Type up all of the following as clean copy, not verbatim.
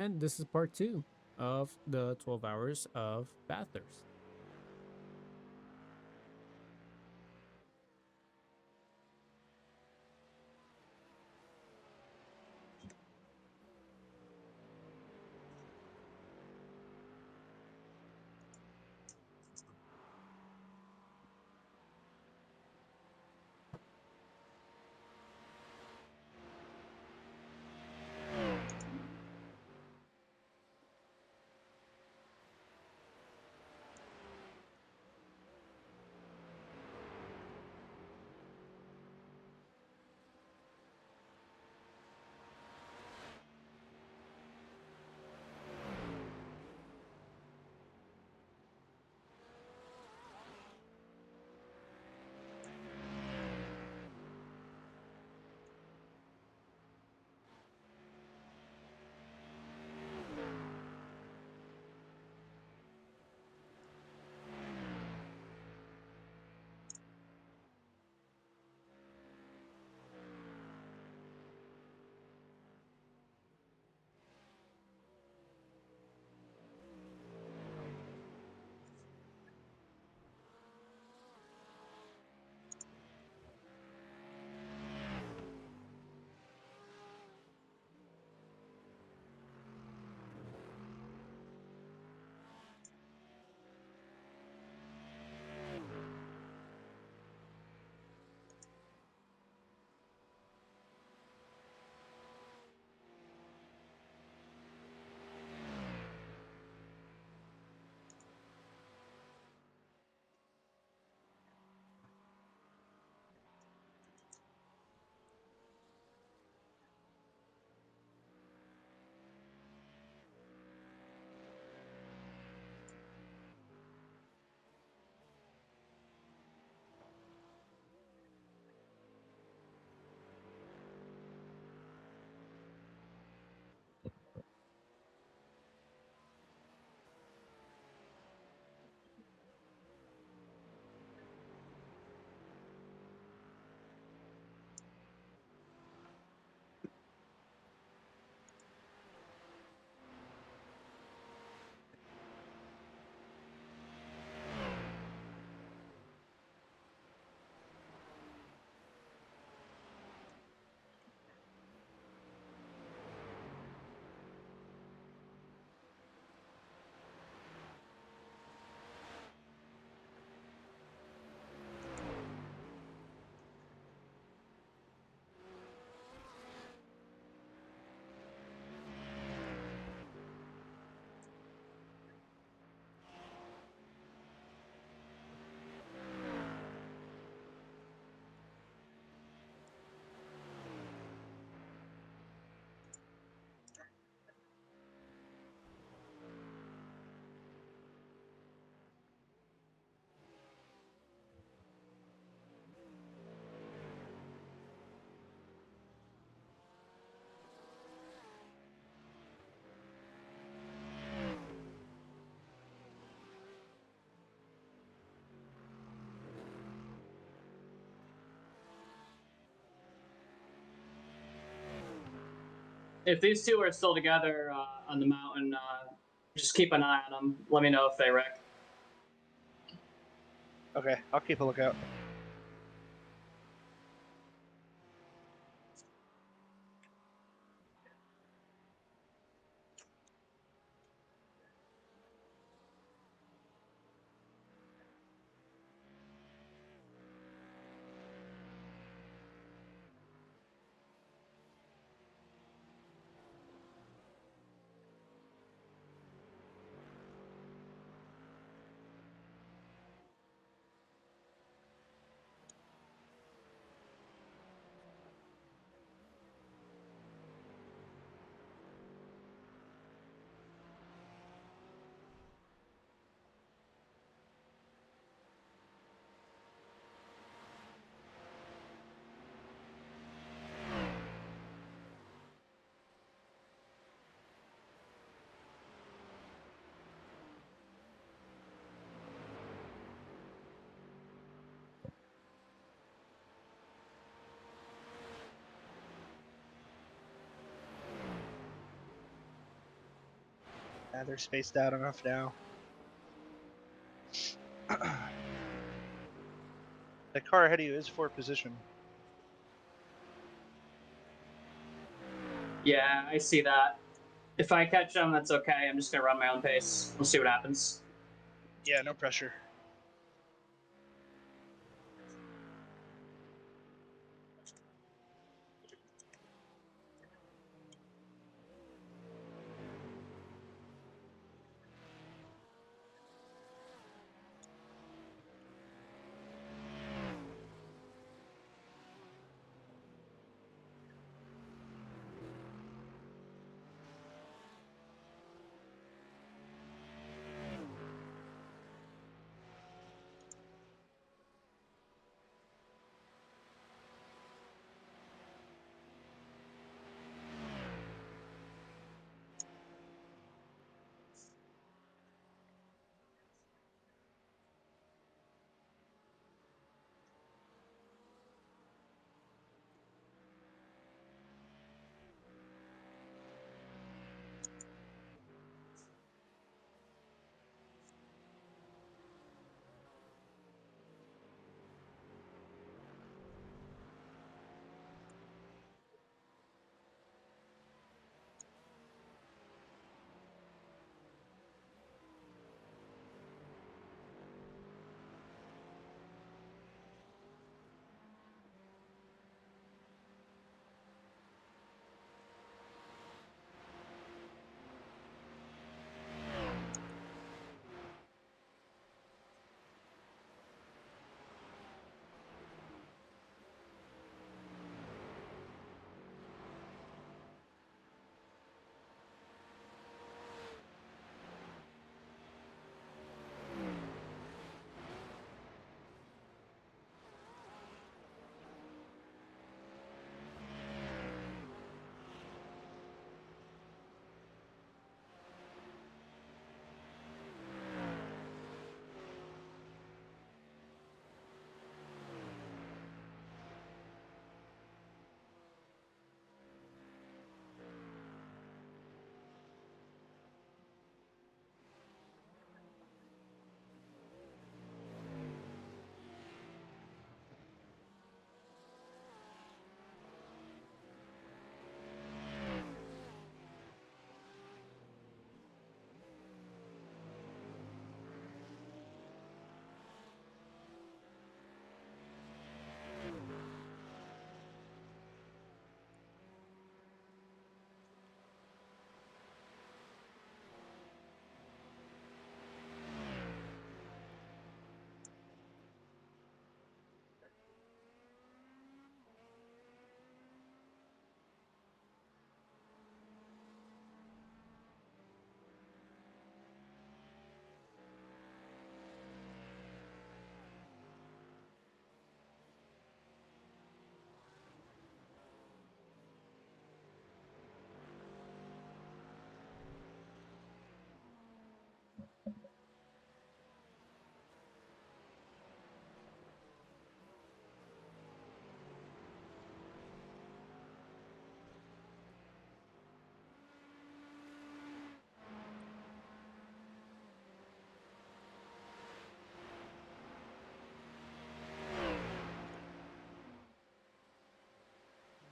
And this is part 2 of the 12 hours of Bathurst. If these two are still together on the mountain, just keep an eye on them. Let me know if they wreck. Okay, I'll keep a lookout. Yeah, they're spaced out enough now. The car ahead of you is for position. Yeah, I see that. If I catch them, that's okay. I'm just gonna run my own pace. We'll see what happens. Yeah, no pressure.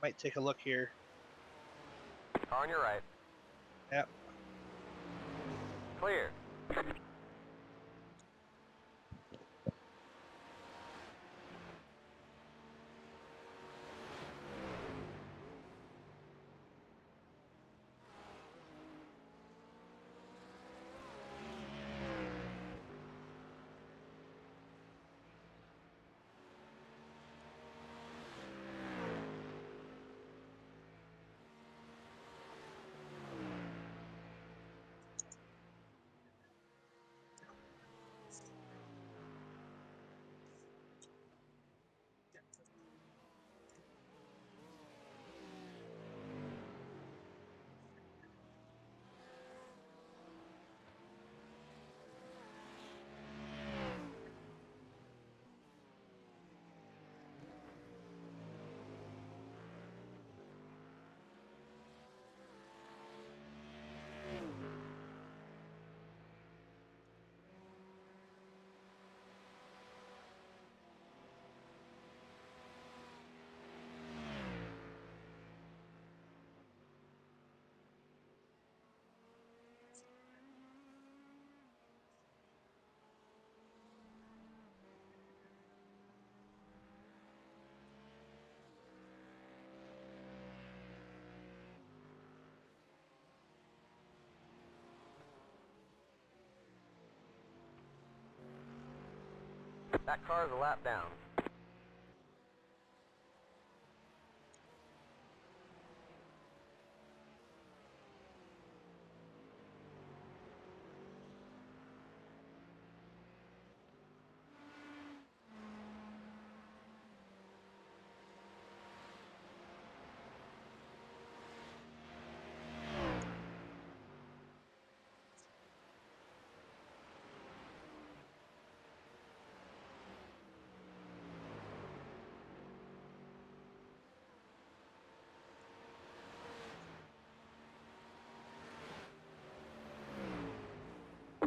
Might take a look here. On your right. Yep. Clear. That car is a lap down.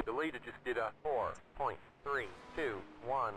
The leader just did a 4.321.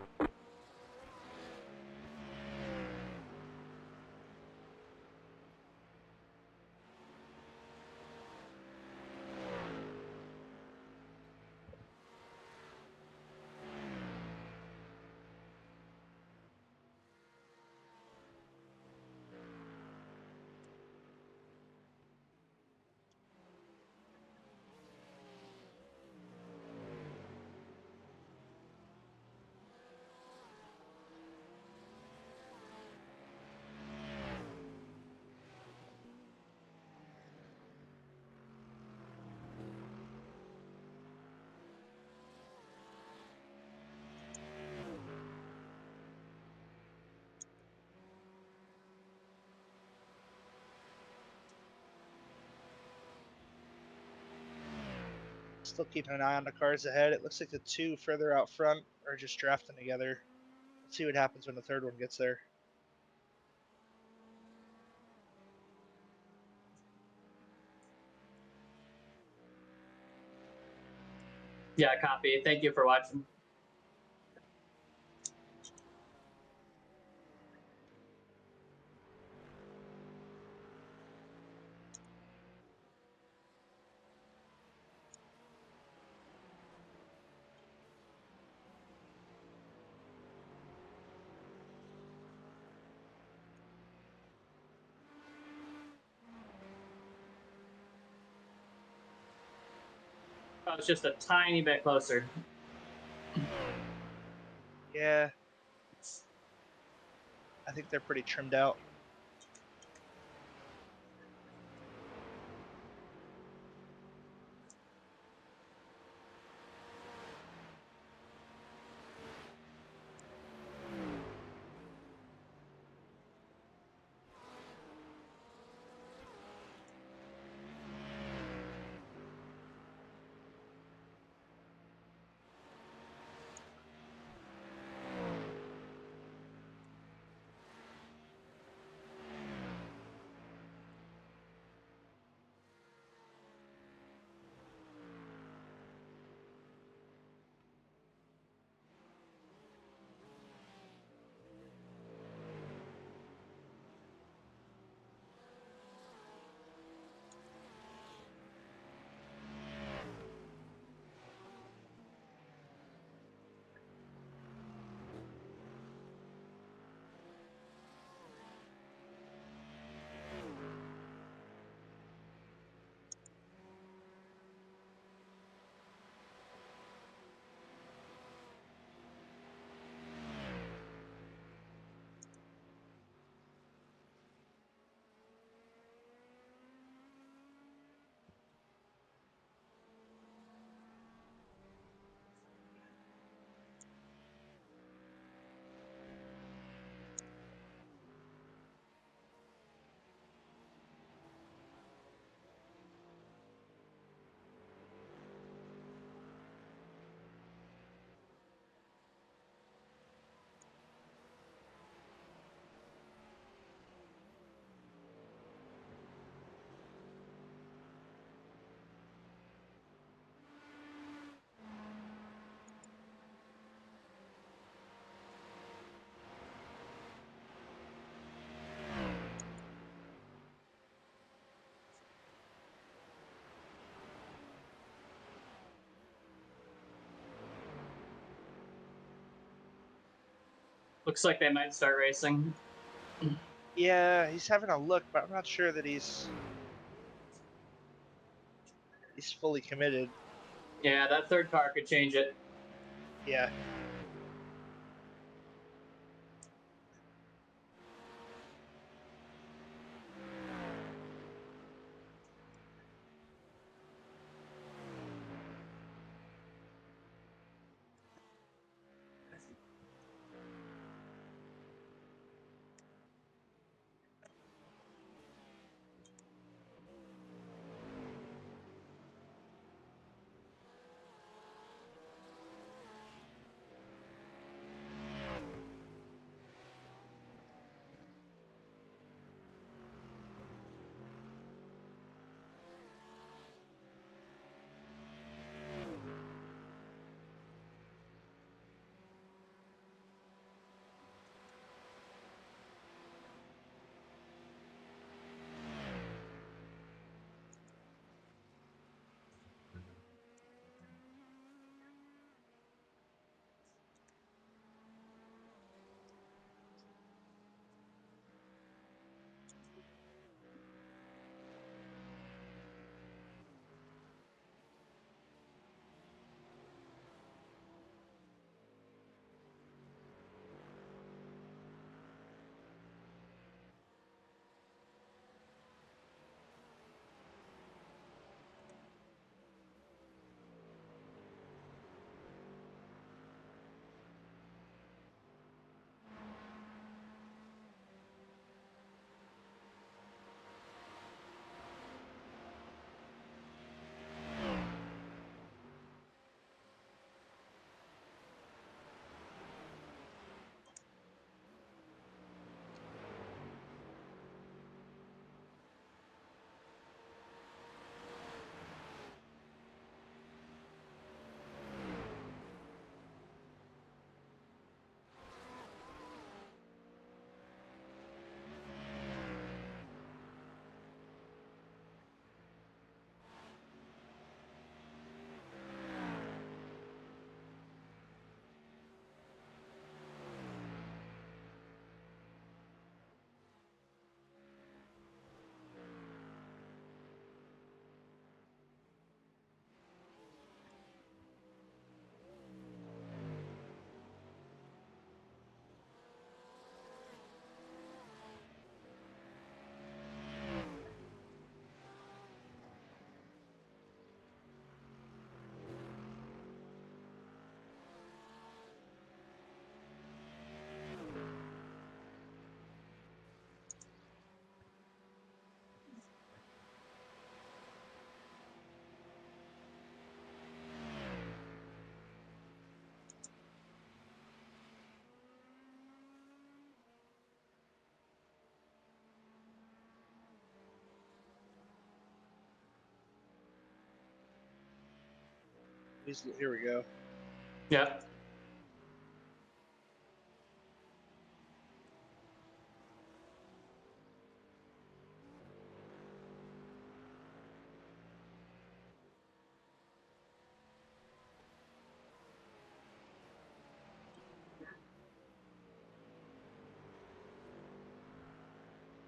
Still keeping an eye on the cars ahead. It looks like the two further out front are just drafting together. Let's see what happens when the third one gets there. Yeah, copy. Thank you for watching. Oh, it's just a tiny bit closer. Yeah. I think they're pretty trimmed out. Looks like they might start racing. Yeah, he's having a look, but I'm not sure that he's fully committed. Yeah, that third car could change it. Yeah. Here we go. Yeah.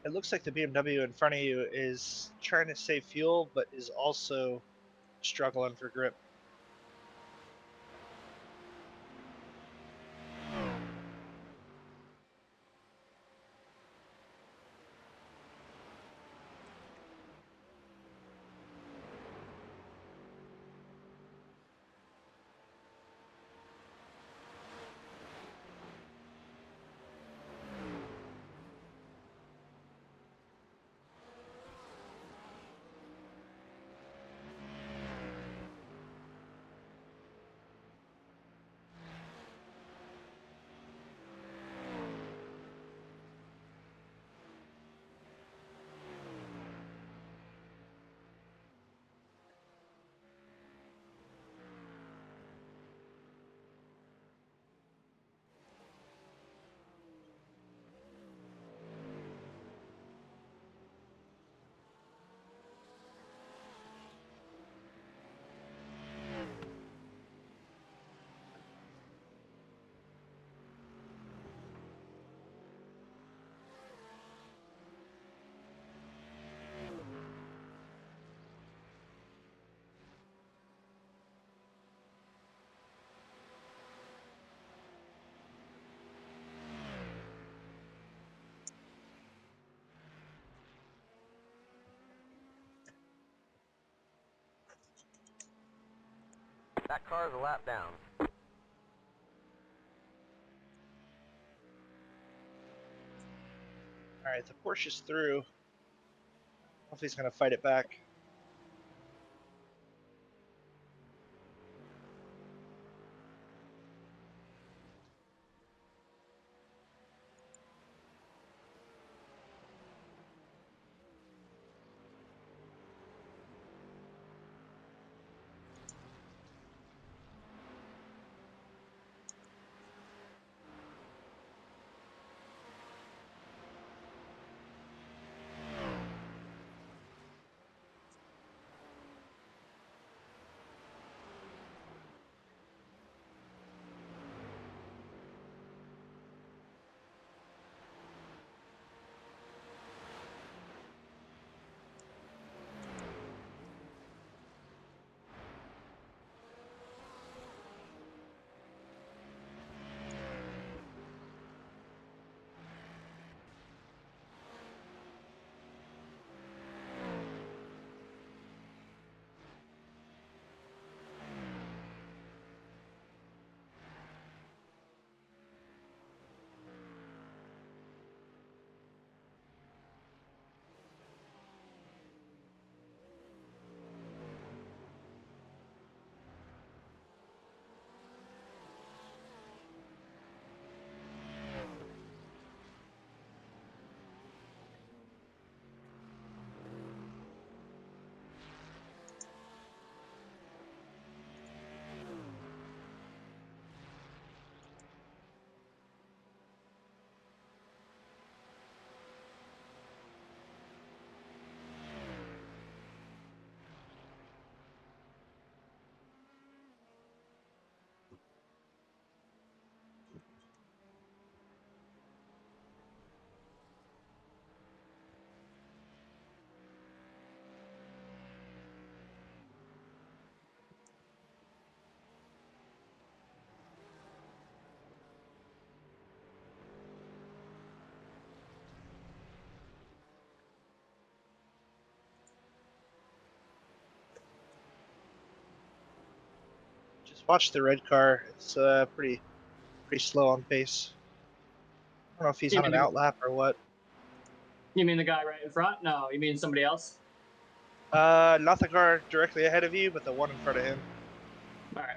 It looks like the BMW in front of you is trying to save fuel, but is also struggling for grip. That car's a lap down. All right, the Porsche's through. Hopefully he's going to fight it back. Just watch the red car. It's pretty slow on pace. I don't know if he's You on an mean, outlap or what. you mean the guy right in front? No, you mean somebody else? Not the car directly ahead of you, but the one in front of him. All right.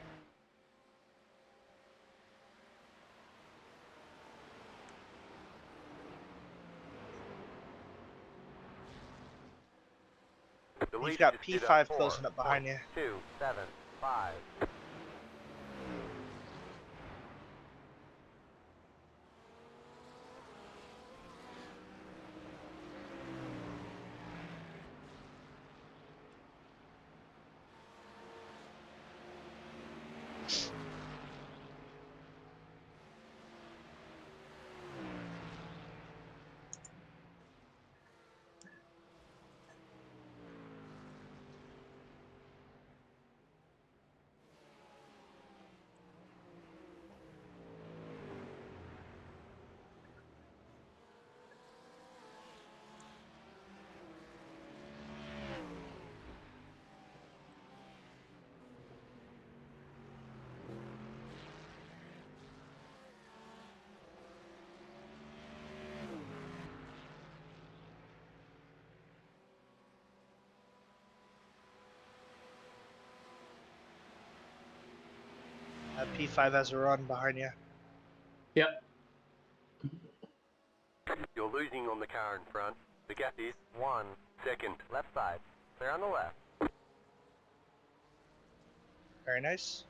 The You've leader got just did P5 closing up behind you. 4.275. P5 has a run behind you. Yep. You're losing on the car in front. The gap is 1 second. Left side. Clear on the left. Very nice.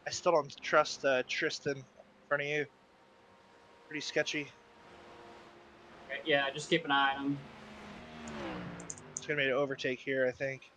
I still don't trust Tristan in front of you. Pretty sketchy. Okay, yeah, just keep an eye on him. It's gonna be an overtake here, I think.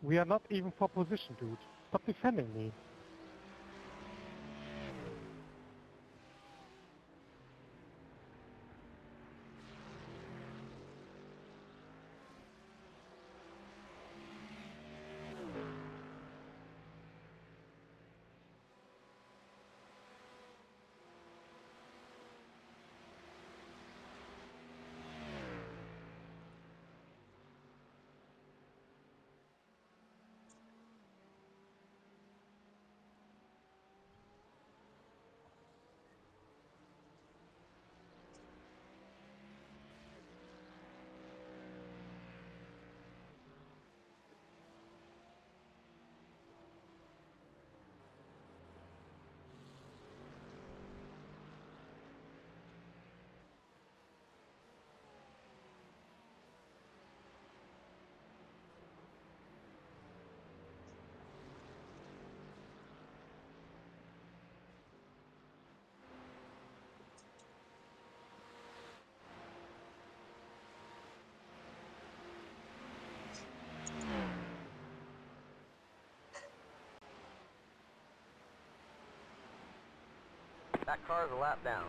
We are not even for position, dude. Stop defending me. That car's a lap down.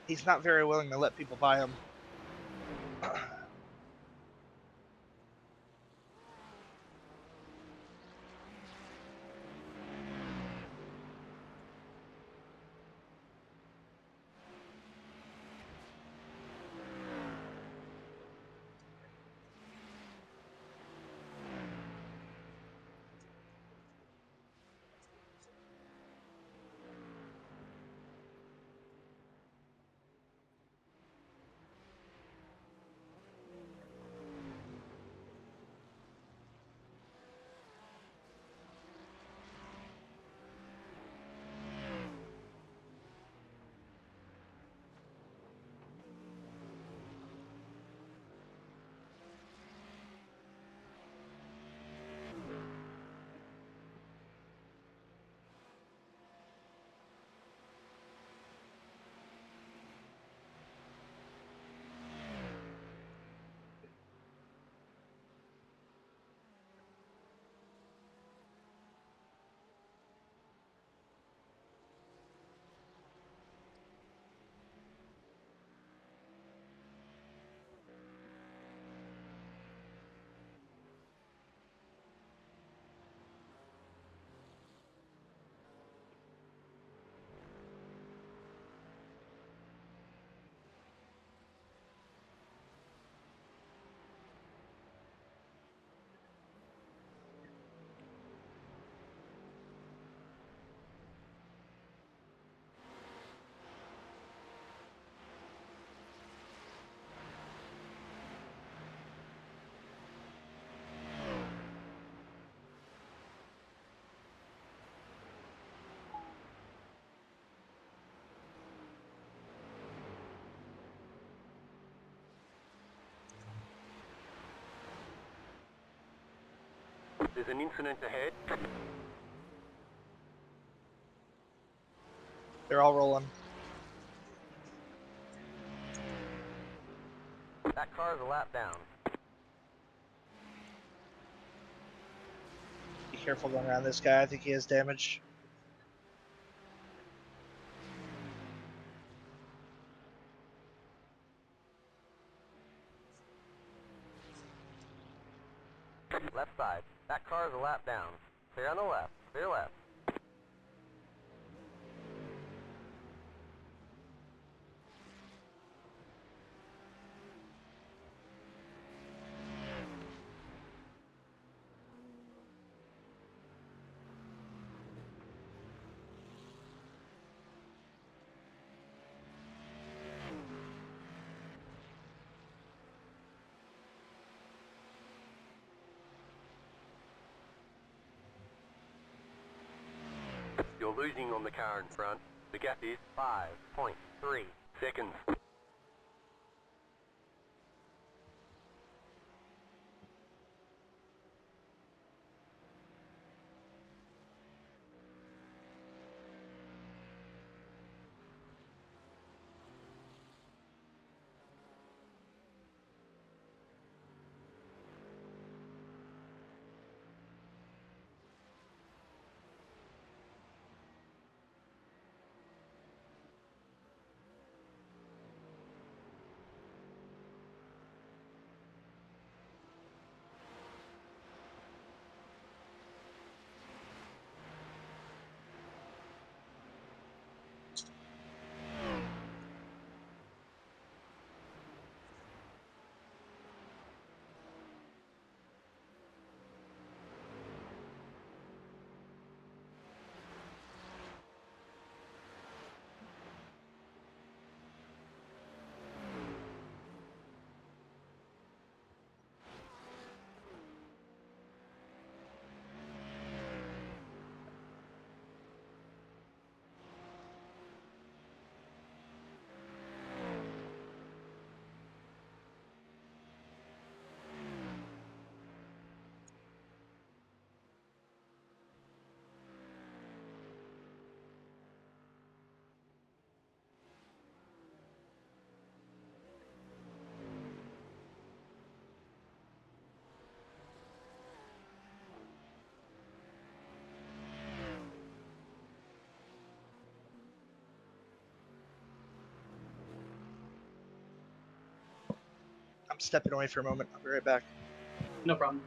He's not very willing to let people by him. There's an incident ahead. They're all rolling. That car is a lap down. Be careful going around this guy. I think he has damage. Left side. That car is a lap down. Clear on the left. Clear left. You're losing on the car in front. The gap is 5.3 seconds. I'm stepping away for a moment. I'll be right back. No problem.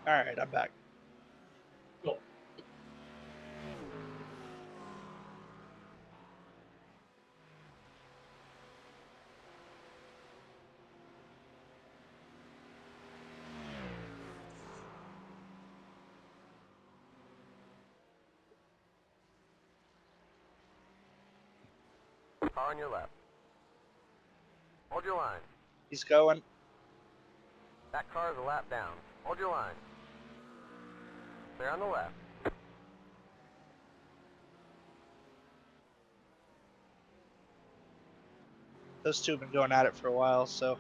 All right, I'm back. Cool. Car on your left. Hold your line. He's going. That car is a lap down. Hold your line. Clear on the left. Those two have been going at it for a while, so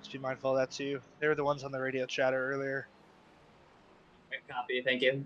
just be mindful of that too. They were the ones on the radio chatter earlier. Copy. Thank you.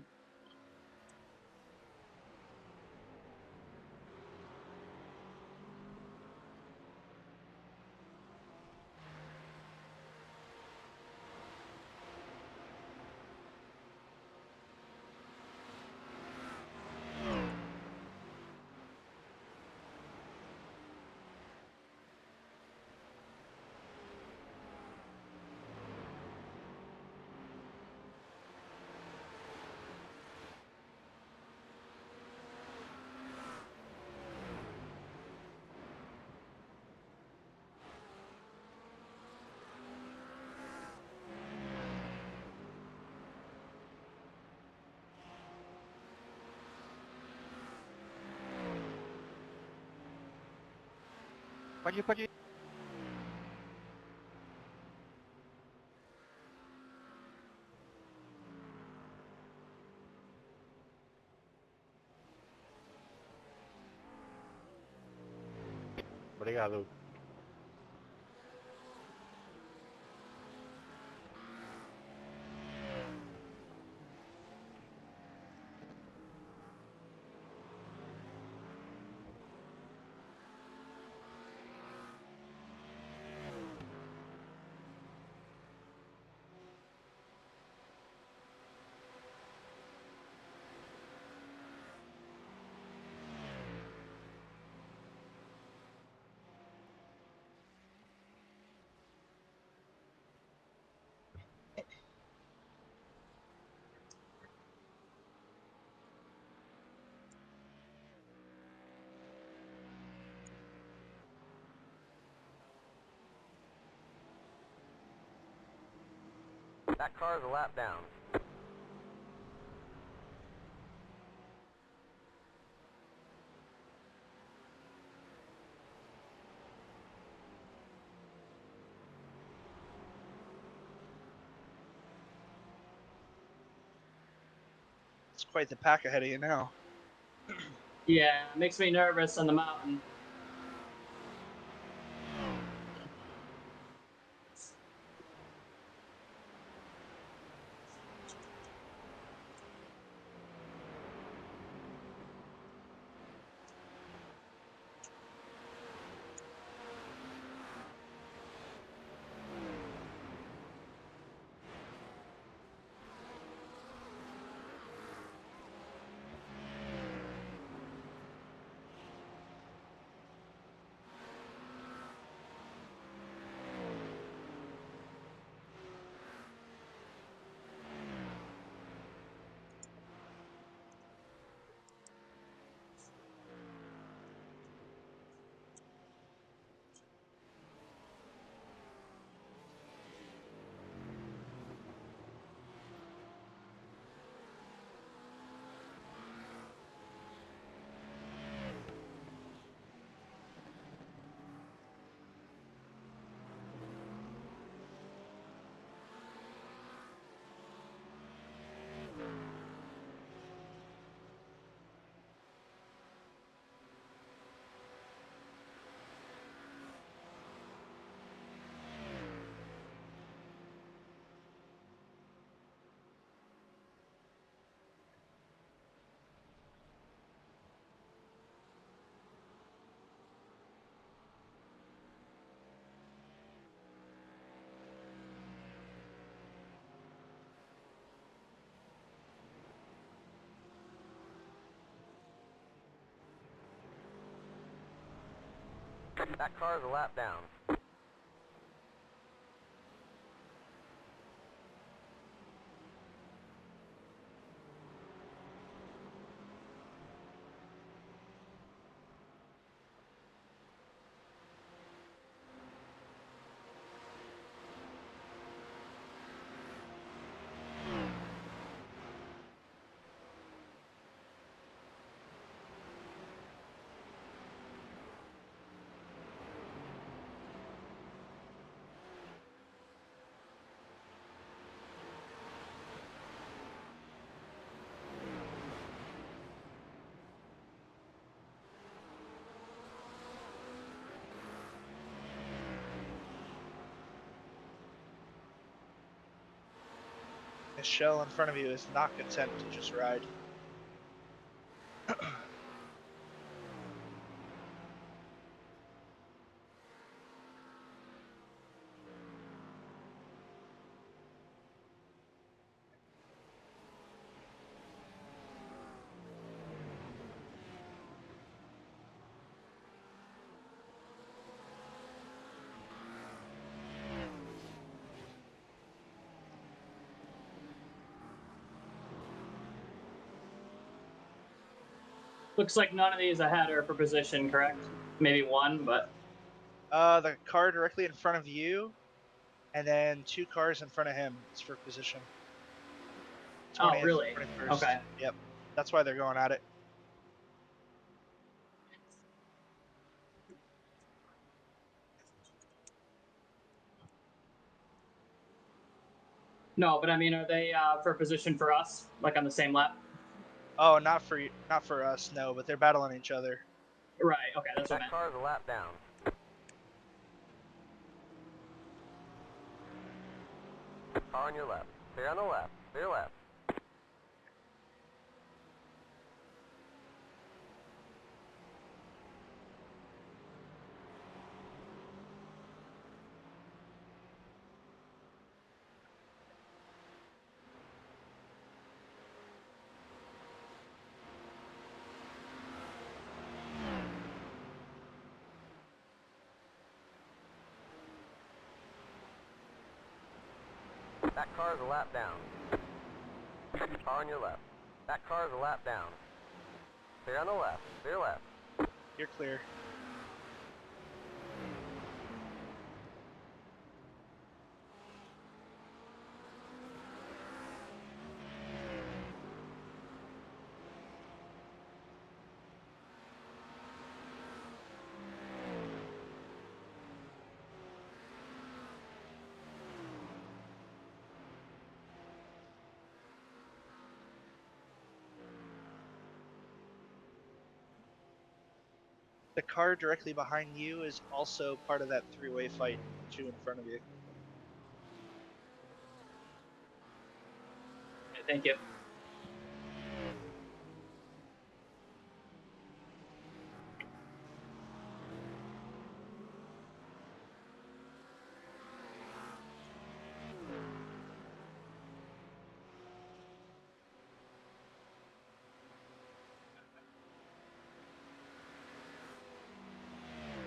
Pagi. Obrigado. That car is a lap down. It's quite the pack ahead of you now. Yeah, makes me nervous on the mountain. That car is a lap down. A shell in front of you is not content to just ride. Looks like none of these ahead are for position, correct? Maybe one, but The car directly in front of you, and then 2 cars in front of him is for position. 20th, oh, really? 21st. Okay. Yep. That's why they're going at it. No, but I mean, are they for position for us, like on the same lap? Oh, not for us, no, but they're battling each other. Right. Okay, that's what I That meant. car's a lap down. Car on your left. Clear on the left. Clear left. That car's a lap down. Car on your left. That car's a lap down. Clear on the left. Clear left. You're clear. The car directly behind you is also part of that 3-way fight, 2 in front of you. Okay, thank you.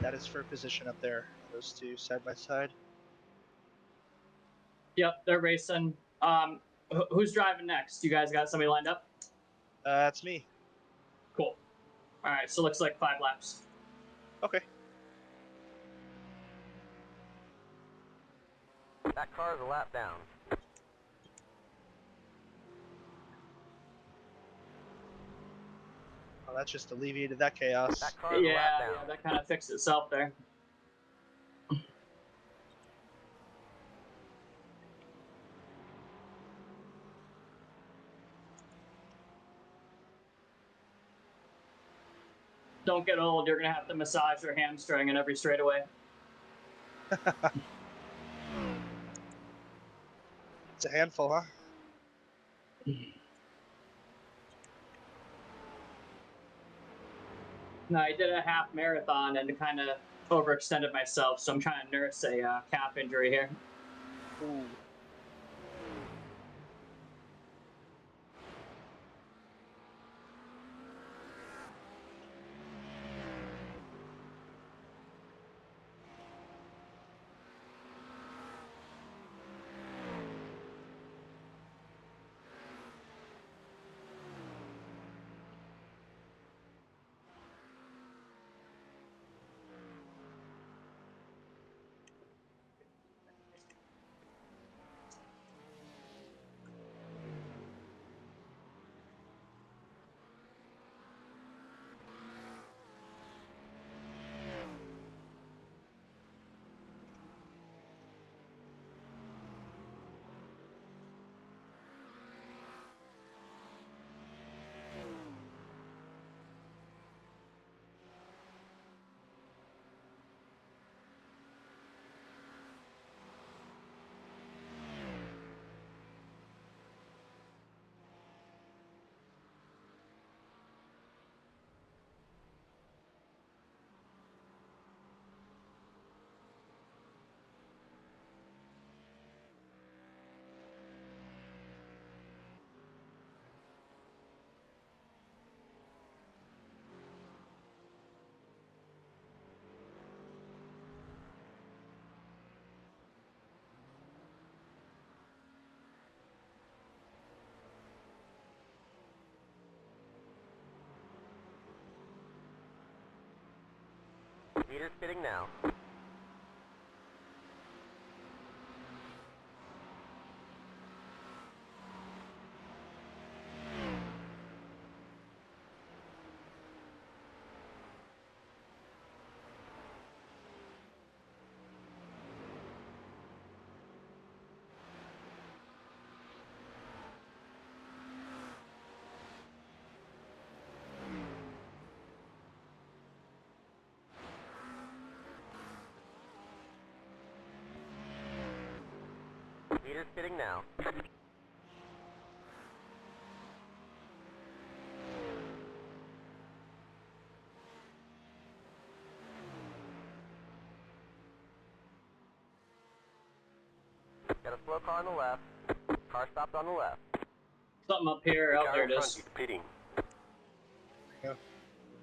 That is for position up there. Those 2 side by side. Yep, they're racing. Who's driving next? You guys got somebody lined up? That's me. Cool. All right, so looks like 5 laps. Okay. That car's a lap down. Well, that just alleviated that chaos. That car's a lap Yeah, down. yeah, that kind of fixed itself there. Don't get old. You're gonna have to massage your hamstring in every straightaway. It's a handful, huh? No, I did a half marathon and kind of overextended myself, so I'm trying to nurse a calf injury here. Ooh. Heater's fitting now. Heater's fitting now. Got a slow car on the left. Car stopped on the left. Something up here. Oh, Car there in it front is. is pitting.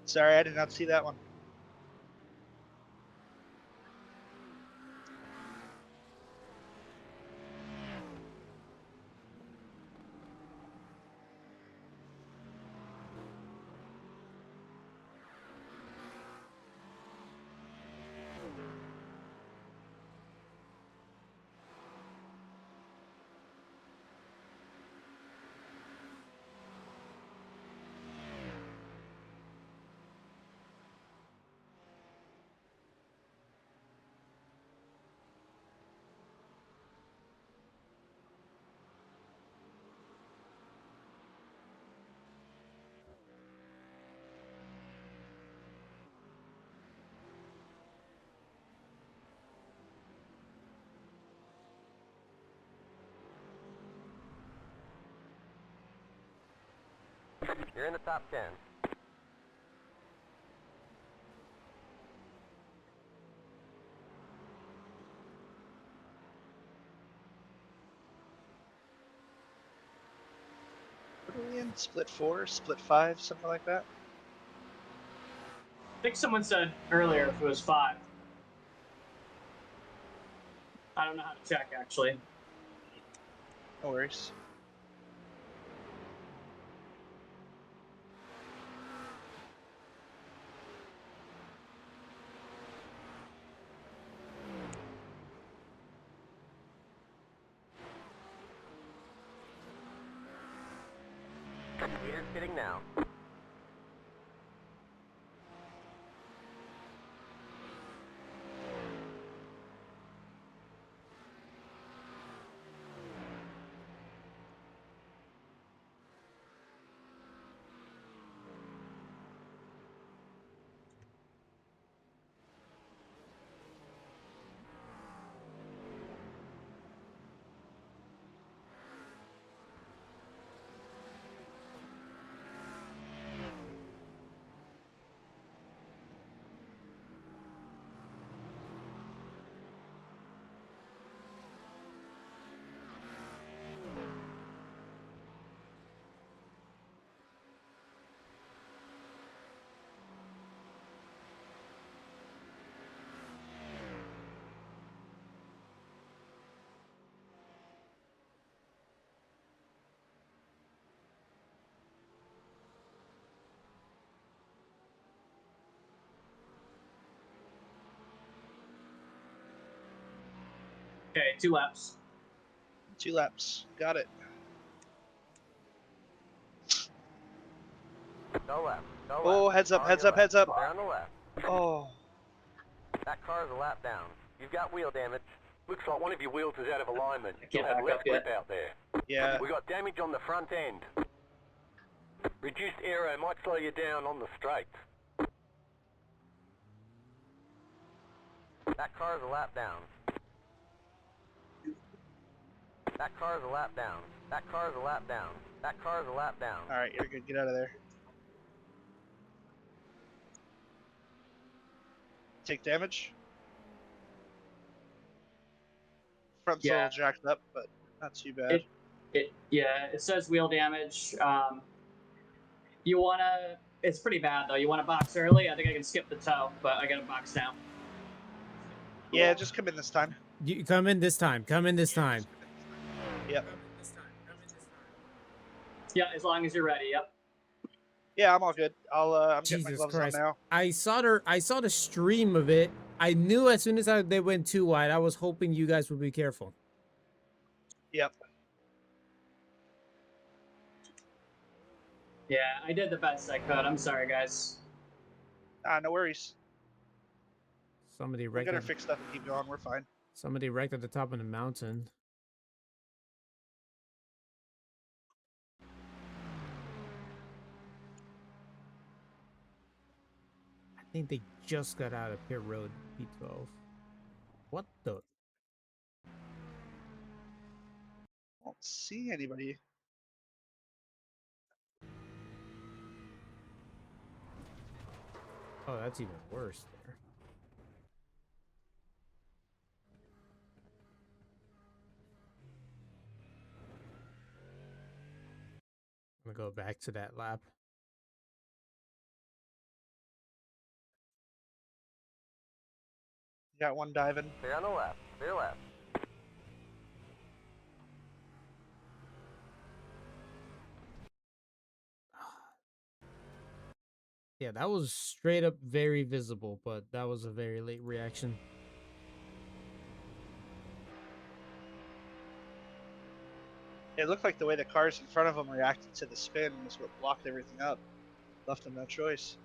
Sorry, I did not see that one. You're in the top 10. What are we in? Split 4, split 5, something like that? I think someone said earlier if it was 5. I don't know how to check, actually. No worries. Heater's fitting now. Okay, 2 laps. 2 laps. Got it. Go left. Go left. Oh, heads up, Car on heads your up, left. heads up. They're on the left. Oh, That car's a lap down. You've got wheel damage. Looks like one of your wheels is out of alignment. Can't You'll have back left up yet. grip out there. yeah. We got damage on the front end. Reduced aero might slow you down on the straights. That car's a lap down. That car's a lap down. That car's a lap down. That car's a lap down. Alright, you're good. Get out of there. Take damage. Front's a Yeah. little jacked up, but not too bad. It says wheel damage. You wanna? It's pretty bad though. You want to box early? I think I can skip the toe, but I gotta box now. Yeah, just come in this time. You come in this time. Come in this time. Yep. Yeah, as long as you're ready. Yep. Yeah, I'm all good. I'm getting my Jesus gloves on Christ! now. I saw the stream of it. I knew as soon as they went too wide, I was hoping you guys would be careful. Yep. Yeah, I did the best I could. I'm sorry, guys. No worries. Somebody We'll wrecked get our at, fixed up and keep going. We're fine. somebody wrecked at the top of the mountain. I think they just got out of Pit Road P12. What the? Don't see anybody. Oh, that's even worse there. I'm gonna go back to that lap. Got one diving. Clear on the left. Clear left. Yeah, that was straight up very visible, but that was a very late reaction. It looked like the way the cars in front of them reacted to the spin was what blocked everything up. Left them no choice.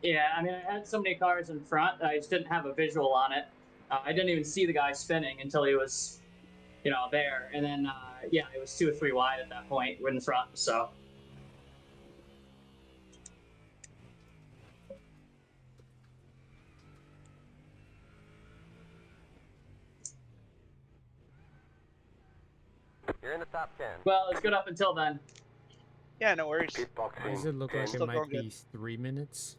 Yeah, I mean, I had so many cars in front, I just didn't have a visual on it. I didn't even see the guy spinning until he was, there. And then, yeah, it was 2 or 3 wide at that point in front. So, You're in the top 10. well, it's good up until then. Yeah, no worries. Keep boxing. Why does it look 10, like it Still might going be good. 3 minutes?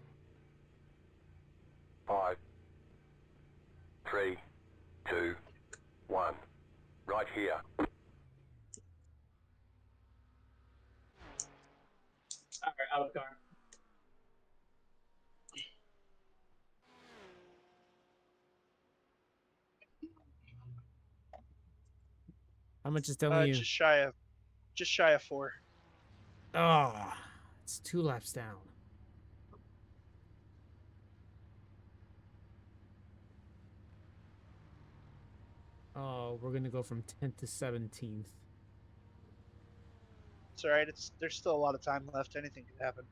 5, 3, 2, 1. Right here. All right, out of the car. How much is telling you? Just shy of 4. Oh, it's 2 laps down. Oh, we're gonna go from 10th to 17th. It's all right. There's still a lot of time left. Anything could happen.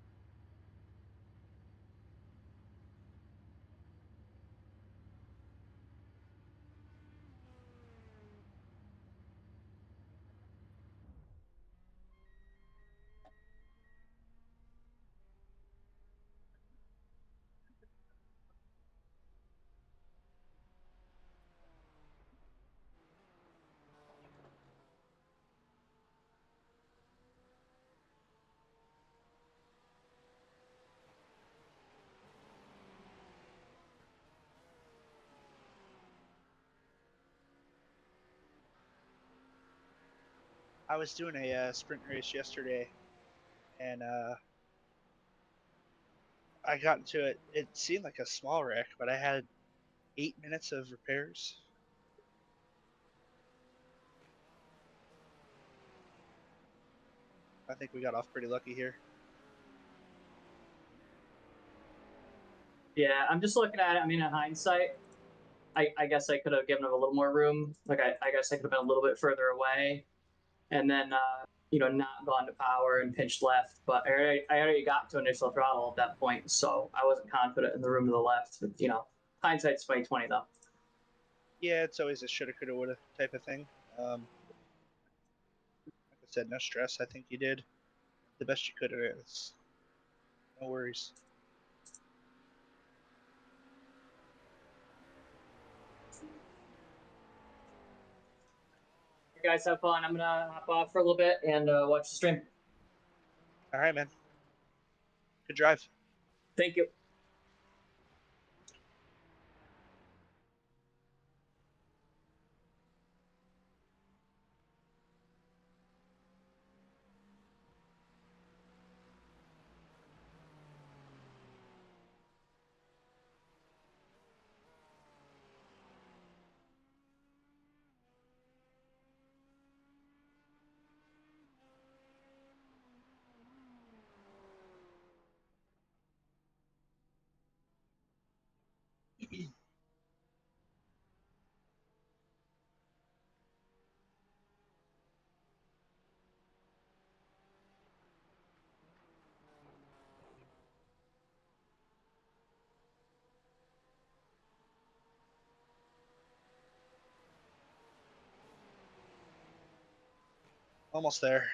I was doing a sprint race yesterday, and I got into it. It seemed like a small wreck, but I had 8 minutes of repairs. I think we got off pretty lucky here. Yeah, I'm just looking at it. I mean, in hindsight, I guess I could have given him a little more room. Like, I guess I could have been a little bit further away, and then, not gone to power and pinched left. But I already got to initial throttle at that point, so I wasn't confident in the room to the left. Hindsight's 2020 though. Yeah, it's always a shoulda, coulda, woulda type of thing. Like I said, no stress. I think you did the best you could at it. It's no worries. You guys have fun. I'm gonna hop off for a little bit and watch the stream. All right, man. Good drive. Thank you. Almost there.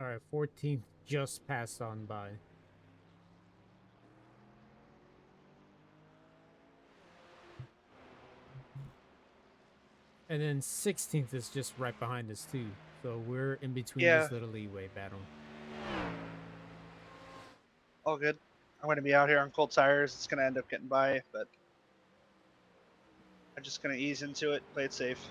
All right, 14th just passed on by. And then 16th is just right behind us too. So we're in between Yeah. this little leeway battle. All good. I'm going to be out here on cold tires. It's going to end up getting by, but I'm just going to ease into it, play it safe.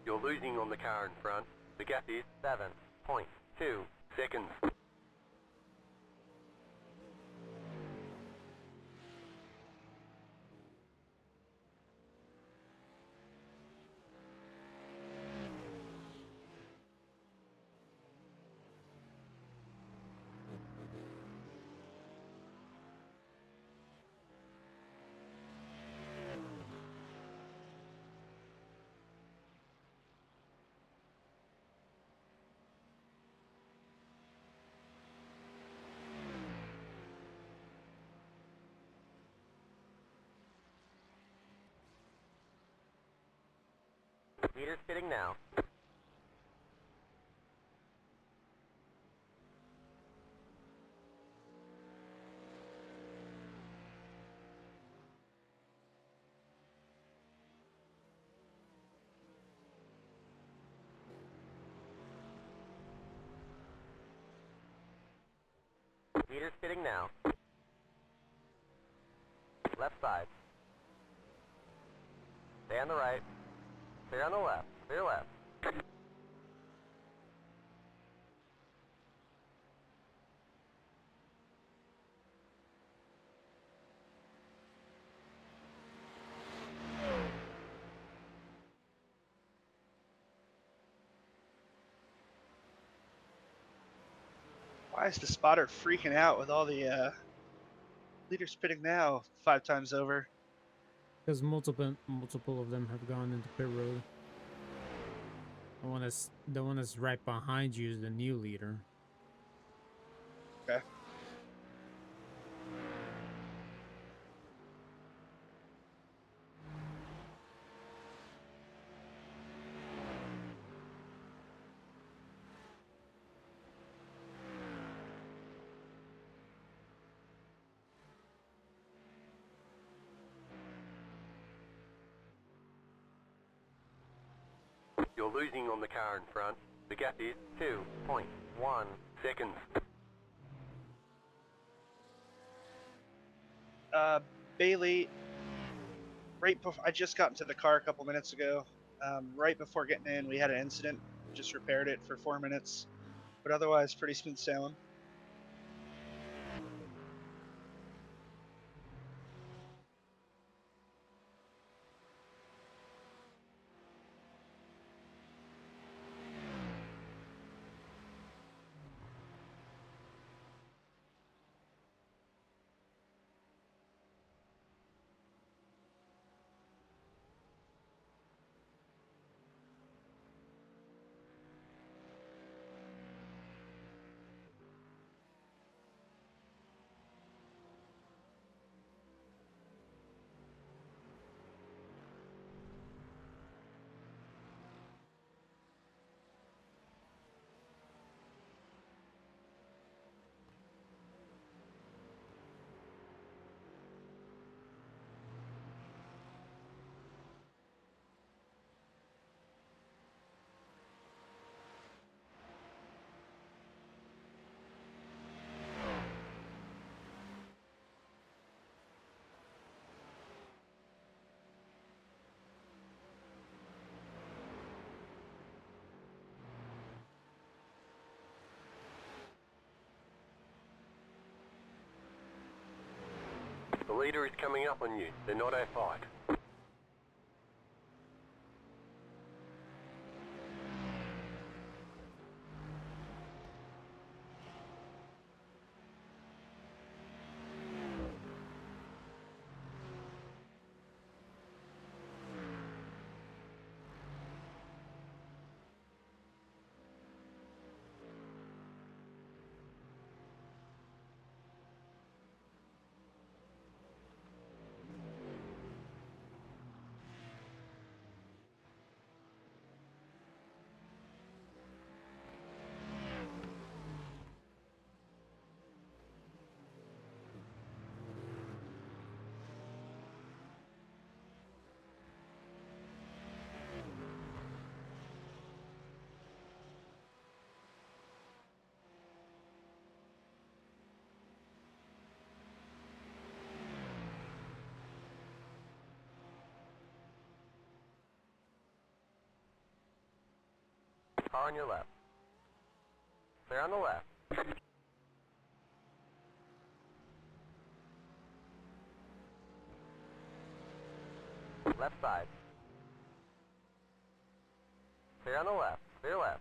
You're losing on the car in front. The gap is 7.2 seconds. Leader's pitting now. Leader's pitting now. Left side. Stay on the right. Clear on the left. Clear left. Why is the spotter freaking out with all the leaders spitting now 5 times over? Because multiple of them have gone into pit road. The one that's right behind you is the new leader. Okay. You're losing on the car in front. The gap is 2.1 seconds. Bailey, right before I just got into the car a couple minutes ago. Right before getting in, we had an incident. Just repaired it for 4 minutes, but otherwise pretty smooth sailing. The leader is coming up on you. They're not our fight. Car on your left. Clear on the left. Left side. Clear on the left. Clear left.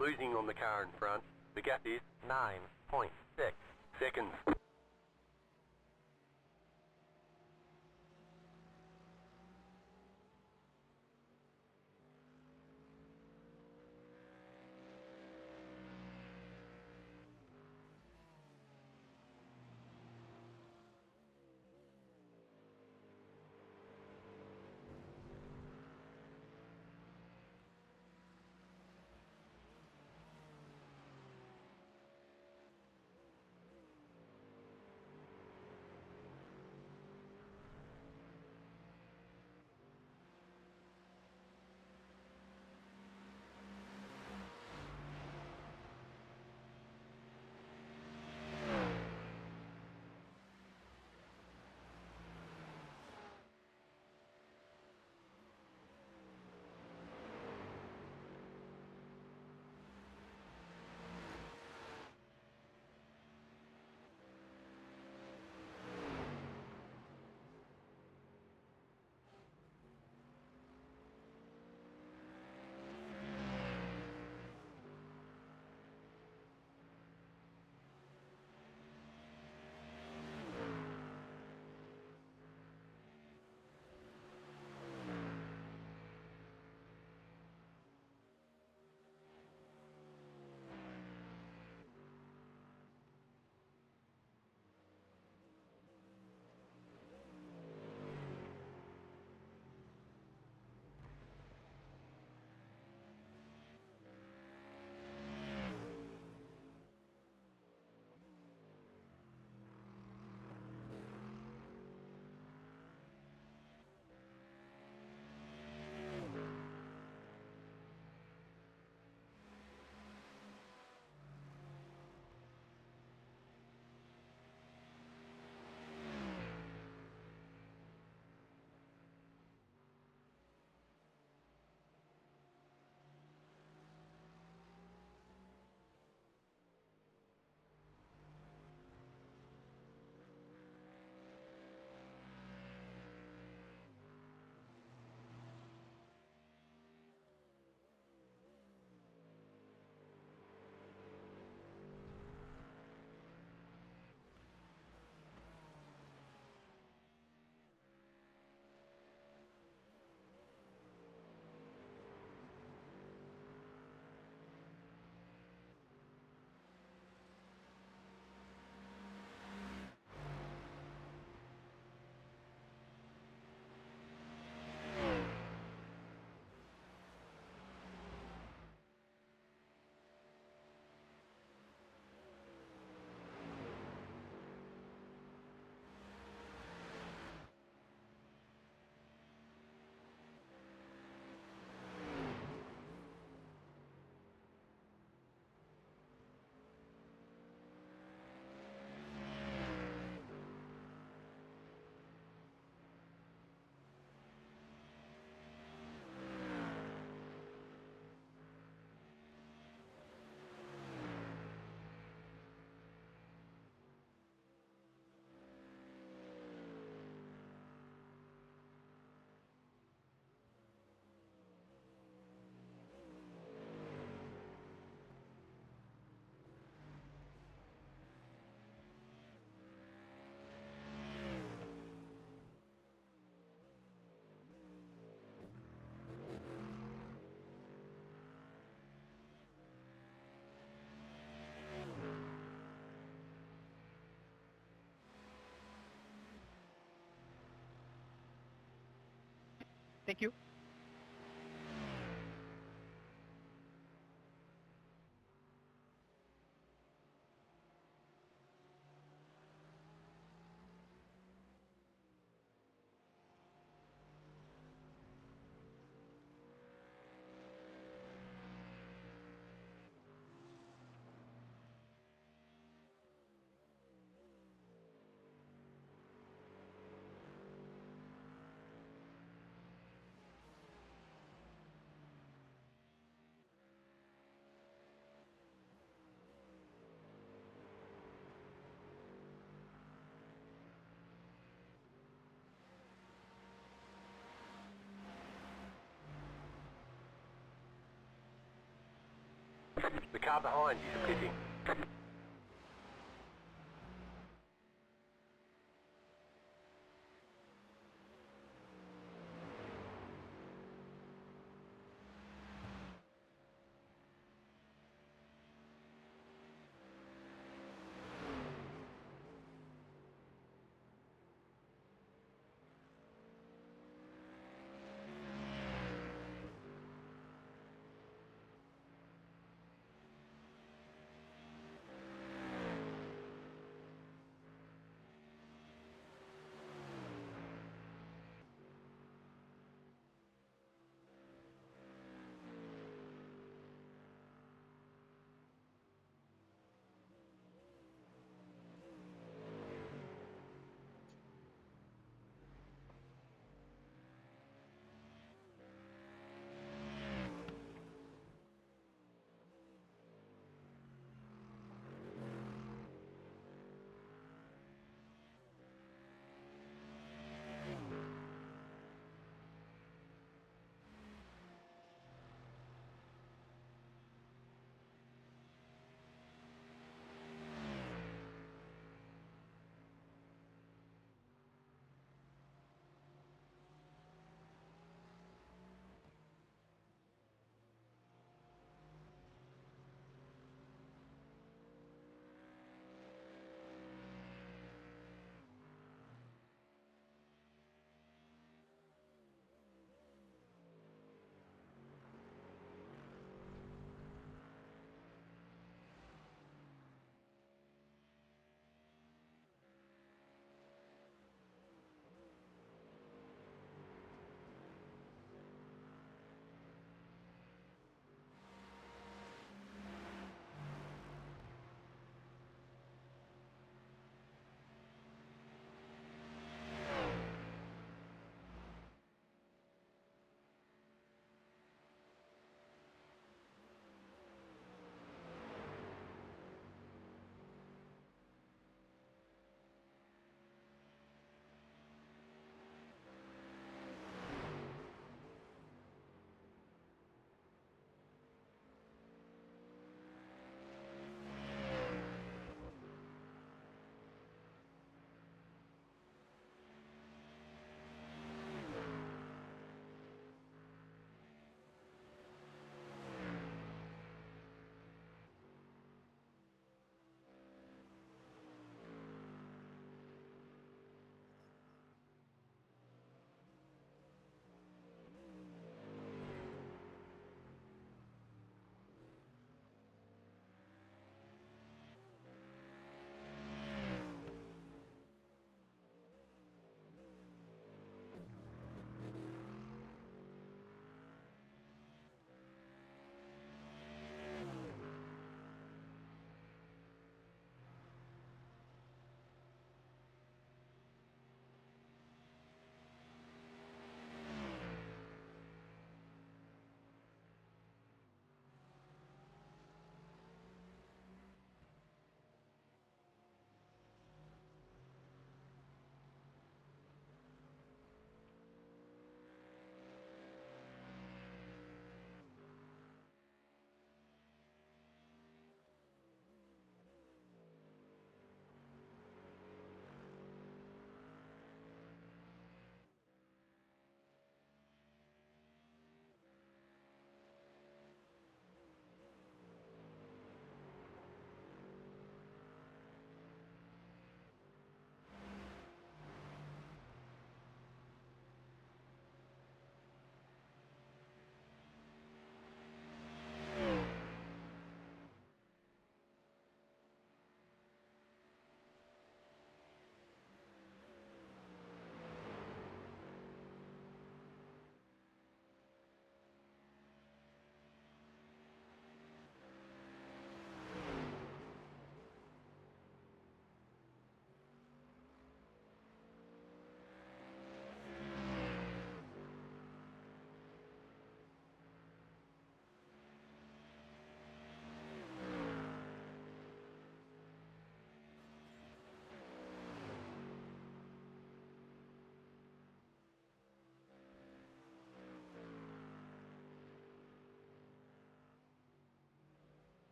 losing on the car in front. The gap is 9.6 seconds. Thank you. car behind you, pitting.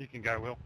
You can go, Will.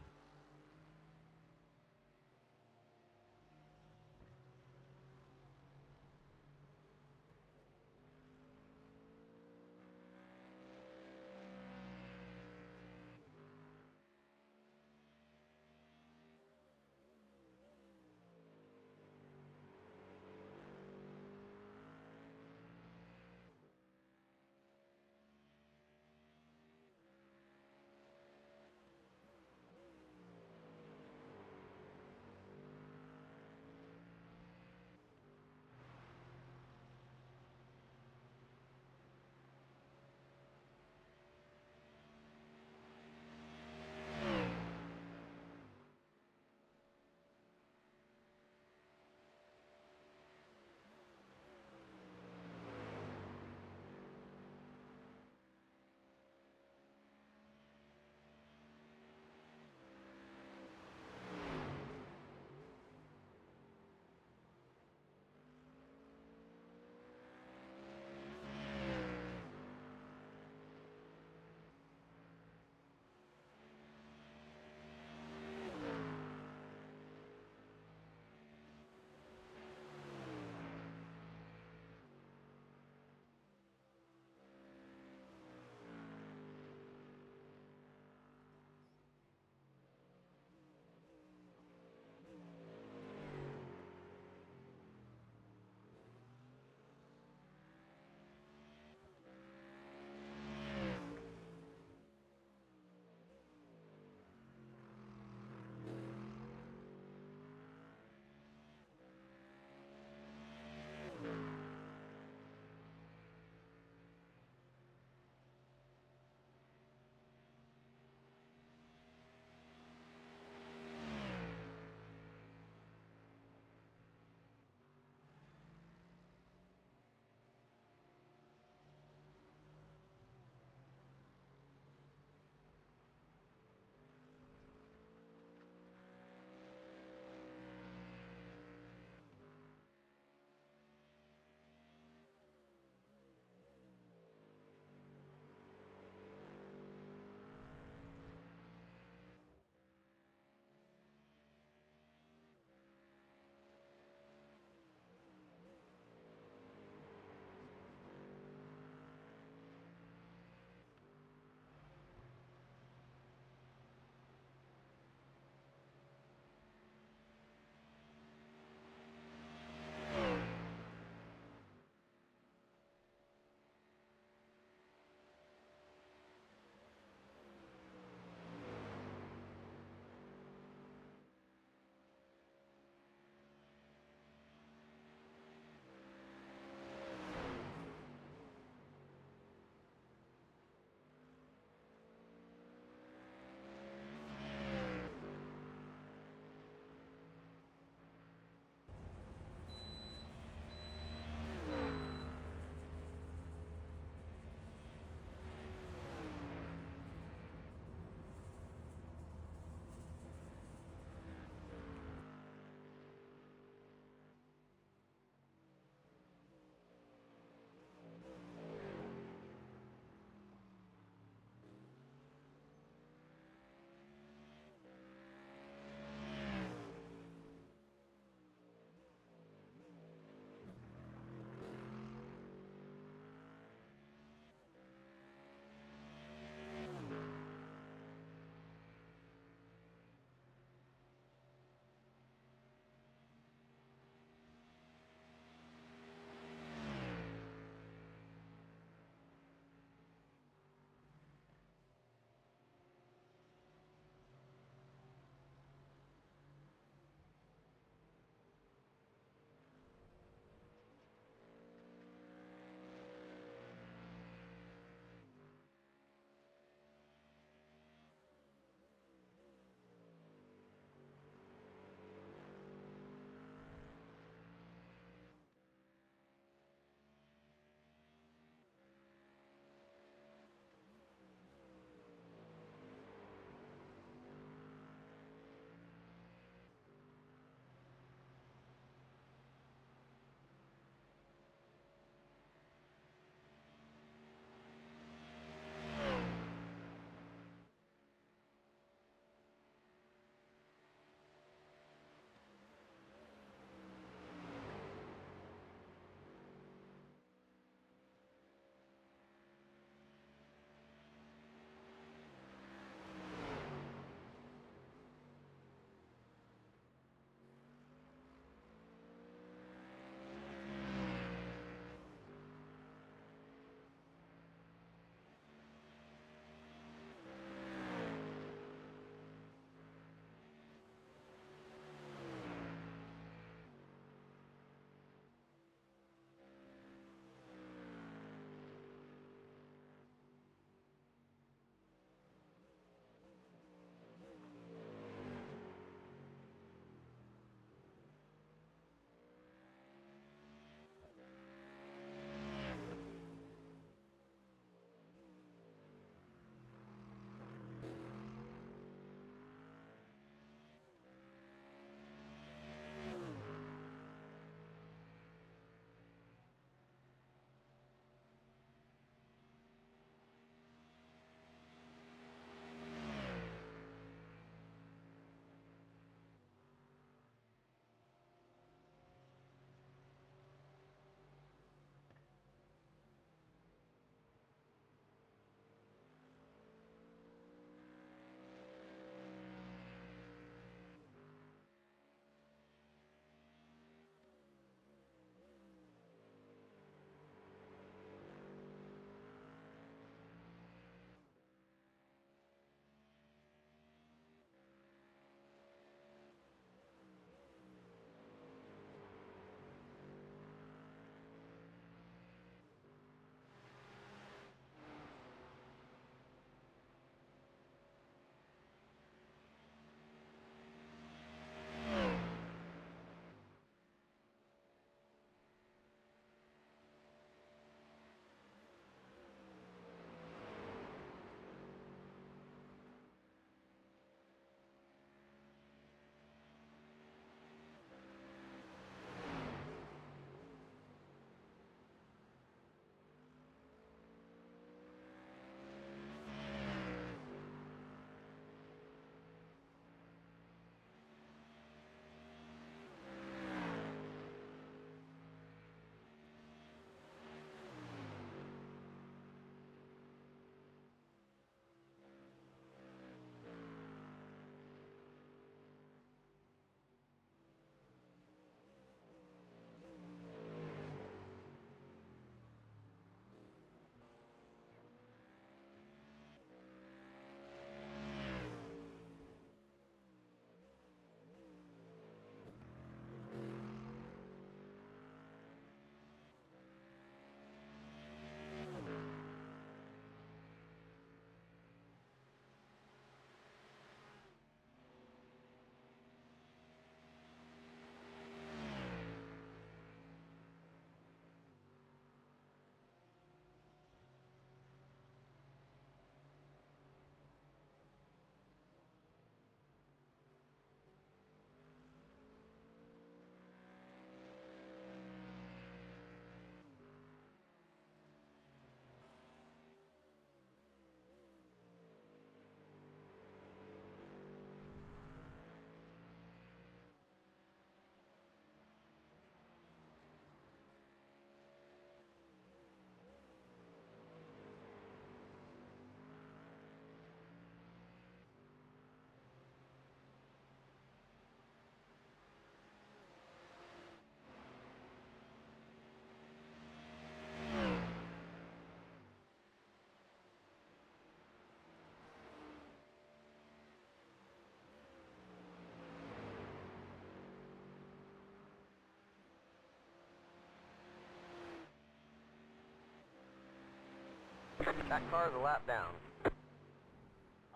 That car's a lap down.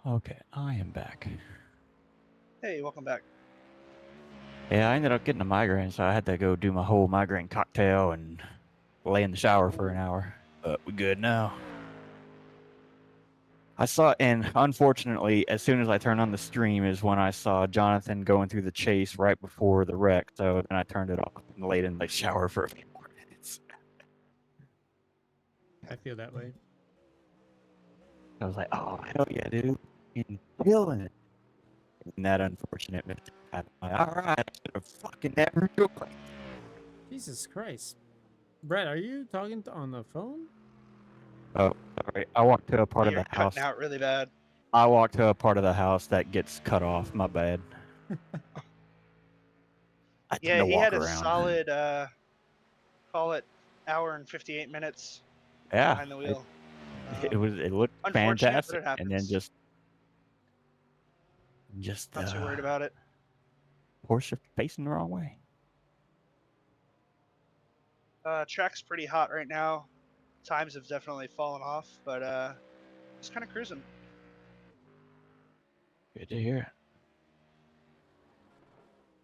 Okay, I am back. Hey, welcome back. Yeah, I ended up getting a migraine, so I had to go do my whole migraine cocktail and lay in the shower for an hour. But we good now. I saw, and unfortunately, as soon as I turned on the stream is when I saw Jonathan going through the chase right before the wreck. So then I turned it off and laid in the shower for a few more minutes. I feel that way. I was like, oh, hell yeah, dude. You're killing it. And that unfortunate mistake happened. I'm like, all right, I should have fucking never joined. Jesus Christ. Brett, are you talking on the phone? Oh, sorry. I walked to a part of You're the house. cutting out really bad. I walked to a part of the house that gets cut off. My bad. I tend Yeah, to he walk had a around. solid, call it hour and 58 minutes Yeah, behind the wheel. it looked Unfortunate, but fantastic, it happens. and then just Not too worried about it. Porsche facing the wrong way. Track's pretty hot right now. Times have definitely fallen off, but just kind of cruising. Good to hear.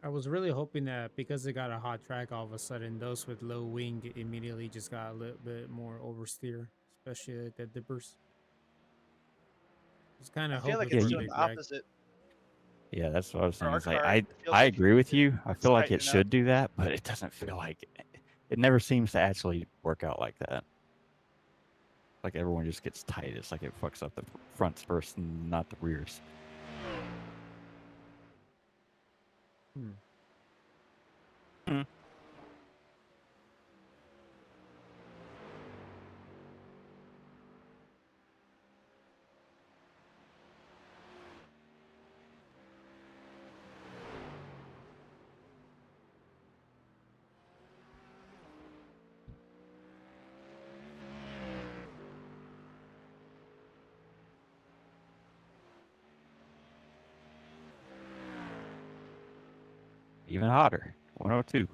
I was really hoping that because it got a hot track, all of a sudden those with low wing immediately just got a little bit more oversteer, especially like the dippers. Just kind I of feel hope like it it's for a doing big the wreck. opposite. Yeah, that's what I was For saying. our It's like car, it feels I like agree with you. I it's feel like it tightening up. should do that, but it doesn't feel like it never seems to actually work out like that. Like everyone just gets tight. It's like it fucks up the fronts first and not the rears. Hmm. Even hotter. 102.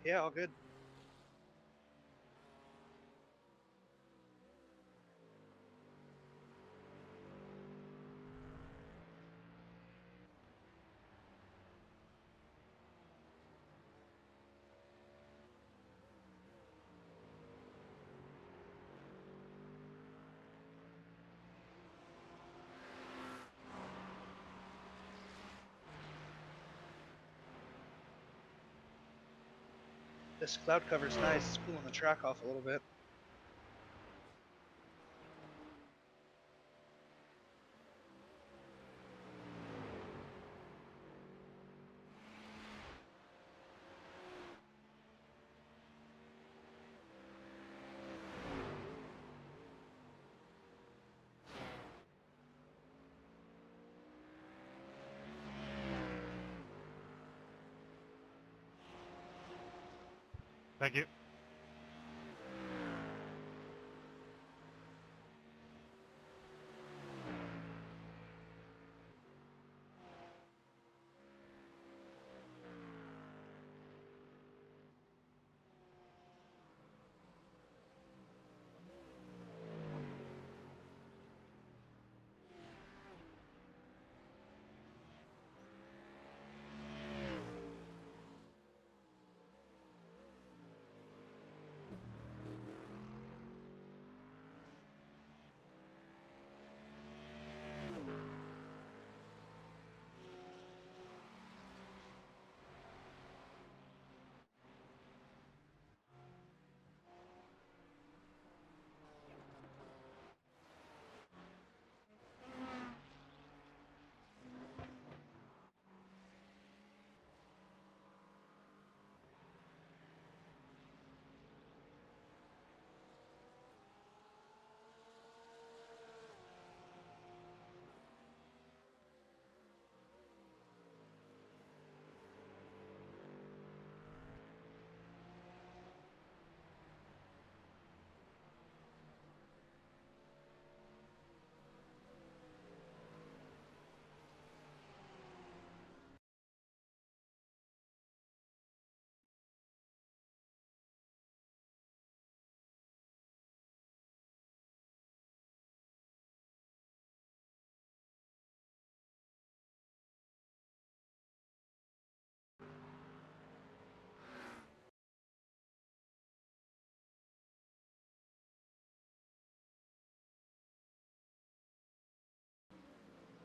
Yeah, all good. This cloud cover's nice. It's cooling the track off a little bit. Thank you.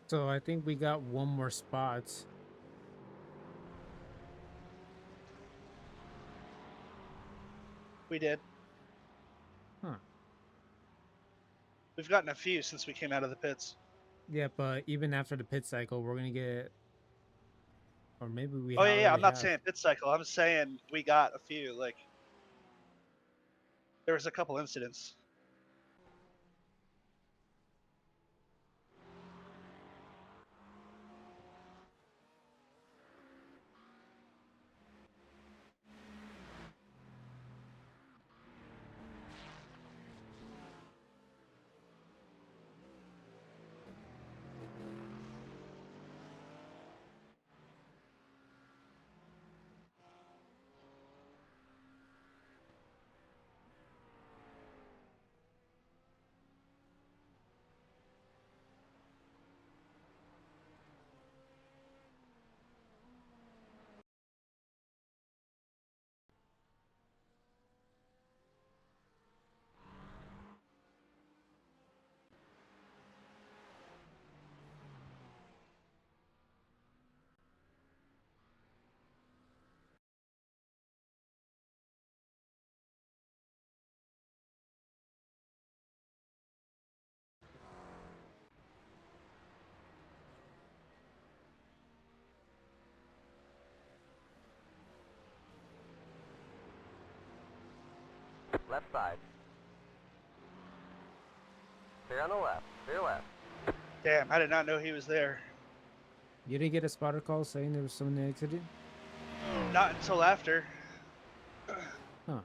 So I think we got one more spot. We did. Huh. We've gotten a few since we came out of the pits. Yeah, but even after the pit cycle, we're gonna get, or maybe we Oh yeah, yeah. already I'm not have. saying pit cycle. I'm saying we got a few. Like there was a couple incidents. Left side. Clear on the left. Clear left. Damn, I did not know he was there. You didn't get a spotter call saying there was someone exited? Not until after. Huh.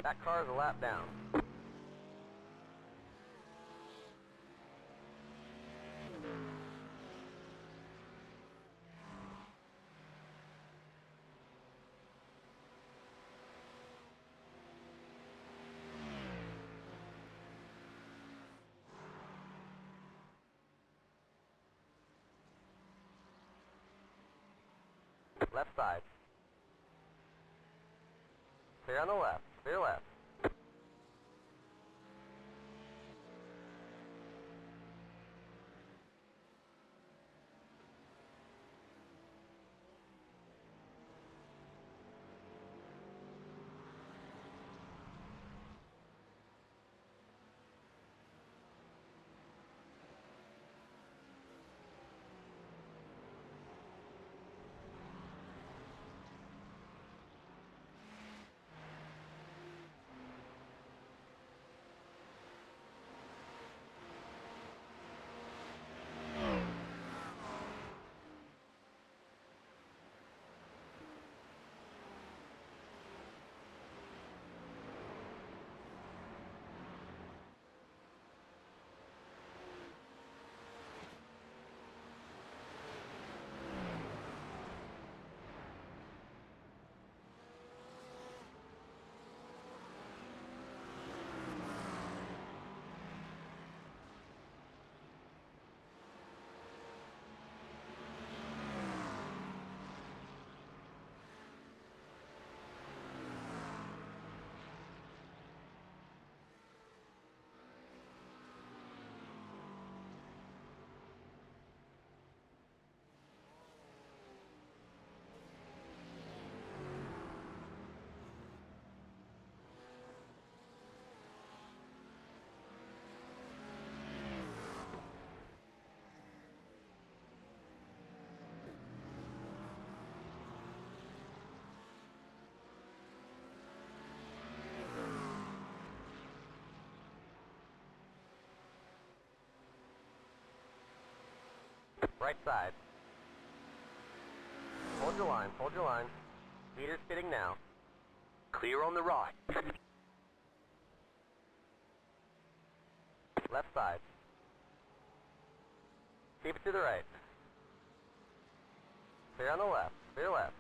That car is a lap down. Left side. Clear on the left. Clear left. Right side. Hold your line, hold your line. Meter's fitting now. Clear on the right. Left side. Keep it to the right. Clear on the left. Clear left.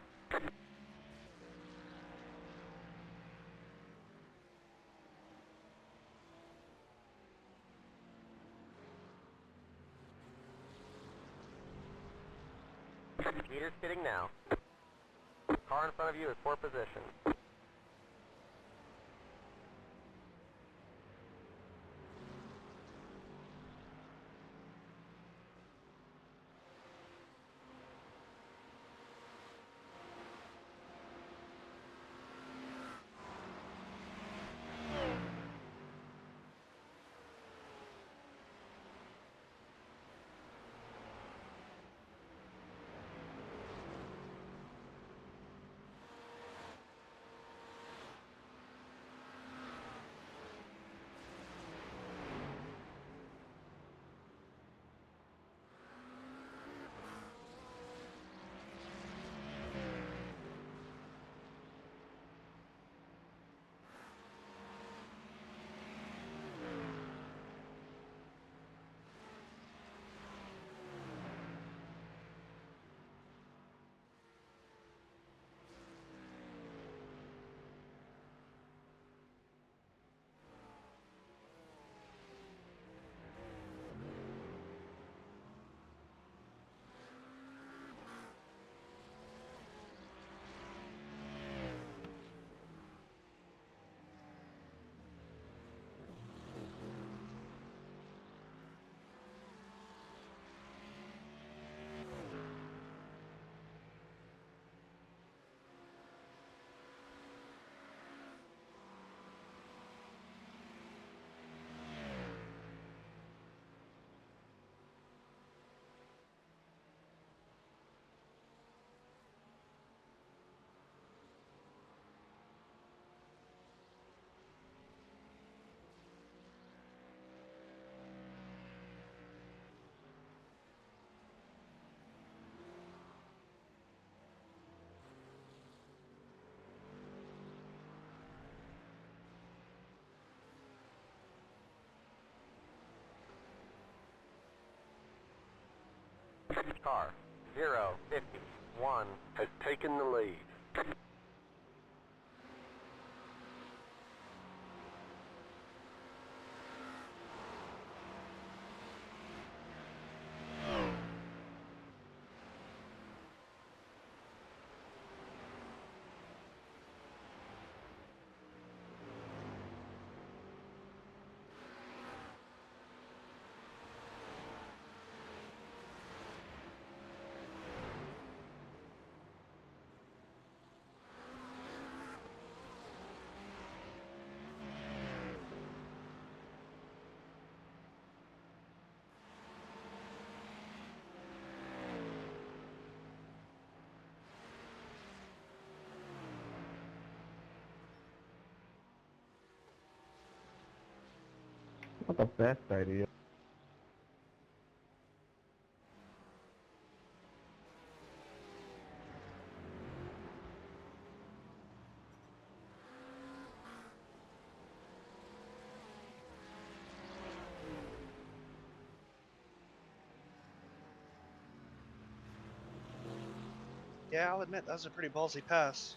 Meter's fitting now. Car in front of you is poor position. Car 051 has taken the lead. Not the best idea. Yeah, I'll admit that was a pretty ballsy pass.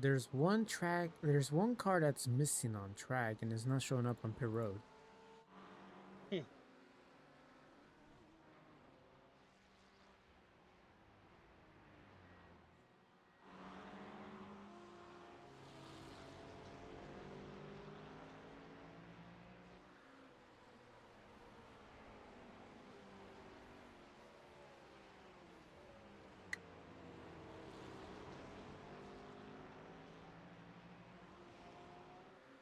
There's one car that's missing on track and it's not showing up on pit road.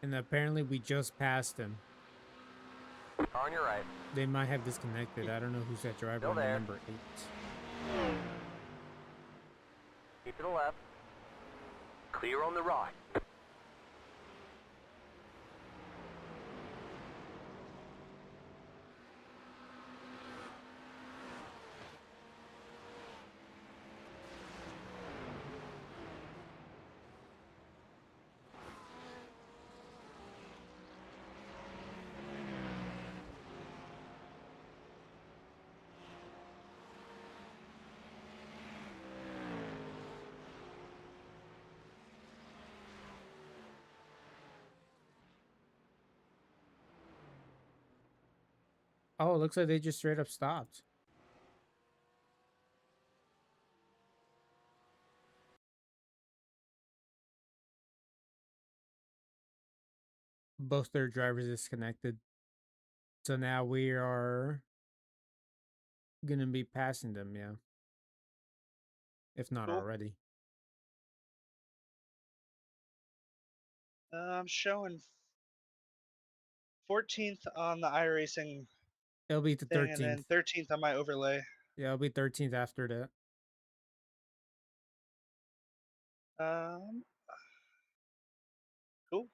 And apparently we just passed him. Car on your right. They might have disconnected. I don't know who's that driver Still on the there. number 8. Keep to the left. Clear on the right. Oh, it looks like they just straight up stopped. Both their drivers disconnected. So now we are gonna be passing them, yeah. If not Cool. already. I'm showing 14th on the iRacing It'll be the thing, and 13th. then 13th on my overlay. Yeah, it'll be 13th after that. Cool.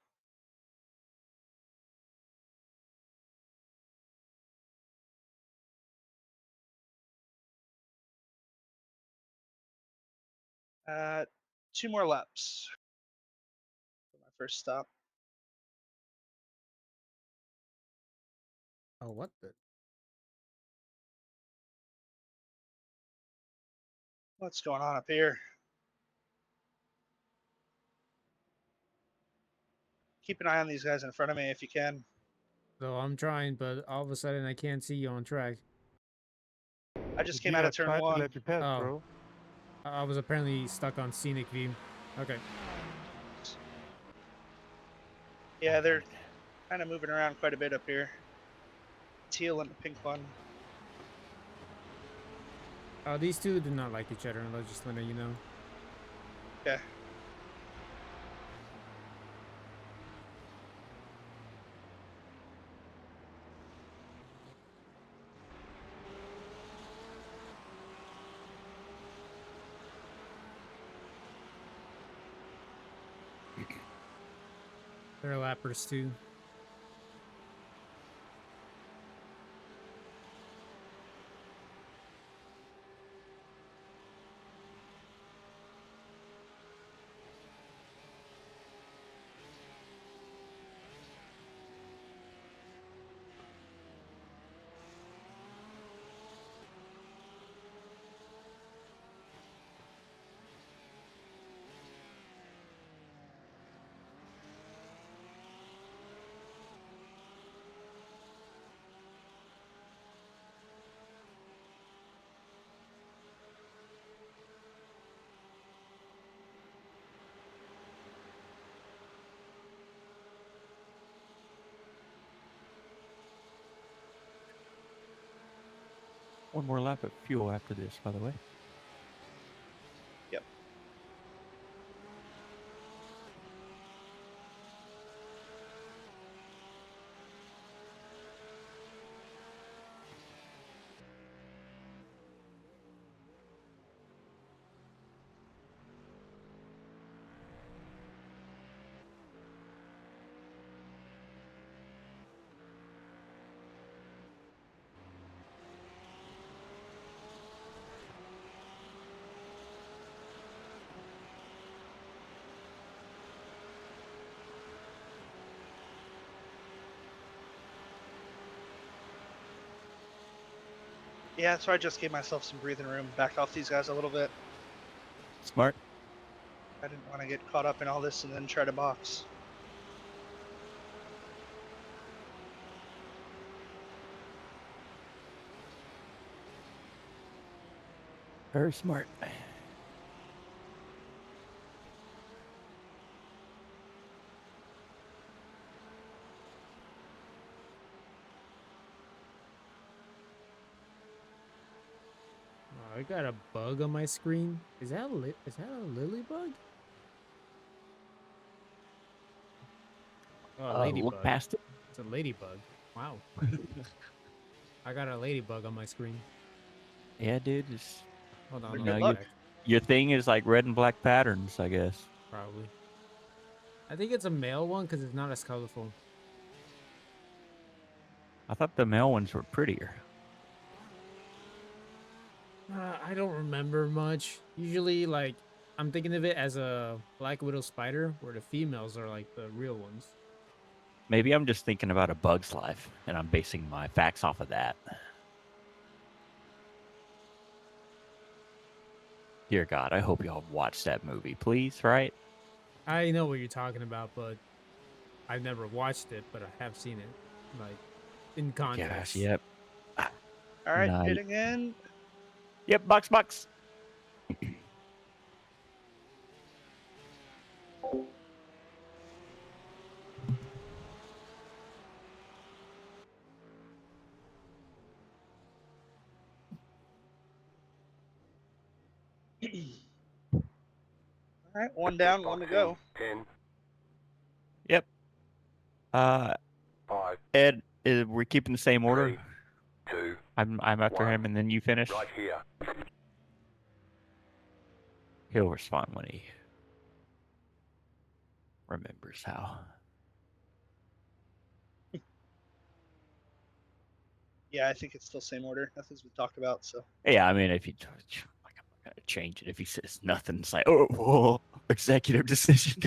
Uh, 2 more laps for my first stop. Oh, what the? What's going on up here? Keep an eye on these guys in front of me if you can. So I'm trying, but all of a sudden I can't see you on track. I just came Gee, out I of turn tried to 1. let you pass, Oh. bro. I was apparently stuck on scenic view. Okay. Yeah, they're kind of moving around quite a bit up here. Teal and the pink one. Oh, these two do not like each other, and let's just let you know. Okay. They're lappers too. One more lap of fuel after this, by the way. Yep. Yeah, so I just gave myself some breathing room, backed off these guys a little bit. Smart. I didn't want to get caught up in all this and then try to box. Very smart. Oh, I got a bug on my screen. Is that is that a lily bug? Oh, a Look ladybug. past it. It's a ladybug. Wow. I got a ladybug on my screen. Yeah, dude. Just Hold on, But I'll good be luck. back. your thing is like red and black patterns, I guess. Probably. I think it's a male one because it's not as colorful. I thought the male ones were prettier. I don't remember much. Usually, like, I'm thinking of it as a black widow spider, where the females are like the real ones. Maybe I'm just thinking about A Bug's Life, and I'm basing my facts off of that. Dear God, I hope y'all watched that movie, please, right? I know what you're talking about, but I've never watched it, but I have seen it, like, in Gosh, context. yep. All right, Night. hitting in. Yep, box. All right, one down, one to go. 10, Yep. 5, Ed, we're keeping the same order. 3, 2, I'm after 1. him, and then you finish. Right here. He'll respond when he remembers how. Yeah, I think it's still same order. Nothing's been talked about, so. Yeah, I mean, if you like, I'm not gonna change it. If he says nothing, it's like, oh, executive decision.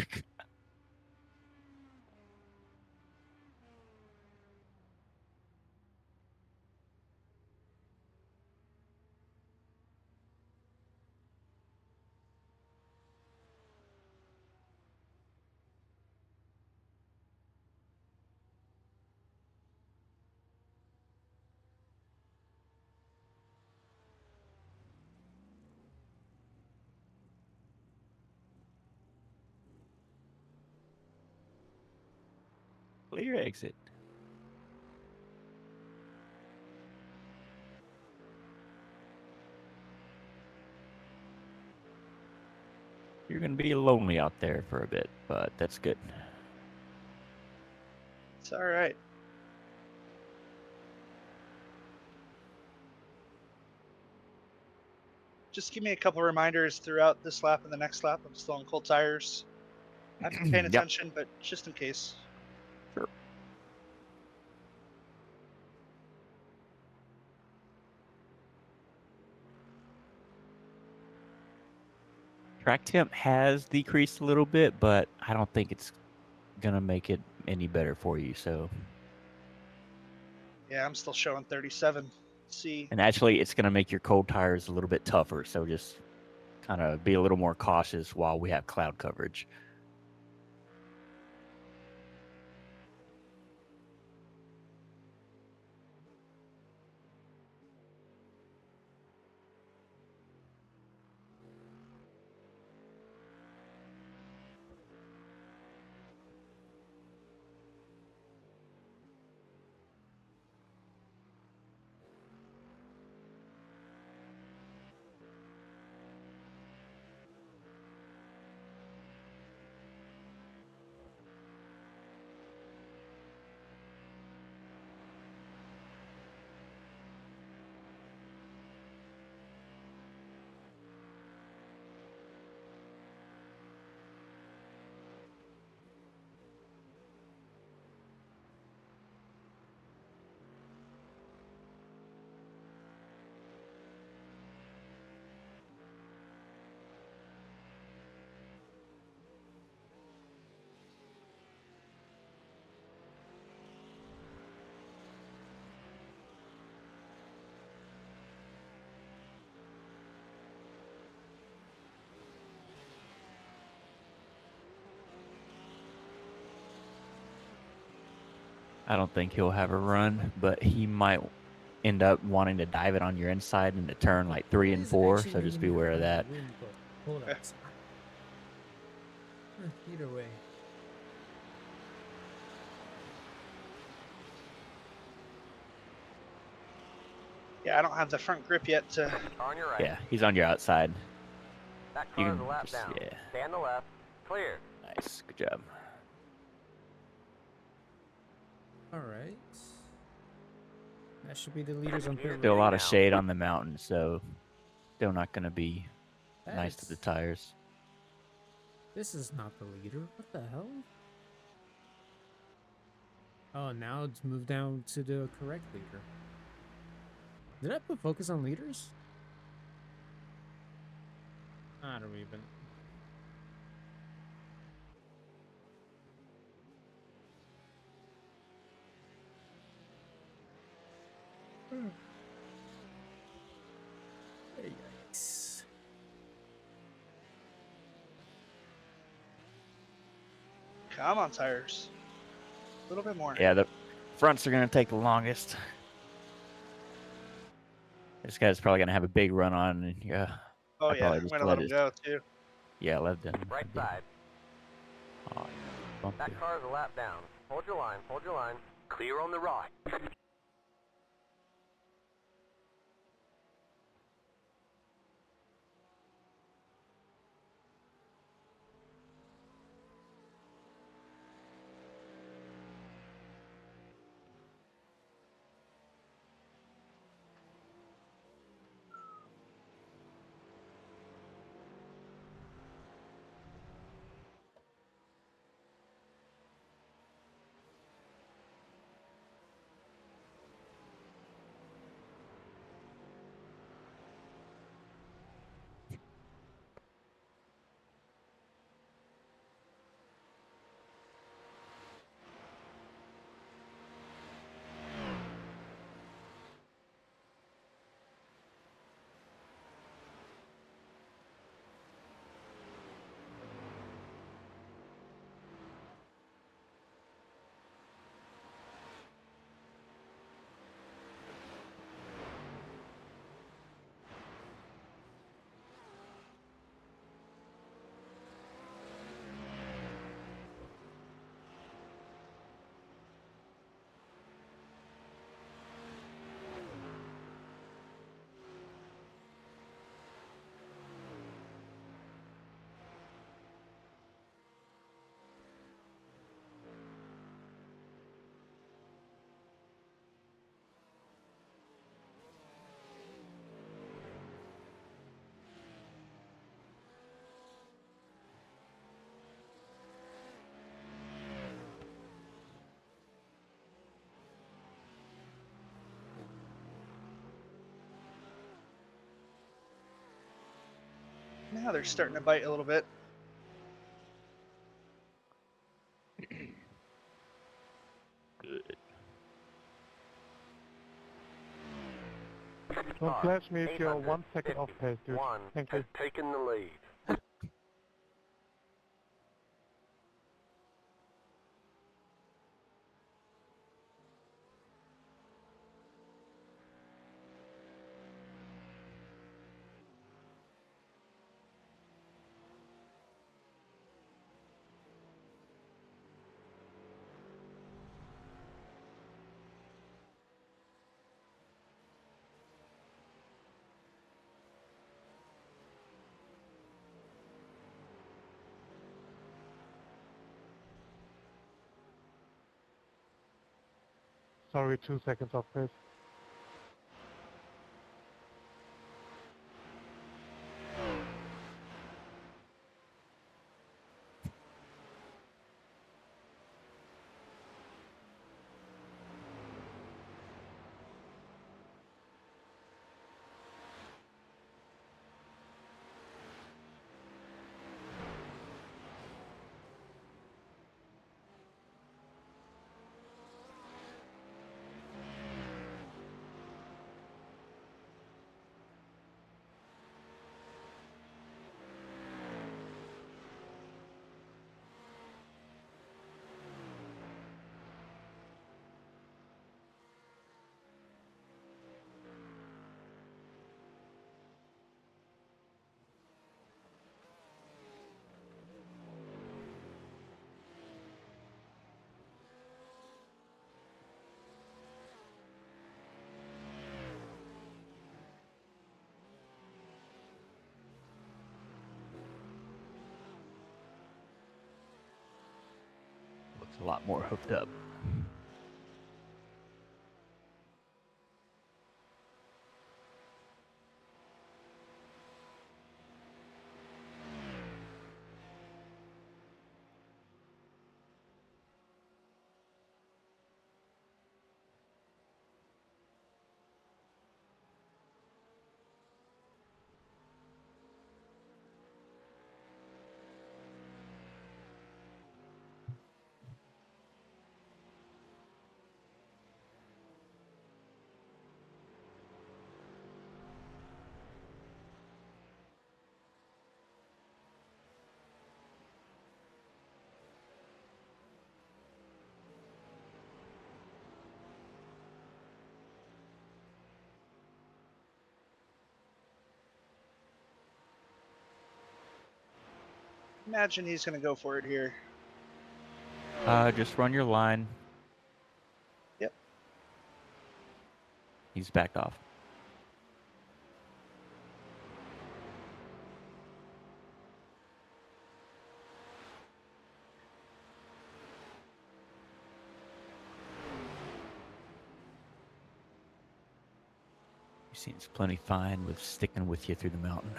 Clear exit. You're gonna be lonely out there for a bit, but that's good. It's all right. Just give me a couple reminders throughout this lap and the next lap. I'm still on cold tires. I've been paying Yep. attention, but just in case. Sure. Track temp has decreased a little bit, but I don't think it's gonna make it any better for you. So, Yeah, I'm still showing 37. See. and actually, it's gonna make your cold tires a little bit tougher. So just kind of be a little more cautious while we have cloud coverage. I don't think he'll have a run, but he might end up wanting to dive it on your inside into turn like 3 It and is 4. actually So just moving be here aware of from the that. wind, but hold on. Either way. Yeah, I don't have the front grip yet to. On your right. Yeah, he's on your outside. That You car's can a lap just, down. yeah. Stay on the left. Clear. Nice, good job. All right. That should be the leaders on pit Still a road. lot of now. shade on the mountain, so still not going to be nice to the That's- tires. This is not the leader. What the hell? Oh, now it's moved down to the correct leader. Did I put focus on leaders? I don't even. Yikes. Come on, tires. A little bit more. Yeah, the fronts are going to take the longest. This guy's probably going to have a big run on. And yeah. Oh I yeah, probably I'm just gonna let let him his- go too. Yeah, let them. Right side. Oh, bumped That you. car's a lap down. Hold your line. Hold your line. Clear on the right. Now they're starting to bite a little bit. Good. Don't Car, flash me if you're 800, 1 second off pace, dude. One Thank has you. taken the lead. Sorry, 2 seconds off pace. a lot more hooked up. Imagine he's going to go for it here. Just run your line. Yep. He's backed off. He seems plenty fine with sticking with you through the mountain.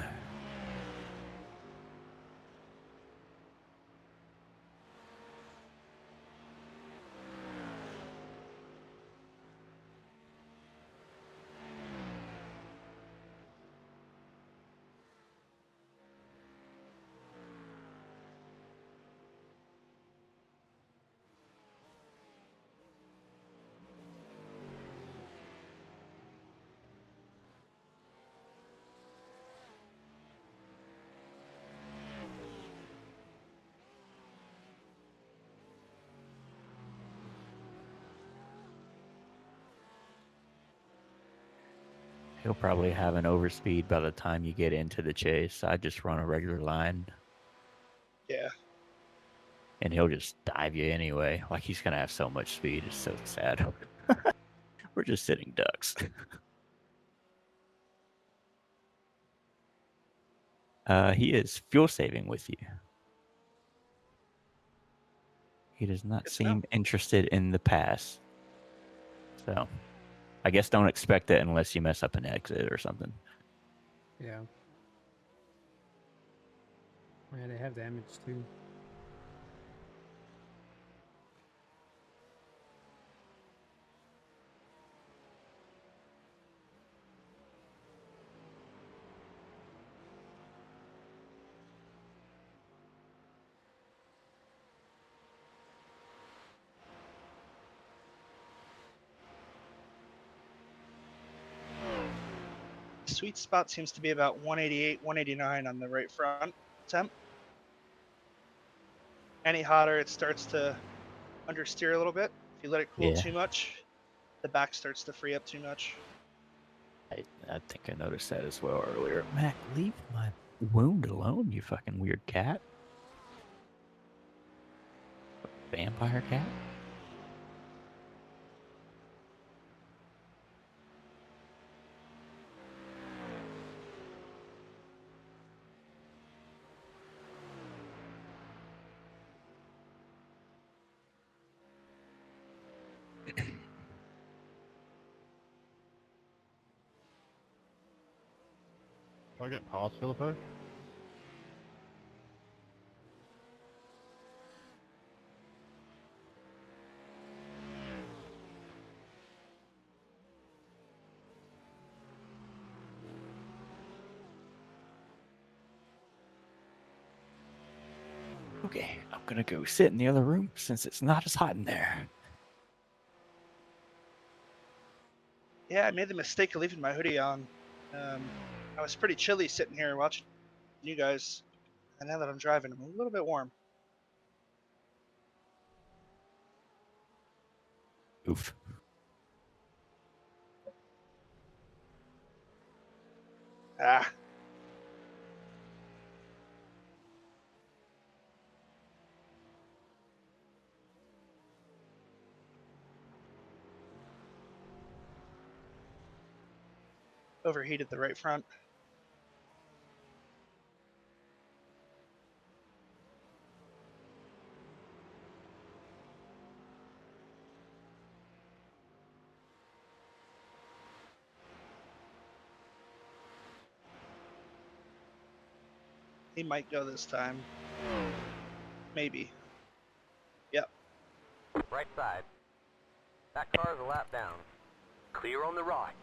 He'll probably have an overspeed by the time you get into the chase. I just run a regular line. Yeah. And he'll just dive you anyway. Like, he's going to have so much speed. It's so sad. We're just sitting ducks. He is fuel saving with you. He does not Good to know. seem interested in the pass. So, I guess don't expect it unless you mess up an exit or something. Yeah. Yeah, they have damage too. Sweet spot seems to be about 188, 189 on the right front temp. Any hotter, it starts to understeer a little bit. If you let it cool Yeah. too much, the back starts to free up too much. I think I noticed that as well earlier. Mac, leave my wound alone, you fucking weird cat. Vampire cat? Can I get past Philippo? Okay, I'm gonna go sit in the other room since it's not as hot in there. Yeah, I made the mistake of leaving my hoodie on. I was pretty chilly sitting here watching you guys, and now that I'm driving, I'm a little bit warm. Oof. Ah, overheated the right front. He might go this time. Maybe. Yep. Right side. That car's a lap down. Clear on the right.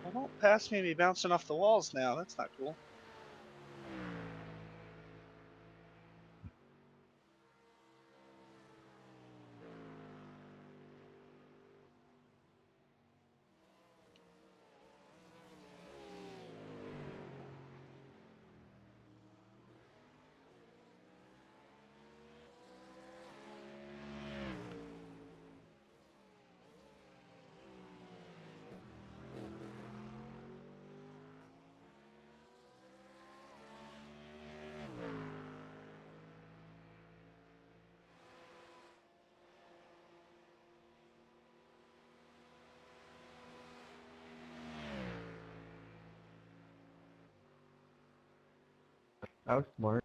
Well, don't pass me and be bouncing off the walls now. That's not cool. That was smart.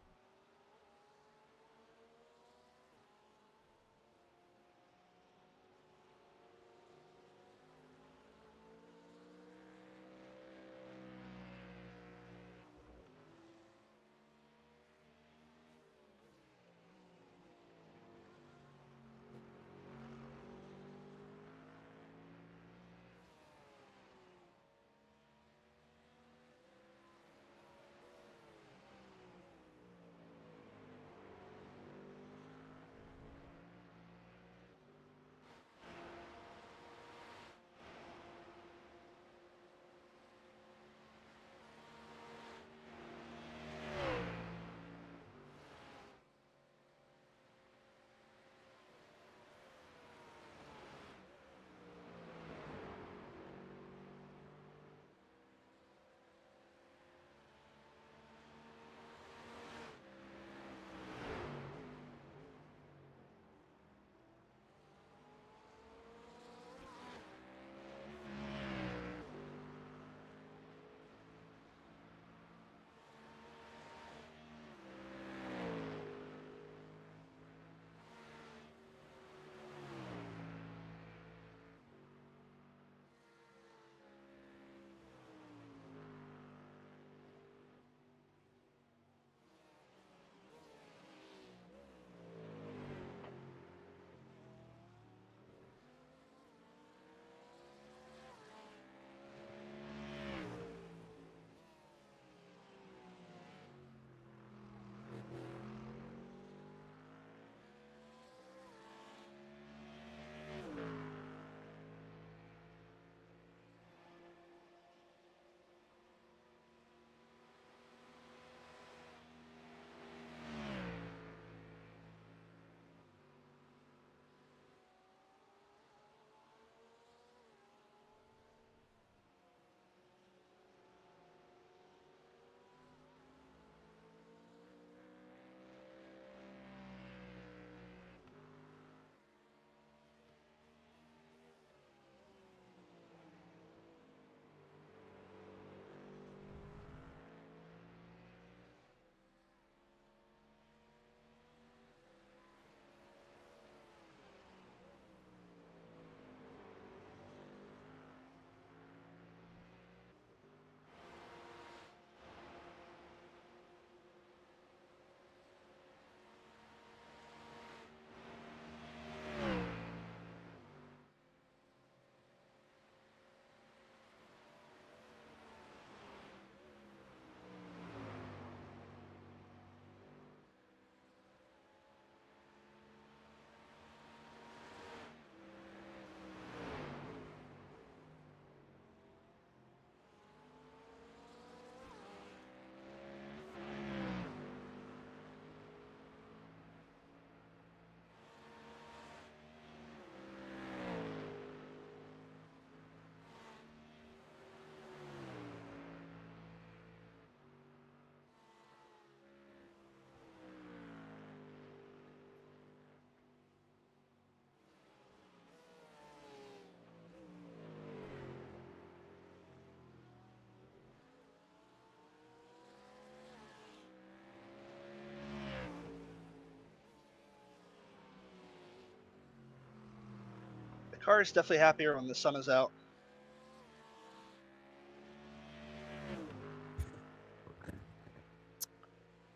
Car is definitely happier when the sun is out.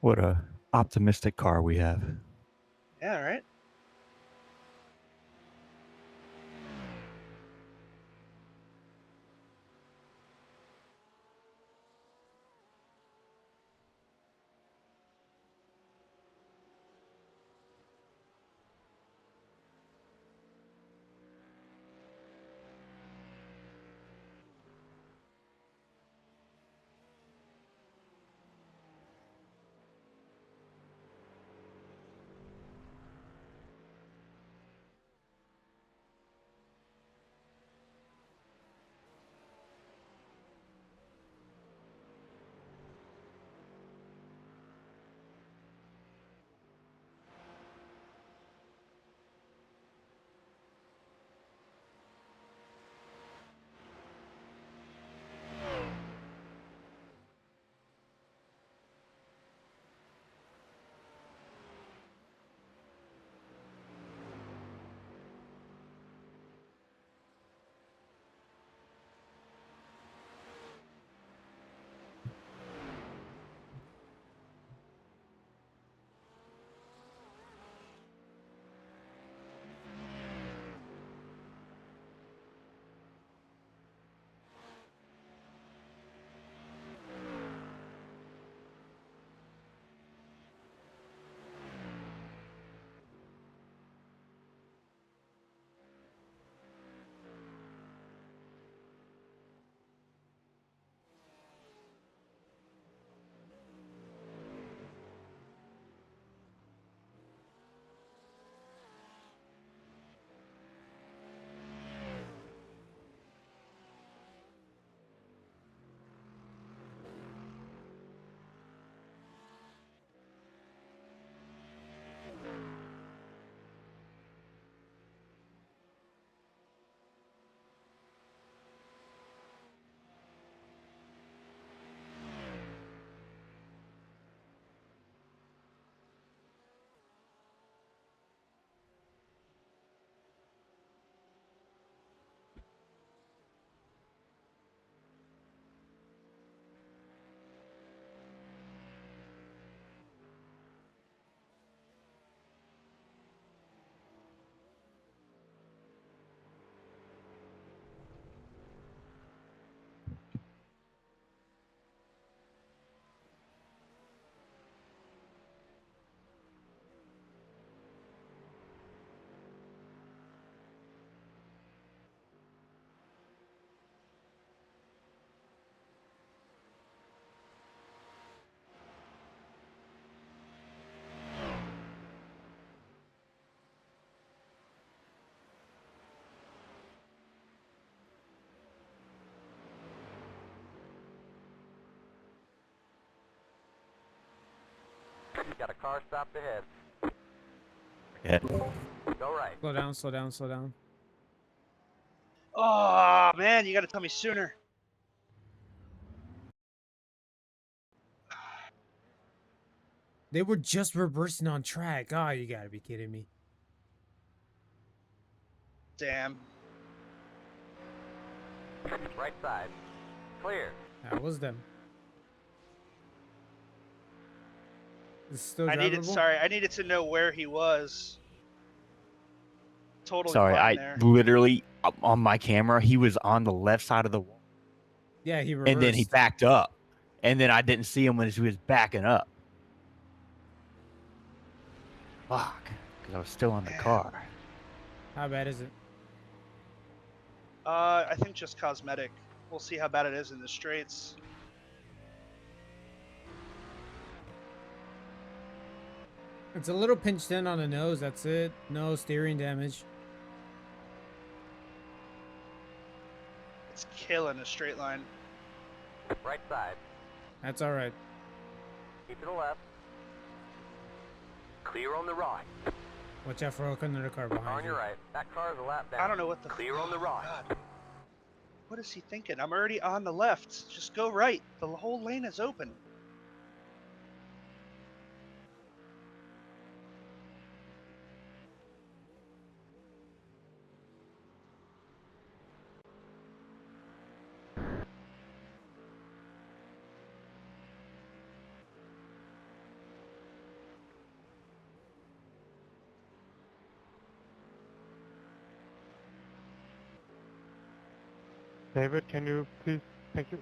What a optimistic car we have. Yeah, right? Got a car stopped ahead. Yeah. Go right. Slow down, slow down, slow down. Oh, man, you got to tell me sooner. They were just reversing on track. Oh, you gotta be kidding me. Damn. Right side. Clear. That was them. It's still I drivable? needed to know where he was. Totally Sorry, fine I there. literally on my camera he was on the left side of the wall, Yeah, he reversed. and then he backed up, and then I didn't see him when he was backing up. Fuck, because I was still on the car. How bad is it? I think just cosmetic. We'll see how bad it is in the straights. It's a little pinched in on the nose, that's it. No steering damage. It's killing a straight line. Right side. That's alright. Keep to the left. Clear on the right. Watch out for another car behind On you. your right. That car's a lap down. I don't know what the Clear on the oh, right. God. What is he thinking? I'm already on the left. Just go right. The whole lane is open. David, can you please? Thank you.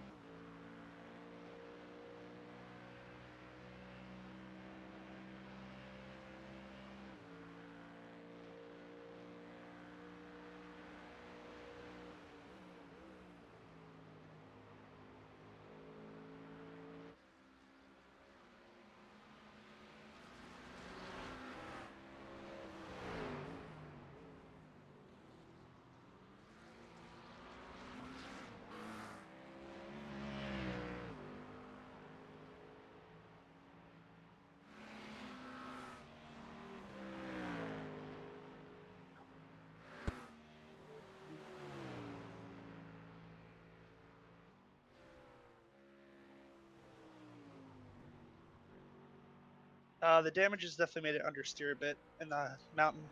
The damage has definitely made it understeer a bit in the mountain.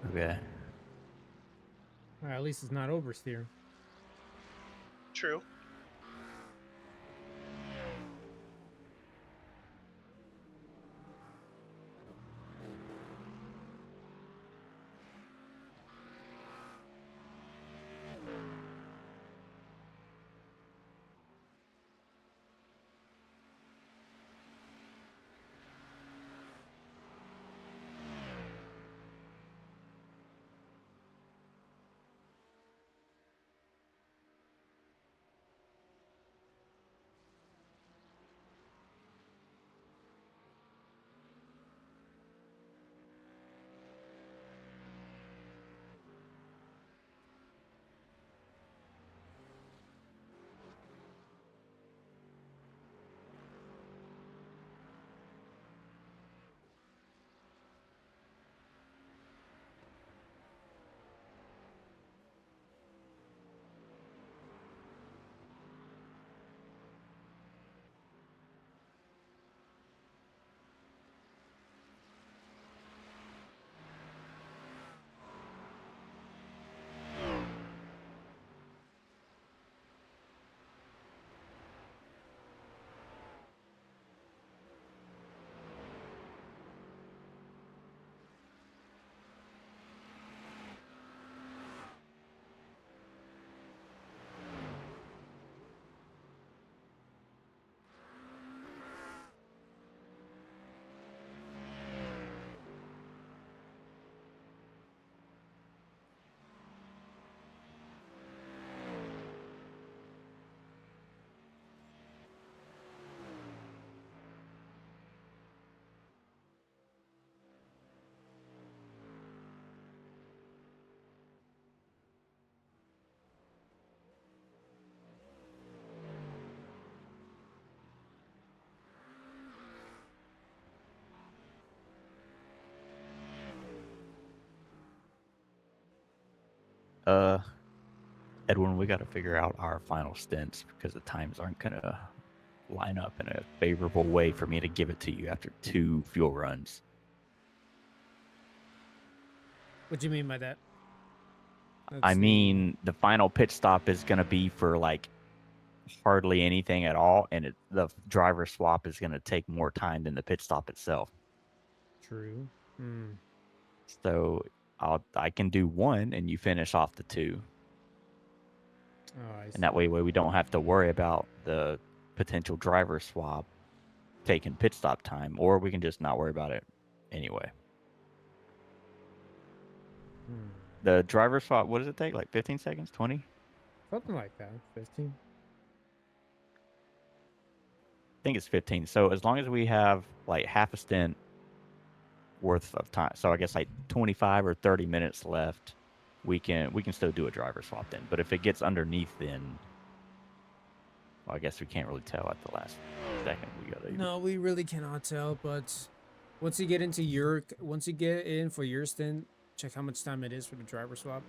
Okay. Well, at least it's not oversteer. True. Edwin, we got to figure out our final stints because the times aren't gonna line up in a favorable way for me to give it to you after 2 fuel runs. What do you mean by that? I mean, the final pit stop is gonna be for like hardly anything at all, and the driver swap is gonna take more time than the pit stop itself. True. Hmm. So I can do 1, and you finish off the 2. Oh, I see. And that way we don't have to worry about the potential driver swap taking pit stop time, or we can just not worry about it anyway. The driver swap, what does it take? Like 15 seconds? 20? Something like that. 15. I think it's 15. So as long as we have like half a stint worth of time, so I guess like 25 or 30 minutes left, we can still do a driver swap then. But if it gets underneath, then well, I guess we can't really tell at the last second. We gotta No, we really cannot tell. But once you get in for your stint, check how much time it is for the driver swap.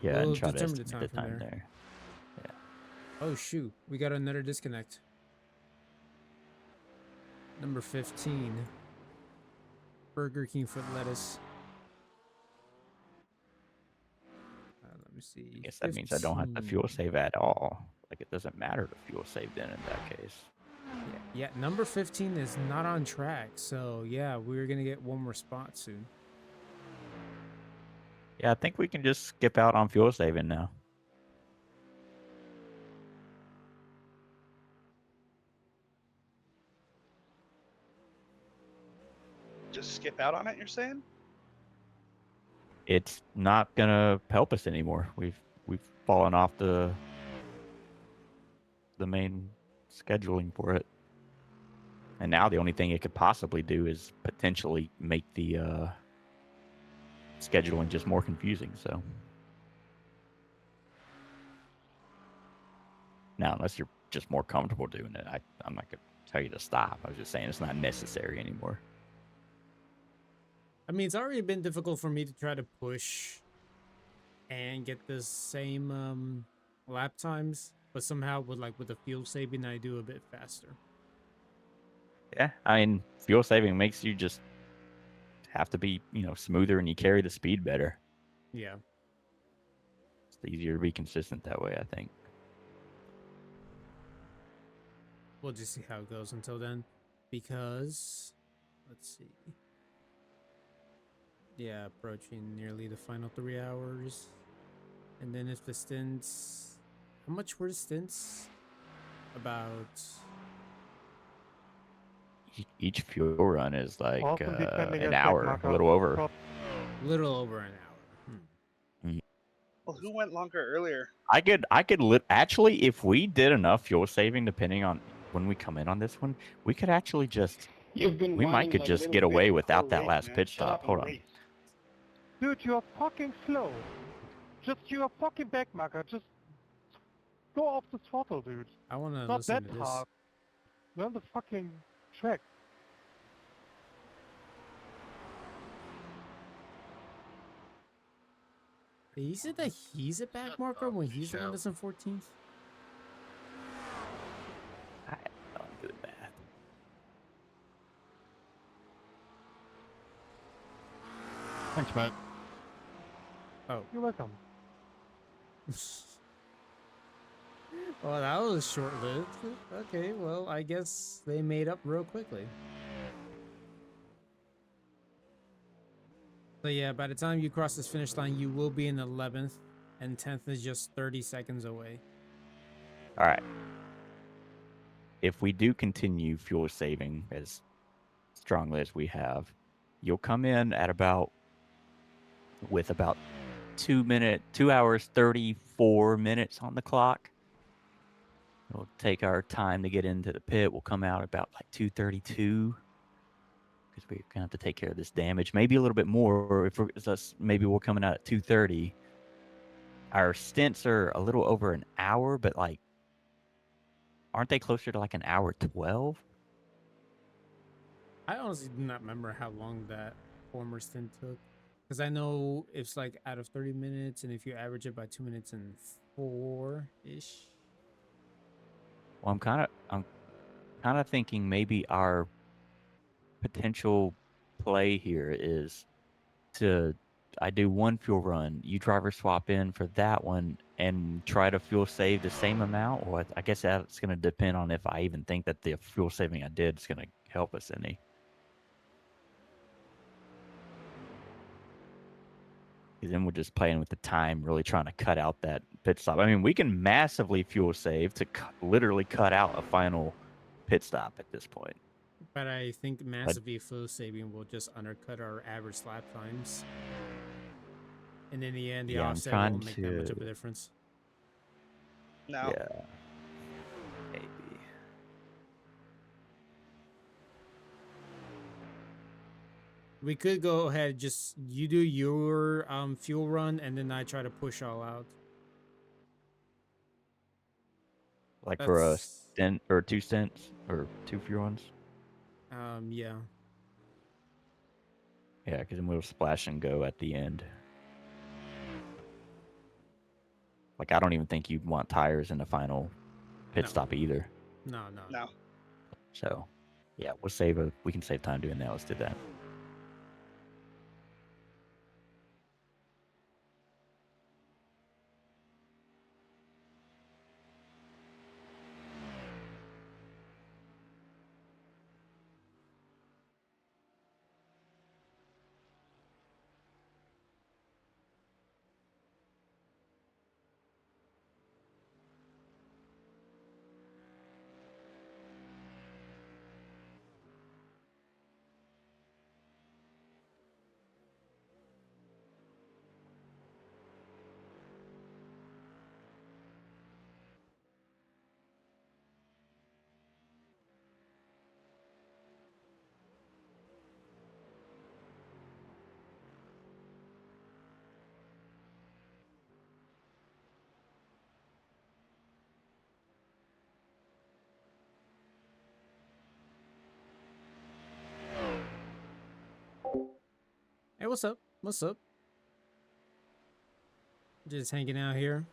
and We'll try to determine the estimate time from there. Yeah. Oh shoot, we got another disconnect. Number 15. Burger King foot lettuce. Let me see. I guess that means I don't have to fuel save at all. Like it doesn't matter to fuel save then in that case. Yeah, number 15 is not on track. So yeah, we're gonna get one more spot soon. Yeah, I think we can just skip out on fuel saving now. skip out on it, you're saying? It's not gonna help us anymore. We've fallen off the main scheduling for it. And now the only thing it could possibly do is potentially make the scheduling just more confusing. So now, unless you're just more comfortable doing it, I'm not gonna tell you to stop. I was just saying it's not necessary anymore. I mean, it's already been difficult for me to try to push and get the same lap times, but somehow with the fuel saving, I do a bit faster. Yeah, I mean, fuel saving makes you just have to be, smoother, and you carry the speed better. Yeah. It's easier to be consistent that way, I think. We'll just see how it goes until then, because let's see. Yeah, approaching nearly the final 3 hours. And then if the stints, how much were the stints? About Each fuel run is like Often depending an on hour, track a little over. marker. little over an hour. Well, who went longer earlier? I could actually, if we did enough fuel saving, depending on when we come in on this one, we could actually just we might could just get away without that last pit stop. Hold on. Dude, you're fucking slow. You're a fucking back marker. Just go off the throttle, dude. I want to Not listen that to this. hard. You're on the fucking track. He said that he's a back marker when he's the one that's in 14th. I don't do that. Thanks, mate. Oh. You're welcome. Well, that was short-lived. Okay, well, I guess they made up real quickly. So yeah, by the time you cross this finish line, you will be in 11th, and 10th is just 30 seconds away. All right. If we do continue fuel saving as strongly as we have, you'll come in at about 2 hours 34 minutes on the clock. We'll take our time to get into the pit. We'll come out about like 2:32 because we're gonna have to take care of this damage. Maybe a little bit more. Maybe we're coming out at 2:30. Our stints are a little over an hour, but like, aren't they closer to like an hour 12? I honestly do not remember how long that former stint took, because I know it's like out of 30 minutes, and if you average it by 2 minutes and 4-ish. Well, I'm kind of thinking maybe our potential play here is I do one fuel run, you driver swap in for that one, and try to fuel save the same amount. Or I guess that's going to depend on if I even think that the fuel saving I did is going to help us any. Because then we're just playing with the time, really trying to cut out that pit stop. I mean, we can massively fuel save to literally cut out a final pit stop at this point. But I think massively fuel saving will just undercut our average lap times. And in the end, the offset won't make that much of a difference. No. Yeah. Maybe. We could go ahead, just you do your fuel run, and then I try to push all out. Like for a stint or 2 stints or 2 fuel runs? Yeah. Yeah, because then we'll splash and go at the end. Like, I don't even think you'd want tires in the final pit stop either. No. So, yeah, we can save time doing that. Let's do that. Hey, what's up? What's up? Just hanging out here.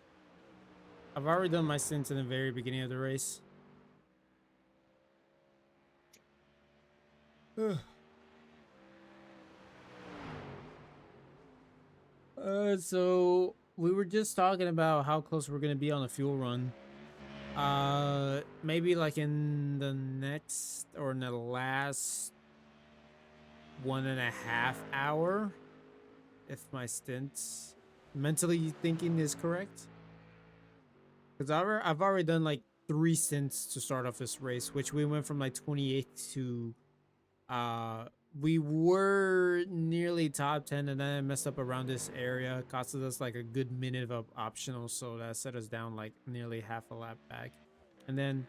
I've already done my stints in the very beginning of the race. So we were just talking about how close we're gonna be on the fuel run. Maybe like in the next or in the last 1.5 hour, if my stints mentally thinking is correct. Because I've already done like 3 stints to start off this race, which we went from like 28th to we were nearly top 10, and then I messed up around this area, costed us like a good minute of optional, so that set us down like nearly half a lap back. And then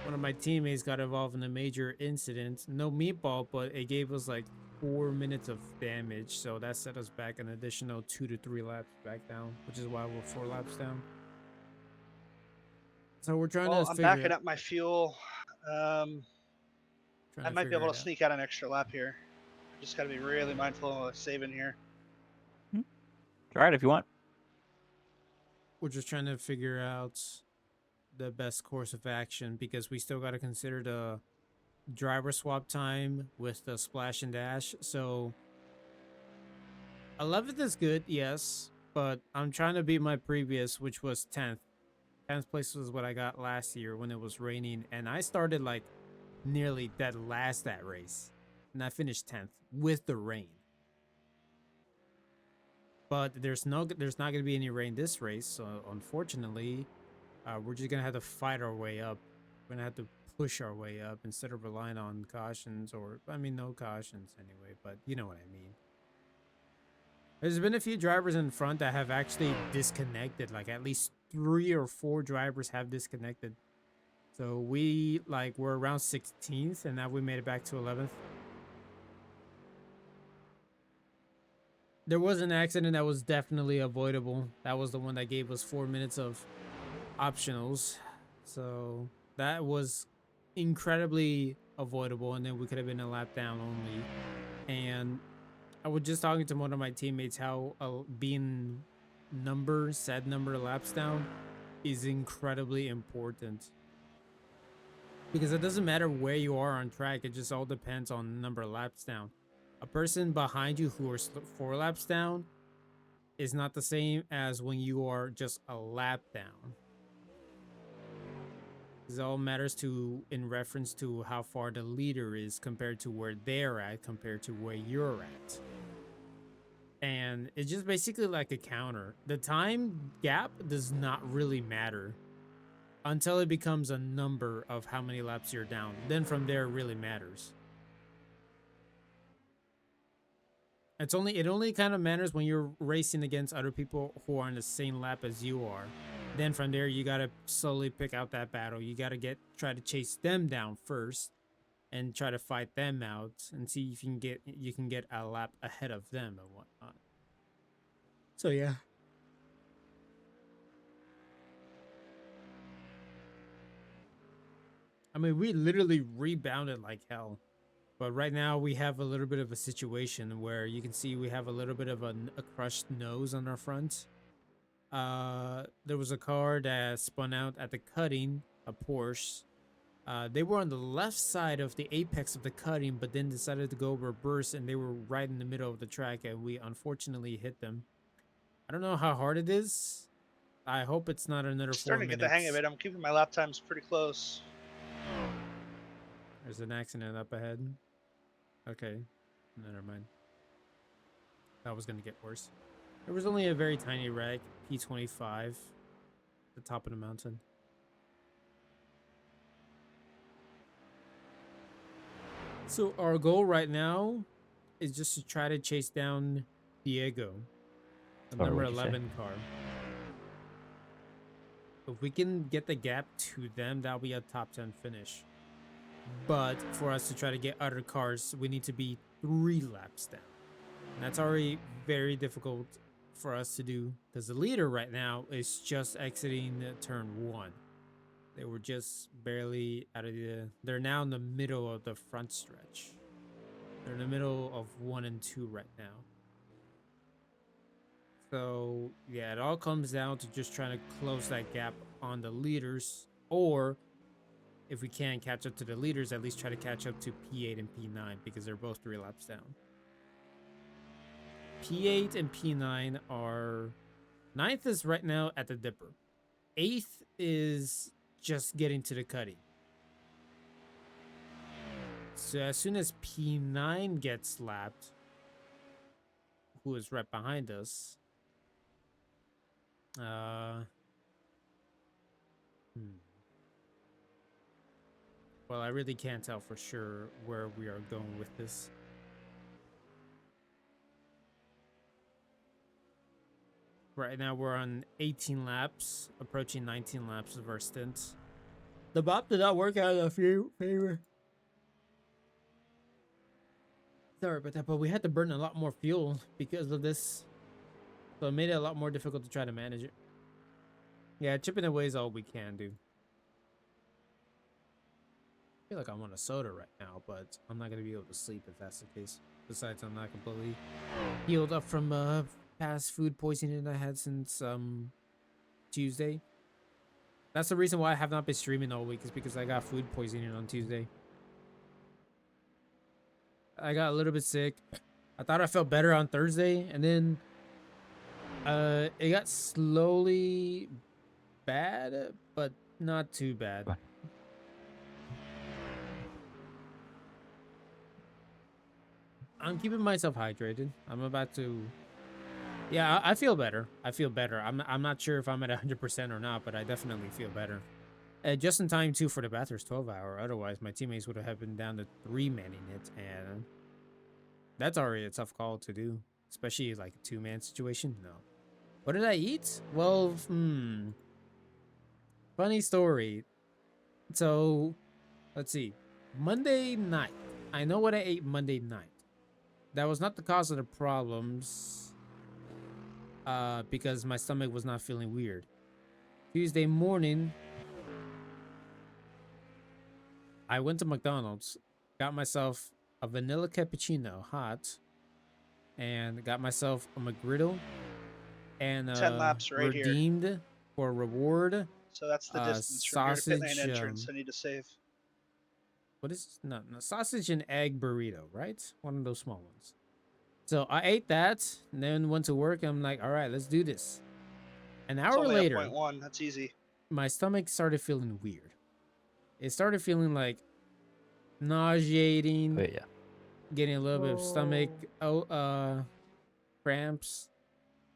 one of my teammates got involved in a major incident, no meatball, but it gave us like 4 minutes of damage, so that set us back an additional 2 to 3 laps back down, which is why we're 4 laps down. So we're trying Well, to I'm figure backing up my fuel. I might be able to sneak out an extra lap here. Just got to be really mindful of saving here. Try it if you want. We're just trying to figure out the best course of action, because we still got to consider the driver swap time with the splash and dash. So 11th is good, yes, but I'm trying to beat my previous, which was 10th. 10th place was what I got last year when it was raining, and I started like nearly dead last that race, and I finished 10th with the rain. But there's not going to be any rain this race, so unfortunately we're just going to have to fight our way up. We're going to have to push our way up instead of relying on cautions, or I mean no cautions anyway, but you know what I mean. There's been a few drivers in front that have actually disconnected, like at least 3 or 4 drivers have disconnected. So we're around 16th, and now we made it back to 11th. There was an accident that was definitely avoidable. That was the one that gave us 4 minutes of optionals. So that was incredibly avoidable, and then we could have been a lap down only. And I was just talking to one of my teammates how being said number laps down is incredibly important. Because it doesn't matter where you are on track, it just all depends on number of laps down. A person behind you who are 4 laps down is not the same as when you are just a lap down. This all matters in reference to how far the leader is compared to where they're at, compared to where you're at. And it's just basically like a counter. The time gap does not really matter until it becomes a number of how many laps you're down. Then from there it really matters. It only kind of matters when you're racing against other people who are on the same lap as you are. Then from there you gotta slowly pick out that battle. You gotta try to chase them down first, and try to fight them out and see if you can get a lap ahead of them and whatnot. So yeah. I mean, we literally rebounded like hell. But right now we have a little bit of a situation where you can see we have a little bit of a crushed nose on our front. There was a car that spun out at the cutting, a Porsche. They were on the left side of the apex of the cutting, but then decided to go reverse, and they were right in the middle of the track, and we unfortunately hit them. I don't know how hard it is. I hope it's not another 4 Starting to minutes. get the hang of it. I'm keeping my lap times pretty close. There's an accident up ahead. Okay, never mind. That was gonna get worse. There was only a very tiny wreck, P25, at the top of the mountain. So our goal right now is just to try to chase down Diego, the Sorry, number what'd you say? 11 car. If we can get the gap to them, that'll be a top 10 finish. But for us to try to get other cars, we need to be 3 laps down. And that's already very difficult for us to do, because the leader right now is just exiting turn 1. They were just barely out of they're now in the middle of the front stretch. They're in the middle of 1 and 2 right now. So yeah, it all comes down to just trying to close that gap on the leaders, or if we can't catch up to the leaders, at least try to catch up to P8 and P9 because they're both 3 laps down. P8 and P9 are... 9th is right now at the Dipper. 8th is just getting to the Cuddy. So as soon as P9 gets lapped, who is right behind us, well, I really can't tell for sure where we are going with this. Right now we're on 18 laps, approaching 19 laps of our stint. The bop did not work out in our favor. Sorry about that, but we had to burn a lot more fuel because of this. So it made it a lot more difficult to try to manage it. Yeah, chipping away is all we can do. I feel like I want a soda right now, but I'm not going to be able to sleep if that's the case. Besides, I'm not completely healed up from past food poisoning I had since Tuesday. That's the reason why I have not been streaming all week, is because I got food poisoning on Tuesday. I got a little bit sick. I thought I felt better on Thursday, and then it got slowly bad, but not too bad. I'm keeping myself hydrated. I'm about to... Yeah, I feel better. I feel better. I'm not sure if I'm at 100% or not, but I definitely feel better. Just in time, too, for the Bathurst 12-hour. Otherwise, my teammates would have been down to 3-manning it, and that's already a tough call to do, especially like a 2-man situation. No. What did I eat? Well, funny story. So, let's see. Monday night. I know what I ate Monday night. That was not the cause of the problems, because my stomach was not feeling weird. Tuesday morning, I went to McDonald's, got myself a vanilla cappuccino hot, and got myself a McGriddle, and 10 laps right here. redeemed for a reward. So that's the distance from here to pit lane Sausage, entrance. I need to save. What is no sausage and egg burrito, right? One of those small ones. So I ate that, and then went to work. And I'm like, all right, let's do this. An It's hour only later, a 0.1. That's easy. my stomach started feeling weird. It started feeling like nauseating, But yeah. getting a little bit of stomach cramps.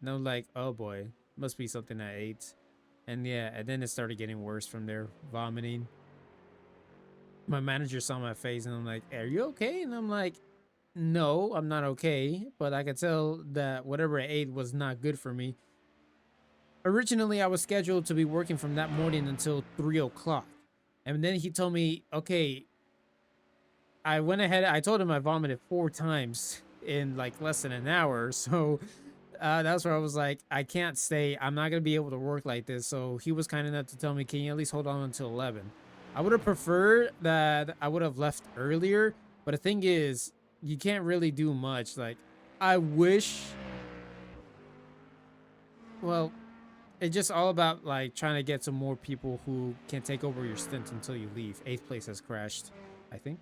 And I'm like, oh boy, must be something I ate. And yeah, and then it started getting worse from there, vomiting. My manager saw my face and I'm like, are you okay? And I'm like, no, I'm not okay. But I could tell that whatever I ate was not good for me. Originally, I was scheduled to be working from that morning until 3 o'clock. And then he told me, okay, I went ahead. I told him I vomited 4 times in like less than an hour. So that's where I was like, I can't stay. I'm not going to be able to work like this. So he was kind enough to tell me, can you at least hold on until 11? I would have preferred that I would have left earlier. But the thing is, you can't really do much. Like, I wish... Well, it's just all about, like, trying to get some more people who can take over your stint until you leave. 8th place has crashed, I think.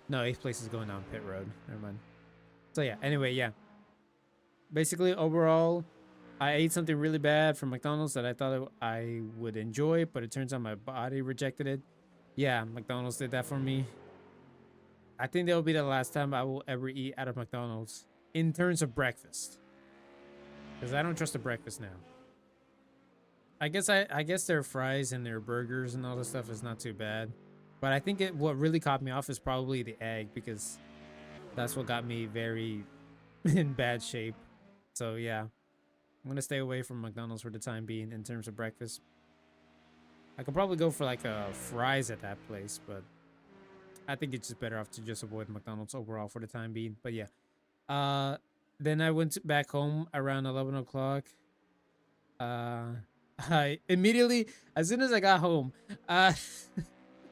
No, 8th place is going down pit road. Never mind. So, yeah. Anyway, yeah. Basically, overall, I ate something really bad from McDonald's that I thought I would enjoy, but it turns out my body rejected it. Yeah, McDonald's did that for me. I think that will be the last time I will ever eat out of McDonald's in terms of breakfast. Because I don't trust the breakfast now. I guess their fries and their burgers and all this stuff is not too bad. But I think what really caught me off is probably the egg, because that's what got me very in bad shape. So yeah, I'm going to stay away from McDonald's for the time being in terms of breakfast. I could probably go for like fries at that place, but I think it's just better off to just avoid McDonald's overall for the time being. But yeah. Then I went back home around 11 o'clock. I immediately, as soon as I got home,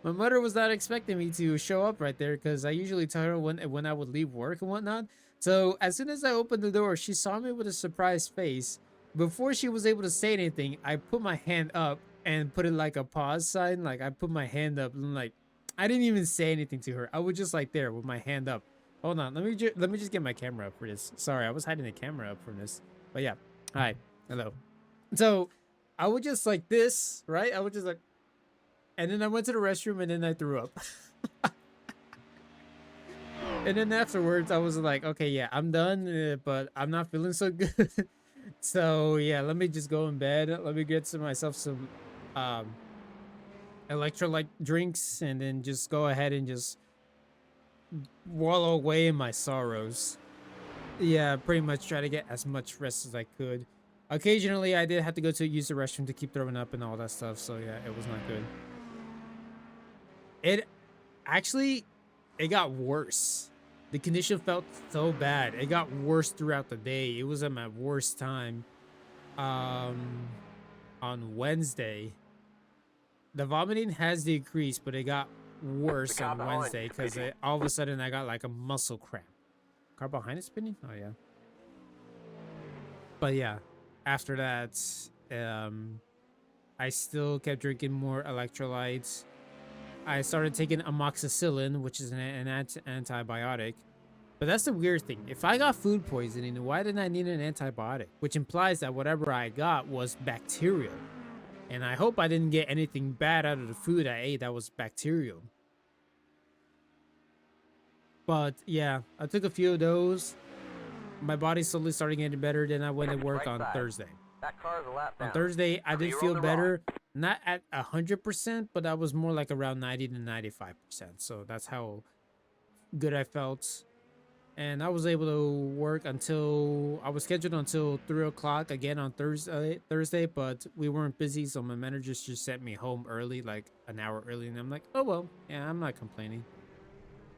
My mother was not expecting me to show up right there because I usually tell her when I would leave work and whatnot. So as soon as I opened the door, she saw me with a surprised face. Before she was able to say anything, I put my hand up and put it like a pause sign. Like I put my hand up and like I didn't even say anything to her. I was just like there with my hand up. Hold on, let me just get my camera up for this. Sorry, I was hiding the camera up from this. But yeah, hi, hello. So I was just like this, right? I was just like, and then I went to the restroom and then I threw up. And then afterwards, I was like, okay, yeah, I'm done, but I'm not feeling so good. So yeah, let me just go in bed. Let me get myself some electrolyte drinks and then just go ahead and just wallow away in my sorrows. Yeah, pretty much try to get as much rest as I could. Occasionally, I did have to go to use the restroom to keep throwing up and all that stuff. So yeah, it was not good. It actually, it got worse. The condition felt so bad. It got worse throughout the day. It was at my worst time. On Wednesday, the vomiting has decreased, but it got worse on Wednesday because all of a sudden I got like a muscle cramp. Car behind is spinning? Oh yeah. But yeah, after that, I still kept drinking more electrolytes. I started taking amoxicillin, which is an antibiotic. But that's the weird thing. If I got food poisoning, why didn't I need an antibiotic? Which implies that whatever I got was bacterial. And I hope I didn't get anything bad out of the food I ate that was bacterial. But yeah, I took a few of those. My body slowly started getting better. Then I went to work on Thursday. That car is a lap down. On Thursday, I did feel better. Not at 100%, but I was more like around 90 to 95%. So that's how good I felt. And I was able to work until I was scheduled until 3 o'clock again on Thursday, but we weren't busy, so my manager just sent me home early, like an hour early, and I'm like, oh well, yeah, I'm not complaining.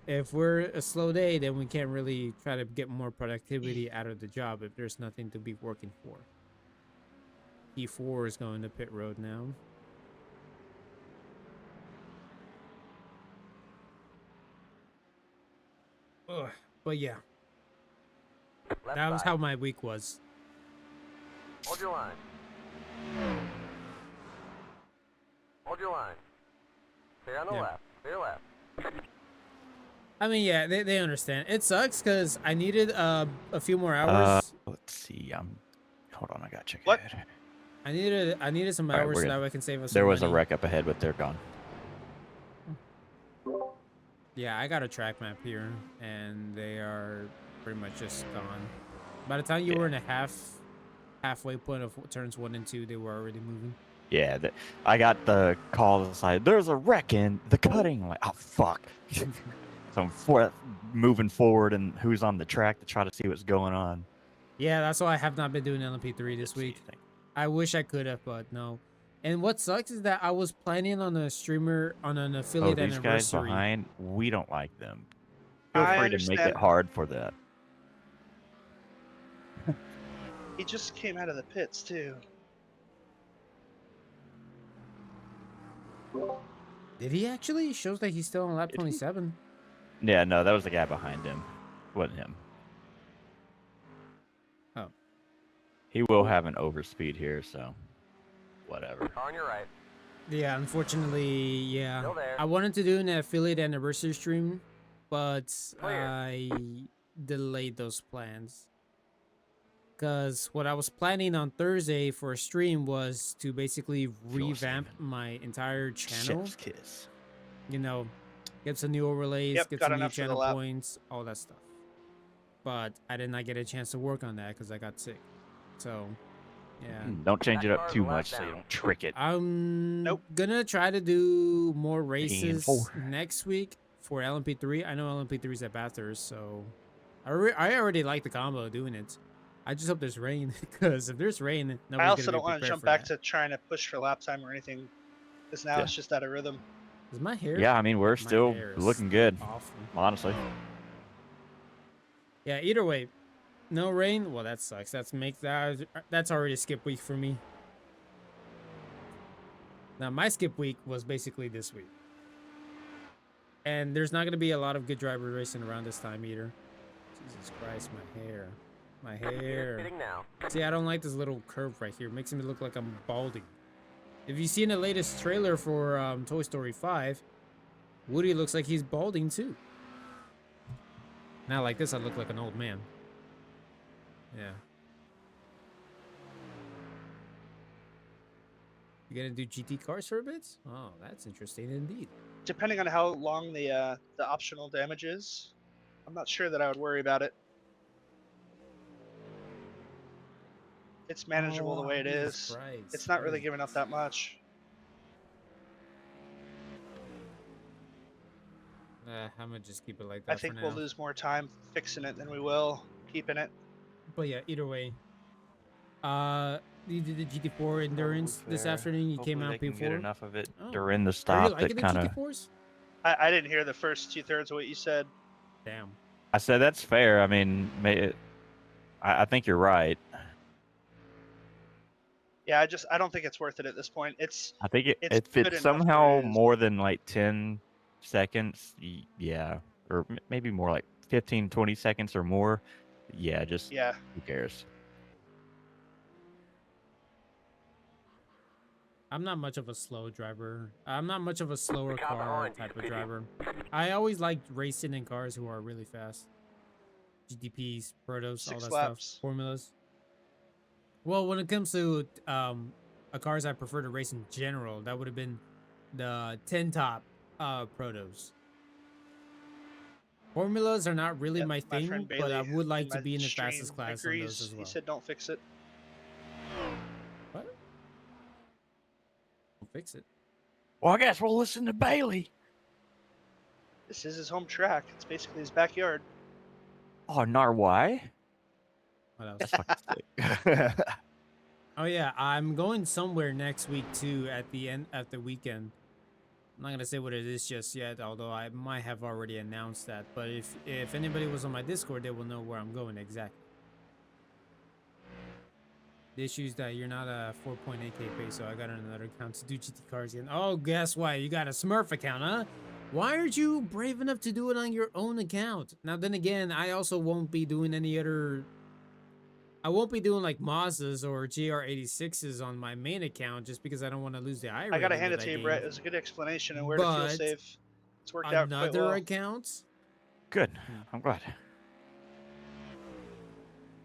If we're a slow day, then we can't really try to get more productivity out of the job if there's nothing to be working for. E4 is going to pit road now. Ugh. But yeah, that was how my week was. Hold your line. Hold your line. Clear on the left. Clear left. I mean, yeah, they understand. It sucks because I needed a few more hours. Let's see. Hold on, I gotta check What? ahead. I needed some All right, hours so good. that way I can save us. There some was money. a wreck up ahead, but they're gone. Yeah, I got a track map here, and they are pretty much just gone. By the time you were in a halfway point of turns 1 and 2, they were already moving. Yeah, I got the call to the side. There's a wreck in the cutting. I'm like, oh fuck. So I'm moving forward, and who's on the track to try to see what's going on. Yeah, that's why I have not been doing LMP3 this week. I wish I could have, but no. And what sucks is that I was planning on a streamer on an affiliate these anniversary. guys behind, we don't like them. Feel I free to make it understand. hard for that. He just came out of the pits too. Did he actually? It shows that he's still on lap 27. Yeah, no, that was the guy behind him. Wasn't him. Oh. He will have an overspeed here, so whatever. Car on your right. Yeah, unfortunately, yeah. Still there. I wanted to do an affiliate anniversary stream, but Clear. I delayed those plans. Because what I was planning on Thursday for a stream was to basically revamp my entire channel. Chef's kiss. You know, get some new overlays, Yep, get got some new enough for the channel lap. points, all that stuff. But I did not get a chance to work on that because I got sick. So, yeah. Don't change it That up car's too a lap much so you down. don't trick it. I'm Nope. gonna try to do more races 4. next week for LMP3. I know LMP3 is at Bathurst, so I already like the combo of doing it. I just hope there's rain, because if there's rain, nobody's I also gonna don't be want to prepared jump for back that. to trying to push for lap time or anything, because now Yeah. it's just out of rhythm. Is my hair? Yeah, I mean, we're My still hair is looking good, awful. honestly. Yeah, either way, no rain. Well, that sucks. That's already a skip week for me. Now my skip week was basically this week. And there's not going to be a lot of good drivers racing around this time either. Jesus Christ, my hair. My Gear hair. fitting now. See, I don't like this little curve right here. It makes me look like I'm balding. If you've seen the latest trailer for Toy Story 5, Woody looks like he's balding too. Now like this, I look like an old man. Yeah. You gonna do GT cars for a bit? Oh, that's interesting indeed. Depending on how long the optional damage is, I'm not sure that I would worry about it. It's manageable the way it Jesus is. Christ. It's not What really is giving up this? that much. I'm gonna just keep it like that I think for we'll now. lose more time fixing it than we will keeping it. But yeah, either way. You did the GT4 endurance this fair. afternoon. You came Hopefully out they can before. get enough of it Oh. during the Are you stop liking that the kind of. GT4s? I didn't hear the first 2/3 of what you said. Damn. I said that's fair. I mean, I think you're right. Yeah, I don't think it's worth it at this point. I think it's if good it's enough somehow where it is. more than like 10 seconds, yeah, or maybe more like 15, 20 seconds or more, yeah, just Yeah, who cares? I'm not much of a slow driver. I'm not much of a slower car car behind you, type of speeding. driver. I always liked racing in cars who are really fast. GTPs, Protos, all 6 that laps. stuff. Formulas. Well, when it comes to cars I prefer to race in general, that would have been the 10 top Protos. Formulas are not really Yep, my my thing, friend but I Bailey would like in to my be in the stream fastest class on those agrees. as well. He said don't fix it. What? Don't fix it. Well, I guess we'll listen to Bailey. This is his home track. It's basically his backyard. Oh, Narwhal? What else? That's fucking sick. Oh yeah, I'm going somewhere next week too at the weekend. I'm not gonna say what it is just yet, although I might have already announced that. But if anybody was on my Discord, they will know where I'm going exactly. The issue is that you're not a 4.8k pay, so I got another account to do GT cars again. Oh, guess what? You got a Smurf account, huh? Why aren't you brave enough to do it on your own account? Now then again, I also won't be doing any other. I won't be doing like Mazdas or GR86s on my main account just because I don't want to lose the I I gotta rating hand that it to I you, gained. Brett. It was a good explanation and where to fuel But save. It's worked out quite another well. account? Good. I'm glad.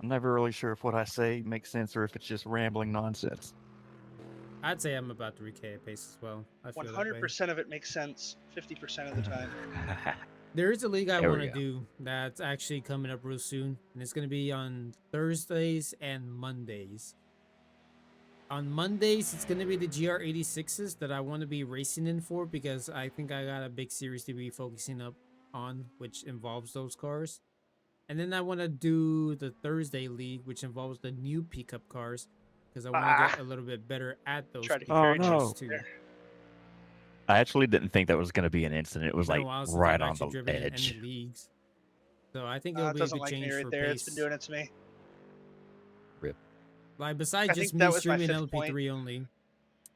I'm never really sure if what I say makes sense or if it's just rambling nonsense. I'd say I'm about 3k at pace as well. I feel that way. 100% of it makes sense. 50% of the time. There is a league I There we want to go. do that's actually coming up real soon, and it's going to be on Thursdays and Mondays. On Mondays, it's going to be the GR86s that I want to be racing in for because I think I got a big series to be focusing up on, which involves those cars. And then I want to do the Thursday league, which involves the new pickup cars because I want to get a little bit better at those Tried to pickup carry no. cars Chase too. there. I actually didn't think that was going to be an incident. It was Been a like while since right I've on actually the driven in edge. any leagues. So I think it'll It be a doesn't good like me change right for there. pace. It's been doing it to me. Like besides I just think that me was my streaming fifth point. LP3 only,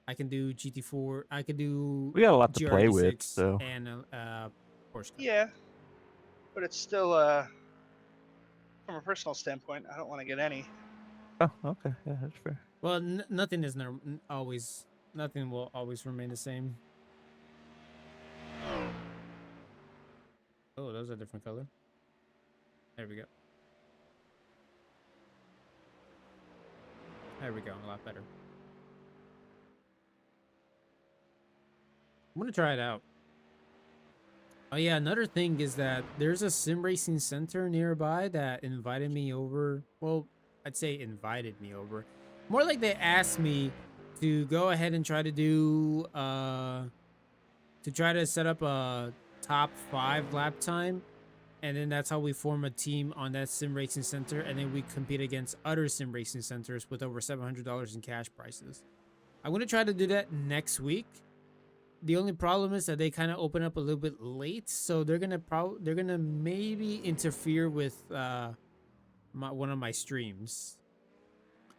I can do GT4. I could do We got a lot to play with, GR86 so and Porsche. Cup. Yeah. But it's still, from a personal standpoint, I don't want to get any. oh, okay, yeah, that's fair. Well, nothing is always. Nothing will always remain the same. Oh, those are a different color. There we go. There we go. A lot better. I'm gonna try it out. Oh yeah, another thing is that there's a sim racing center nearby that invited me over. Well, I'd say invited me over. More like they asked me to go ahead and try to do to try to set up a top 5 lap time, and then that's how we form a team on that sim racing center, and then we compete against other sim racing centers with over $700 in cash prizes. I'm gonna try to do that next week. The only problem is that they kind of open up a little bit late, so they're gonna maybe interfere with one of my streams.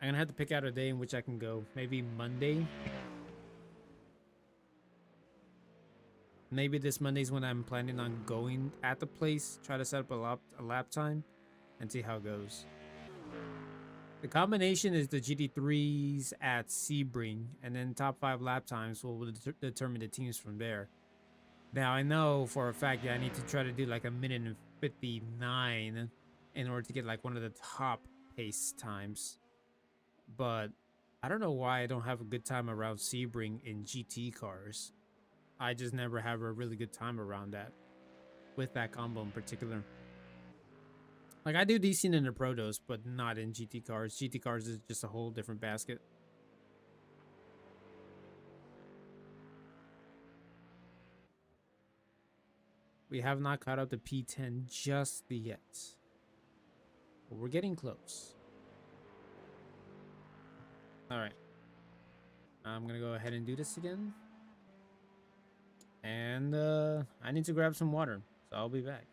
I'm gonna have to pick out a day in which I can go. Maybe Monday. maybe this Monday's when I'm planning on going at the place, try to set up a lap time, and see how it goes. The combination is the GT3s at Sebring, and then top 5 lap times will determine the teams from there. Now, I know for a fact that I need to try to do like a minute and 59 in order to get like one of the top pace times. But I don't know why I don't have a good time around Sebring in GT cars. I just never have a really good time around that with that combo in particular. Like, I do decent in the Protos, but not in GT cars. GT cars is just a whole different basket. We have not caught up to P10 just yet. But we're getting close. Alright. I'm going to go ahead and do this again. And I need to grab some water, so I'll be back.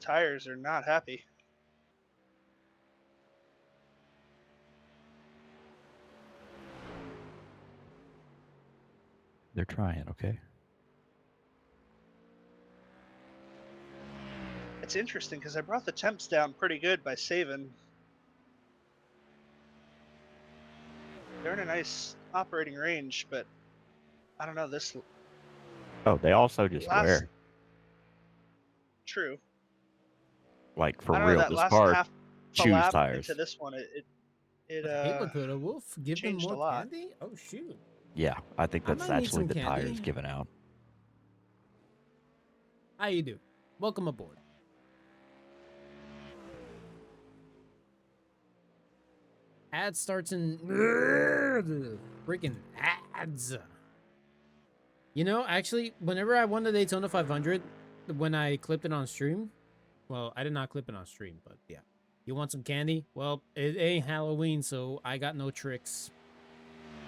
Tires are not happy. They're trying, okay? It's interesting because I brought the temps down pretty good by saving. They're in a nice operating range, but I don't know, this Oh, they also just last wear. true. Like, for I don't know, real, that this last car half a chews lap tires. into this one, it Hey, Lakota Wolf, give them changed a more lot. candy? Oh, shoot. Yeah, I think I that's might need actually some the tires candy. giving out. How you do? Welcome aboard. Ad starts in freaking ads. You know, actually, whenever I won the Daytona 500, when I clipped it on stream, well, I did not clip it on stream, but yeah. You want some candy? Well, it ain't Halloween, so I got no tricks.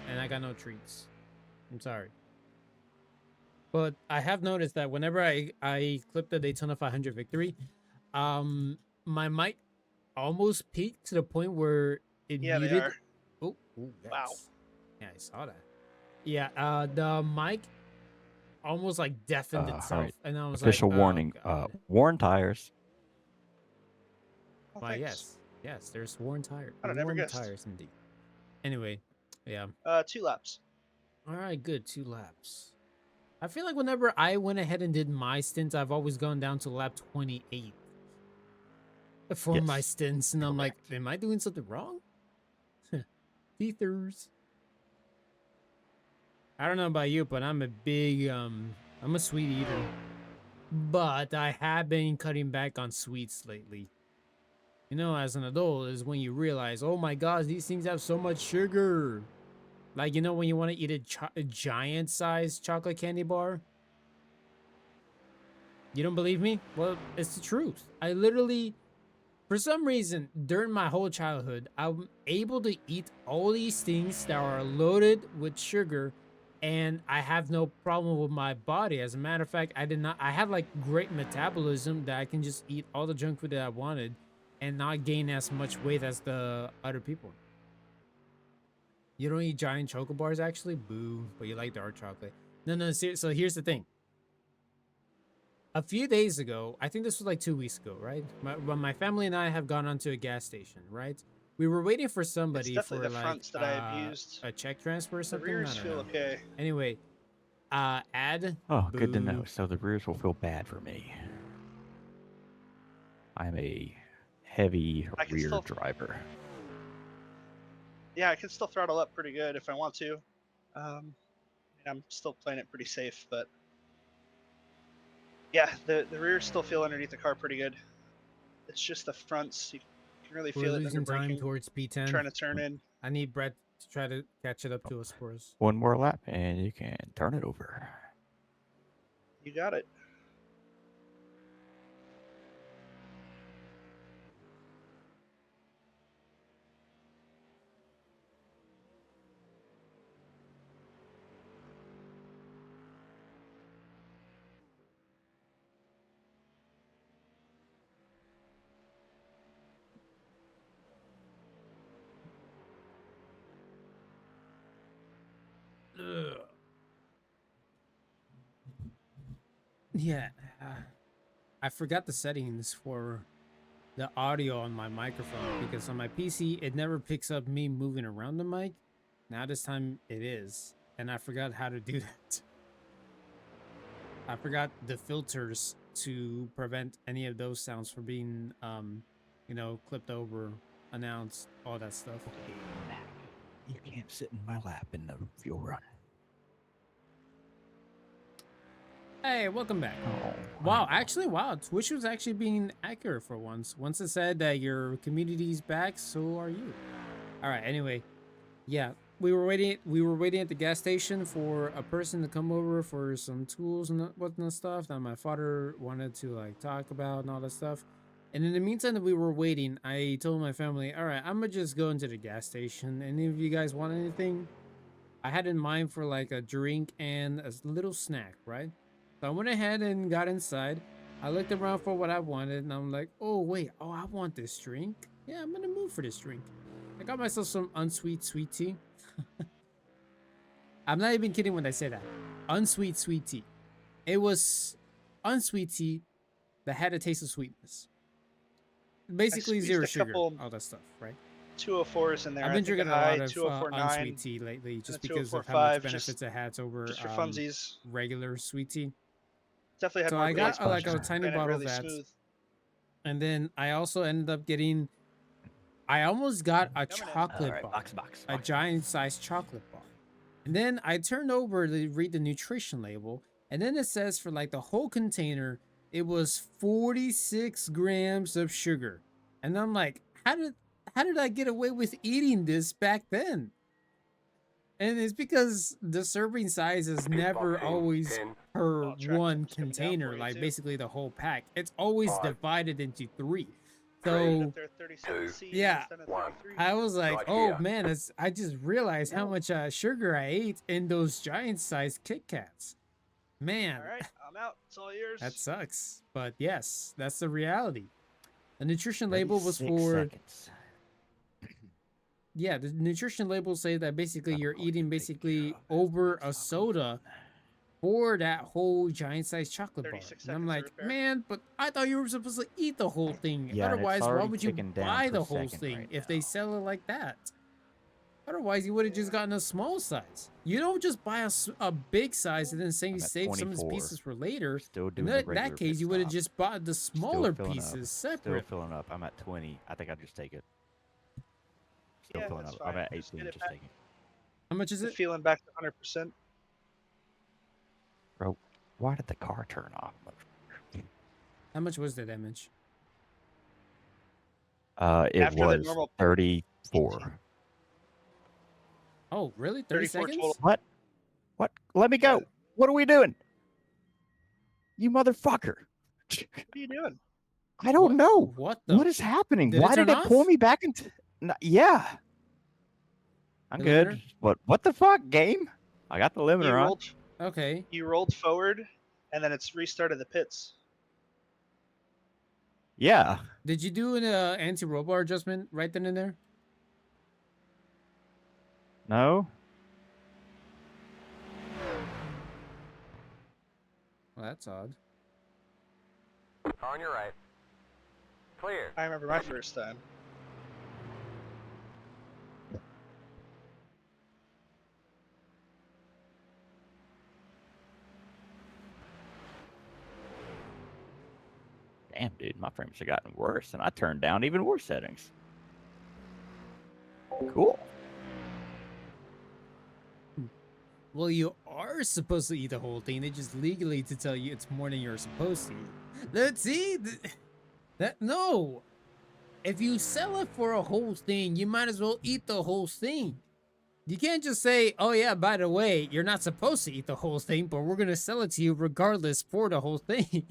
And I got no treats. I'm sorry. But I have noticed that whenever I clip the Daytona 500 victory, my mic almost peaked to the point where it Yeah, muted. they are. Oh, yes. Wow. Yeah, I saw that. Yeah, the mic almost like deafened itself, All right. and I was Official like, warning. oh, God. Worn tires. Oh, Why, thanks. yes, there's worn tires. I'd have never Worn guessed. tires, indeed. Anyway, yeah. 2 laps. All right, good. 2 laps. I feel like whenever I went ahead and did my stints, I've always gone down to lap 28 for my Yes, stints, and I'm like, correct. am I doing something wrong? Teethers. I don't know about you, but I'm a big I'm a sweet eater. But I have been cutting back on sweets lately. You know, as an adult is when you realize, oh my gosh, these things have so much sugar. Like, you know, when you want to eat a giant sized chocolate candy bar. You don't believe me? Well, it's the truth. I literally, for some reason, during my whole childhood, I'm able to eat all these things that are loaded with sugar, and I have no problem with my body. As a matter of fact, I have like great metabolism that I can just eat all the junk food that I wanted and not gain as much weight as the other people. You don't eat giant choco bars, actually? Boo. But you like dark chocolate. No. So here's the thing. A few days ago, I think this was like 2 weeks ago, right? When my family and I have gone onto a gas station, right? We were waiting for It's somebody definitely for the like fronts that I abused. a check transfer or The something. I rears don't feel know. okay. Anyway, ad Oh, good to know. boo. So the rears will feel bad for me. I'm a heavy I can rear still, driver. yeah, I can still throttle up pretty good if I want to. I'm still playing it pretty safe, but yeah, the rears still feel underneath the car pretty good. It's just the fronts. You can really We're feel it under losing time braking, towards P10. trying to turn in. I need Brett to try to catch it up to us for us. One more lap, and you can turn it over. You got it. Ugh. Yeah, I forgot the settings for the audio on my microphone because on my PC it never picks up me moving around the mic. Now this time it is, and I forgot how to do that. I forgot the filters to prevent any of those sounds from being, clipped over, announced, all that stuff. You can't sit in my lap in the fuel run. Hey, welcome back. Oh, Wow, actually, wow, Twitch was actually being accurate for once. Once it said that your community's back, so are you. All right, anyway, yeah, we were waiting at the gas station for a person to come over for some tools and whatnot stuff that my father wanted to like talk about and all that stuff. And in the meantime that we were waiting, I told my family, all right, I'm gonna just go into the gas station. Any of you guys want anything? I had in mind for like a drink and a little snack, right? So I went ahead and got inside. I looked around for what I wanted, and I'm like, oh, wait, oh, I want this drink. Yeah, I'm in the mood for this drink. I got myself some unsweet sweet tea. I'm not even kidding when I say that. Unsweet sweet tea. It was unsweet tea that had a taste of sweetness. Basically zero sugar, all that stuff, right? 204s in there. I've been drinking a lot of 204.9, unsweet tea lately just because of how 204.5, much benefits it has over just for funsies. regular sweet tea. Definitely had So more I got taste like a punches, tiny ran it bottle really of that. smooth. And then I also ended up getting, I almost got a chocolate Alright, bar, box. a giant sized chocolate bar. And then I turned over to read the nutrition label. And then it says for like the whole container, it was 46 grams of sugar. And I'm like, how did I get away with eating this back then? And it's because the serving size is never 15, always 10, per Oh, track one time's coming down container, for you, like too. basically the whole pack. It's always 5, divided into 3. Three. So Up there, 37C yeah, instead of 1. 33. I was like, Right oh here. man, I just realized how much sugar I ate in those giant sized Kit Kats. Man, All right, I'm out. It's all yours. that sucks. But yes, that's the reality. The nutrition label was 36 for seconds. yeah, the nutrition labels say that basically you're going eating to make basically you over stop a soda for that whole giant sized chocolate bar. 36 And I'm seconds to like, repair. man, but I thought you were supposed to eat the whole thing. Yeah, and it's Otherwise, why already would you ticking down buy to the whole second thing right if they now. sell it like that? Otherwise, you would have just gotten a small size. You don't just buy a big size and then say you I'm at save some of his 24. pieces for later. Still In doing the that regular case, pit you would have stop. just bought the Still smaller filling pieces Still separate. filling up. I'm at 20. I think I'll just take it. Still Yeah, filling that's up. I'm fine. at Just 18. get it Just back. take it. How much is The it? feeling back to 100%. Bro, why did the car turn off? How much was the damage? It After the was normal 34. Oh, really? 30 34 seconds? total. What? What? Let me go. Yeah. What are we doing? You motherfucker. What are you doing? I don't know. What the? What is happening? Did it Why did turn it pull off? me back into? Yeah. I'm The good. limiter? What the fuck, game? I got the You limiter on. rolled, Okay. you rolled forward, and then it's restarted the pits. Yeah. Did you do an anti-roll bar adjustment right then and there? No. Well, that's odd. Car on your right. Clear. I remember my first time. Damn, dude, my frames have gotten worse, and I turned down even worse settings. Cool. Well, you are supposed to eat the whole thing. They just legally to tell you it's more than you're supposed to eat. Let's see. No. If you sell it for a whole thing, you might as well eat the whole thing. You can't just say, oh yeah, by the way, you're not supposed to eat the whole thing, but we're going to sell it to you regardless for the whole thing.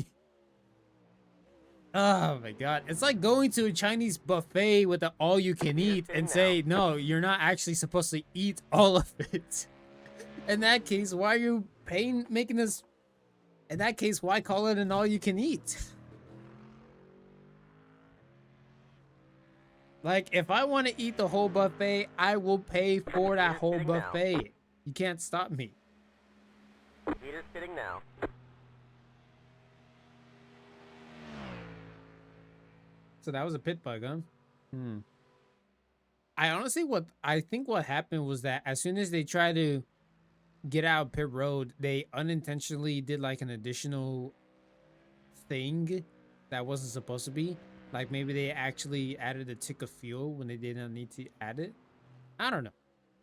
Oh my god. It's like going to a Chinese buffet with the all you can eat and say, no, you're not actually supposed to eat all of it. In that case, why are you making this? In that case, why call it an all you can eat? Like, if I want to eat the whole buffet, I will pay for that whole buffet. You can't stop me. Meter's hitting now. So that was a pit bug, huh? I think what happened was that as soon as they tried to get out of pit road, they unintentionally did like an additional thing that wasn't supposed to be. Like maybe they actually added a tick of fuel when they didn't need to add it. I don't know.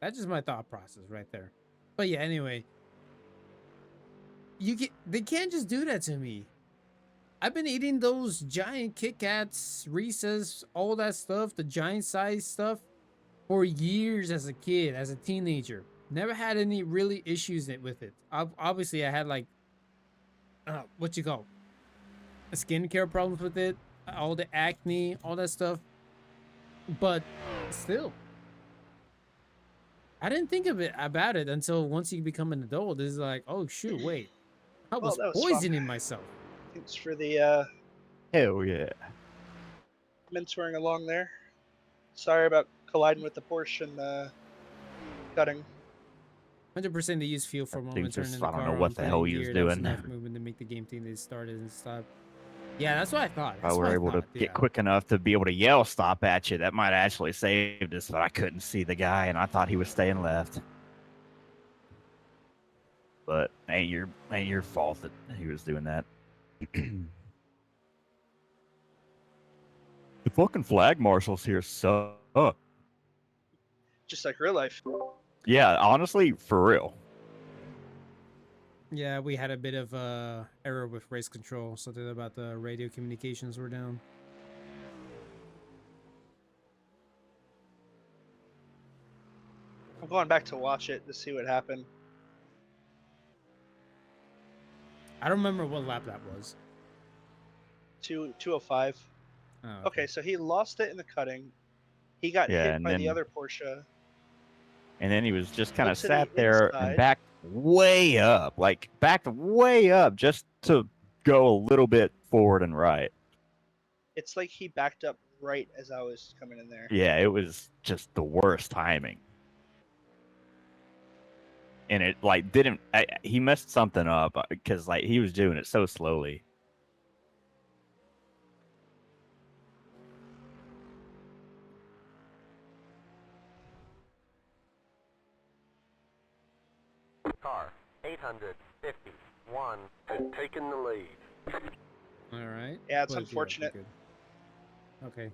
That's just my thought process right there. But yeah, anyway. They can't just do that to me. I've been eating those giant Kit Kats, Reese's, all that stuff, the giant size stuff, for years as a kid, as a teenager. Never had any really issues with it. Obviously, I had like, what you call, skincare problems with it, all the acne, all that stuff. But still, I didn't think about it until once you become an adult. It's like, oh shoot, wait, I was Well, that was poisoning fun. myself. Thanks for the Hell yeah. mentoring along there. Sorry about colliding with the Porsche and cutting. 100% they use fuel for a That moment, dude's just- turning the I don't car know on, what the hell putting he was gear. That was doing. enough movement to make the game think they started and stopped. Yeah, that's what I thought. If That's I were what able thought, to get quick enough to be able to yell stop at you, that might have actually saved us, but I couldn't see the guy and I thought he was staying left. But ain't your fault that he was doing that. The fucking flag marshals here suck. Just like real life. Yeah, honestly, for real. Yeah, we had a bit of error with race control, something about the radio communications were down. I'm going back to watch it to see what happened. I don't remember what lap that was. 205. Oh, Okay, so he lost it in the cutting. He got Yeah, hit and by the then- other Porsche. And then he was just kind of Went to the sat there inside. and backed way up, just to go a little bit forward and right. It's like he backed up right as I was coming in there. Yeah, it was just the worst timing. And it like didn't. He messed something up because like he was doing it so slowly. Car 851 has taken the lead. All right. Yeah, it's But, unfortunate. good. Okay.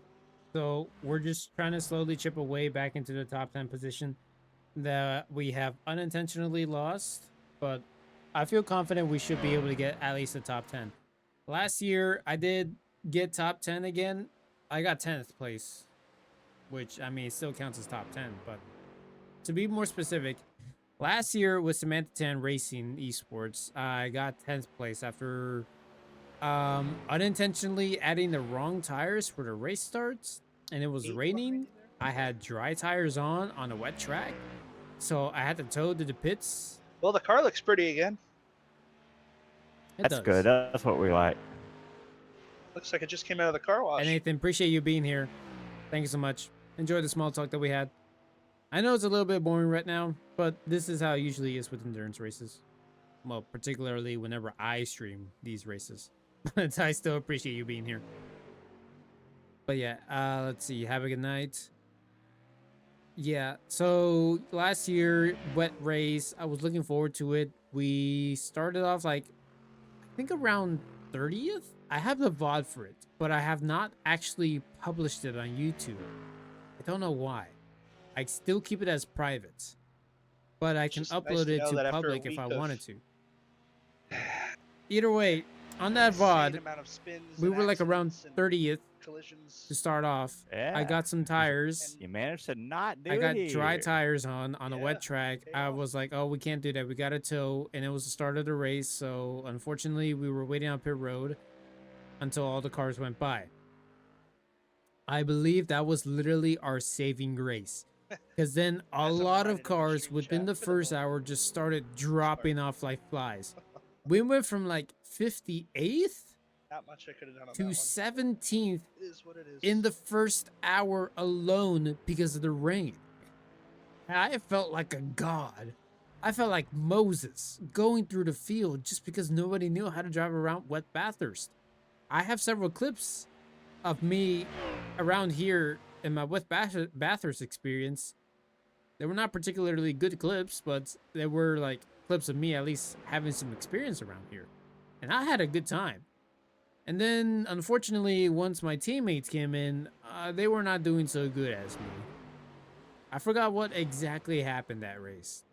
So we're just trying to slowly chip away back into the top 10 position that we have unintentionally lost, but I feel confident we should be able to get at least the top 10. Last year, I did get top 10 again. I got 10th place, which, I mean, it still counts as top 10, but to be more specific, last year with Samantha Tan Racing eSports, I got 10th place after unintentionally adding the wrong tires for the race starts, and it was 8 raining. behind you there? I had dry tires on a wet track, so I had to tow to the pits. Well, the car looks pretty again. It That's does. good. That's what we like. Looks like it just came out of the car wash. And Nathan, appreciate you being here. Thank you so much. Enjoy the small talk that we had. I know it's a little bit boring right now, but this is how it usually is with endurance races. Well, particularly whenever I stream these races. But I still appreciate you being here. But yeah, let's see. Have a good night. Yeah, so last year, wet race, I was looking forward to it. We started off like, I think around 30th. I have the VOD for it, but I have not actually published it on YouTube. I don't know why. I still keep it as private, but I can Just nice upload to it know to that after a public if week I of wanted to. Either way, on that insane VOD, amount of spins we and were like around accidents and 30th collisions. to start off. Yeah. I got some tires. You managed to not do I got it dry here. tires on a Yeah, wet track. paid I off. was like, oh, we can't do that. We got to tow. And it was the start of the race. So unfortunately, we were waiting on pit road until all the cars went by. I believe that was literally our saving grace. Because then a As I'm lot reminded of in the cars stream within chat the for the first moment. hour just started dropping off like flies. We went from like 58th Not much I could have done on to that one. 17th It is what it is. in the first hour alone because of the rain. I felt like a god. I felt like Moses going through the field just because nobody knew how to drive around wet Bathurst. I have several clips of me around here in my wet Bathurst experience. They were not particularly good clips, but they were like clips of me at least having some experience around here. And I had a good time. And then, unfortunately, once my teammates came in, they were not doing so good as me. I forgot what exactly happened that race.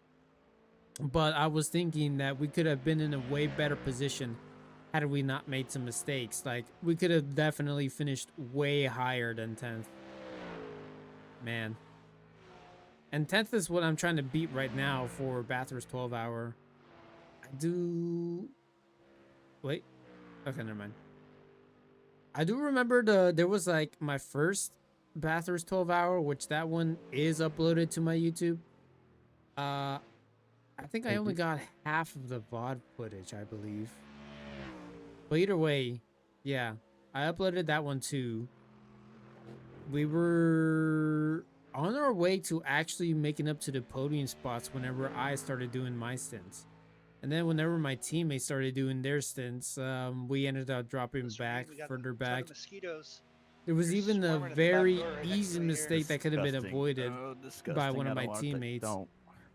But I was thinking that we could have been in a way better position had we not made some mistakes. Like, we could have definitely finished way higher than 10th. Man. And 10th is what I'm trying to beat right now for Bathurst 12 hour. I do... Wait. Okay, never mind. I do remember there was like my first Bathurst 12 hour, which that one is uploaded to my YouTube. I think I only got half of the VOD footage, I believe. But either way, yeah, I uploaded that one too. We were on our way to actually making up to the podium spots whenever I started doing my stints. And then whenever my teammates started doing their stints, we ended up dropping This back, week we got further a ton back. of mosquitoes. There was They're even a swarming at the back very door right next easy to the mistake that could have been Disgusting. avoided Oh, by disgusting. one of I my don't want to think- teammates. Don't.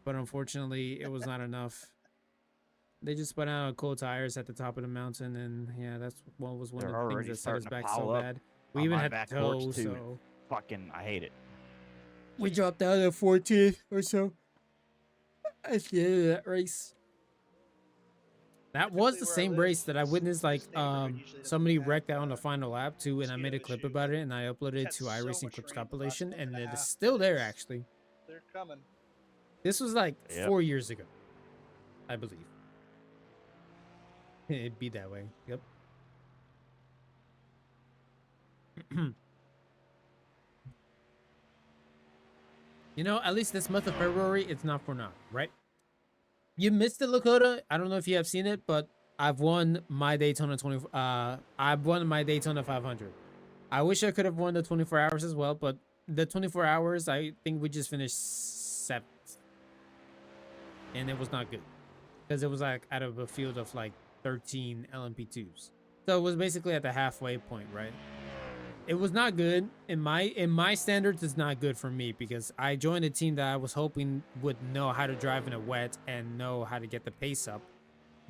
But unfortunately, it was not enough. They just spun out cold tires at the top of the mountain, and yeah, that's what was one They're of the things already that set us starting to back pile so up bad. We on even my had back to porch, tow, too. so Fucking, I hate it. we dropped out at 14th or so at the end of that race. That was the Typically where I same live, race that I this witnessed, like, neighborhood usually doesn't somebody have, wrecked out on the final lap too, and I made a mosquito clip issues. about it, and I uploaded We've it had to so iRacing much Clips rain the last compilation, month and and a it is half still that there, it's- actually. They're coming. This was like Yep. 4 years ago, I believe. It'd be that way. Yep. You know, at least this month of February, it's not for now, right? You missed it, Lakota. I don't know if you have seen it, but I've won my Daytona 20. I've won my Daytona 500. I wish I could have won the 24 hours as well, but the 24 hours, I think we just finished 7th, and it was not good because it was like out of a field of like 13 LMP2s. So it was basically at the halfway point, right? It was not good in my standards. It's not good for me because I joined a team that I was hoping would know how to drive in a wet and know how to get the pace up.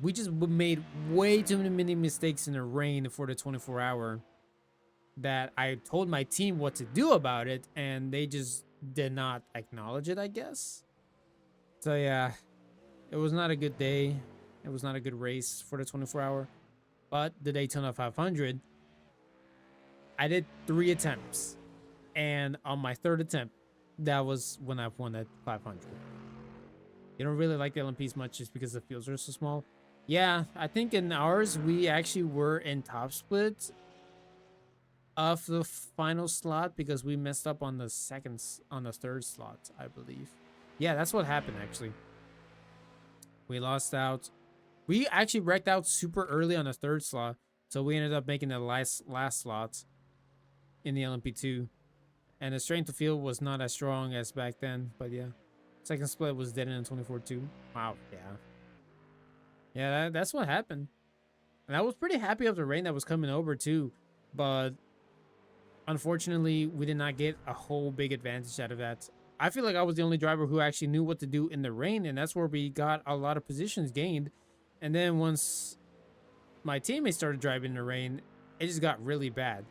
We just made way too many mistakes in the rain for the 24-hour that I told my team what to do about it, and they just did not acknowledge it, I guess. So yeah, it was not a good day. It was not a good race for the 24-hour. But the Daytona 500, I did 3 attempts. And on my 3rd attempt, that was when I won that 500. You don't really like the LMPs much just because the fields are so small. Yeah, I think in ours, we actually were in top split of the final slot because we messed up on the 3rd slot, I believe. Yeah, that's what happened, actually. We lost out. We actually wrecked out super early on the 3rd slot, so we ended up making the last slot in the LMP2. And the strength of field was not as strong as back then, but yeah. 2nd split was dead in 24-2. Wow, yeah. Yeah, that's what happened. And I was pretty happy of the rain that was coming over too, but unfortunately, we did not get a whole big advantage out of that. I feel like I was the only driver who actually knew what to do in the rain, and that's where we got a lot of positions gained. And then once my teammates started driving in the rain, it just got really bad.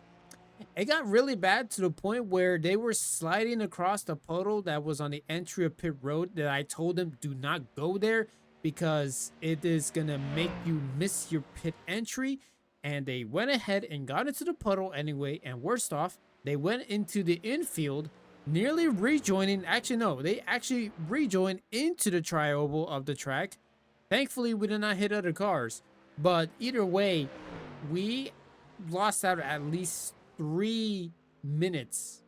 It got really bad to the point where they were sliding across the puddle that was on the entry of pit road that I told them do not go there because it is going to make you miss your pit entry. And they went ahead and got into the puddle anyway. And worst off, they went into the infield, nearly rejoining. Actually, no, they actually rejoined into the tri-oval of the track. Thankfully, we did not hit other cars. But either way, we lost out at least 3 minutes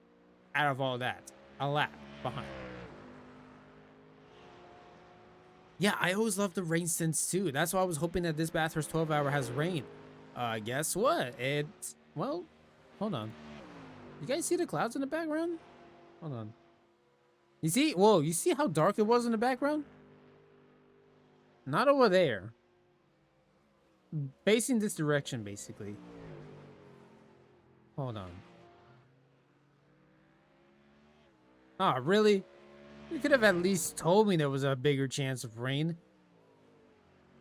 out of all that. A lap behind. Yeah, I always love the rain stints too. That's why I was hoping that this Bathurst 12-hour has rain. Guess what? Well, hold on. You guys see the clouds in the background? Hold on. You see? Whoa, you see how dark it was in the background? Not over there. Facing this direction, basically. Hold on. Ah, really? You could have at least told me there was a bigger chance of rain.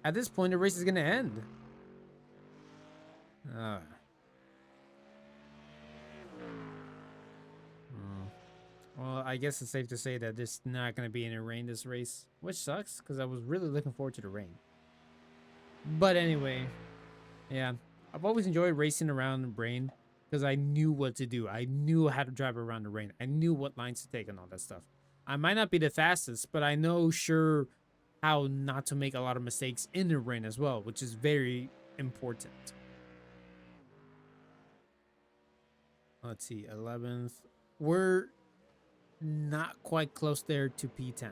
At this point, the race is going to end. Well, I guess it's safe to say that there's not going to be any rain this race, which sucks because I was really looking forward to the rain. But anyway, yeah, I've always enjoyed racing around the rain because I knew what to do. I knew how to drive around the rain. I knew what lines to take and all that stuff. I might not be the fastest, but I know sure how not to make a lot of mistakes in the rain as well, which is very important. Let's see, 11th. We're not quite close there to P10.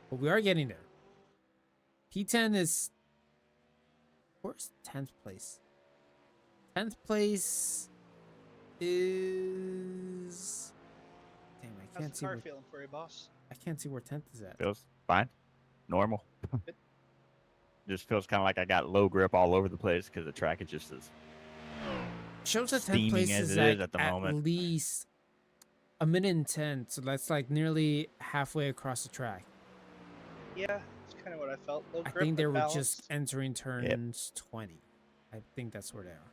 But we are getting there. P10 is... Where's 10th place? 10th place is... Damn, I can't How's the see car where... feeling for you, boss? I can't see where 10th is at. Feels fine. Normal. Just feels kind of like I got low grip all over the place because the track is just as Shows that 10th steaming place as is it is like at the at moment. least a minute and 10. So that's like nearly halfway across the track. Yeah, that's kind of what I felt. Low I grip, think they but were just balanced. entering turns 20. I think that's where they are.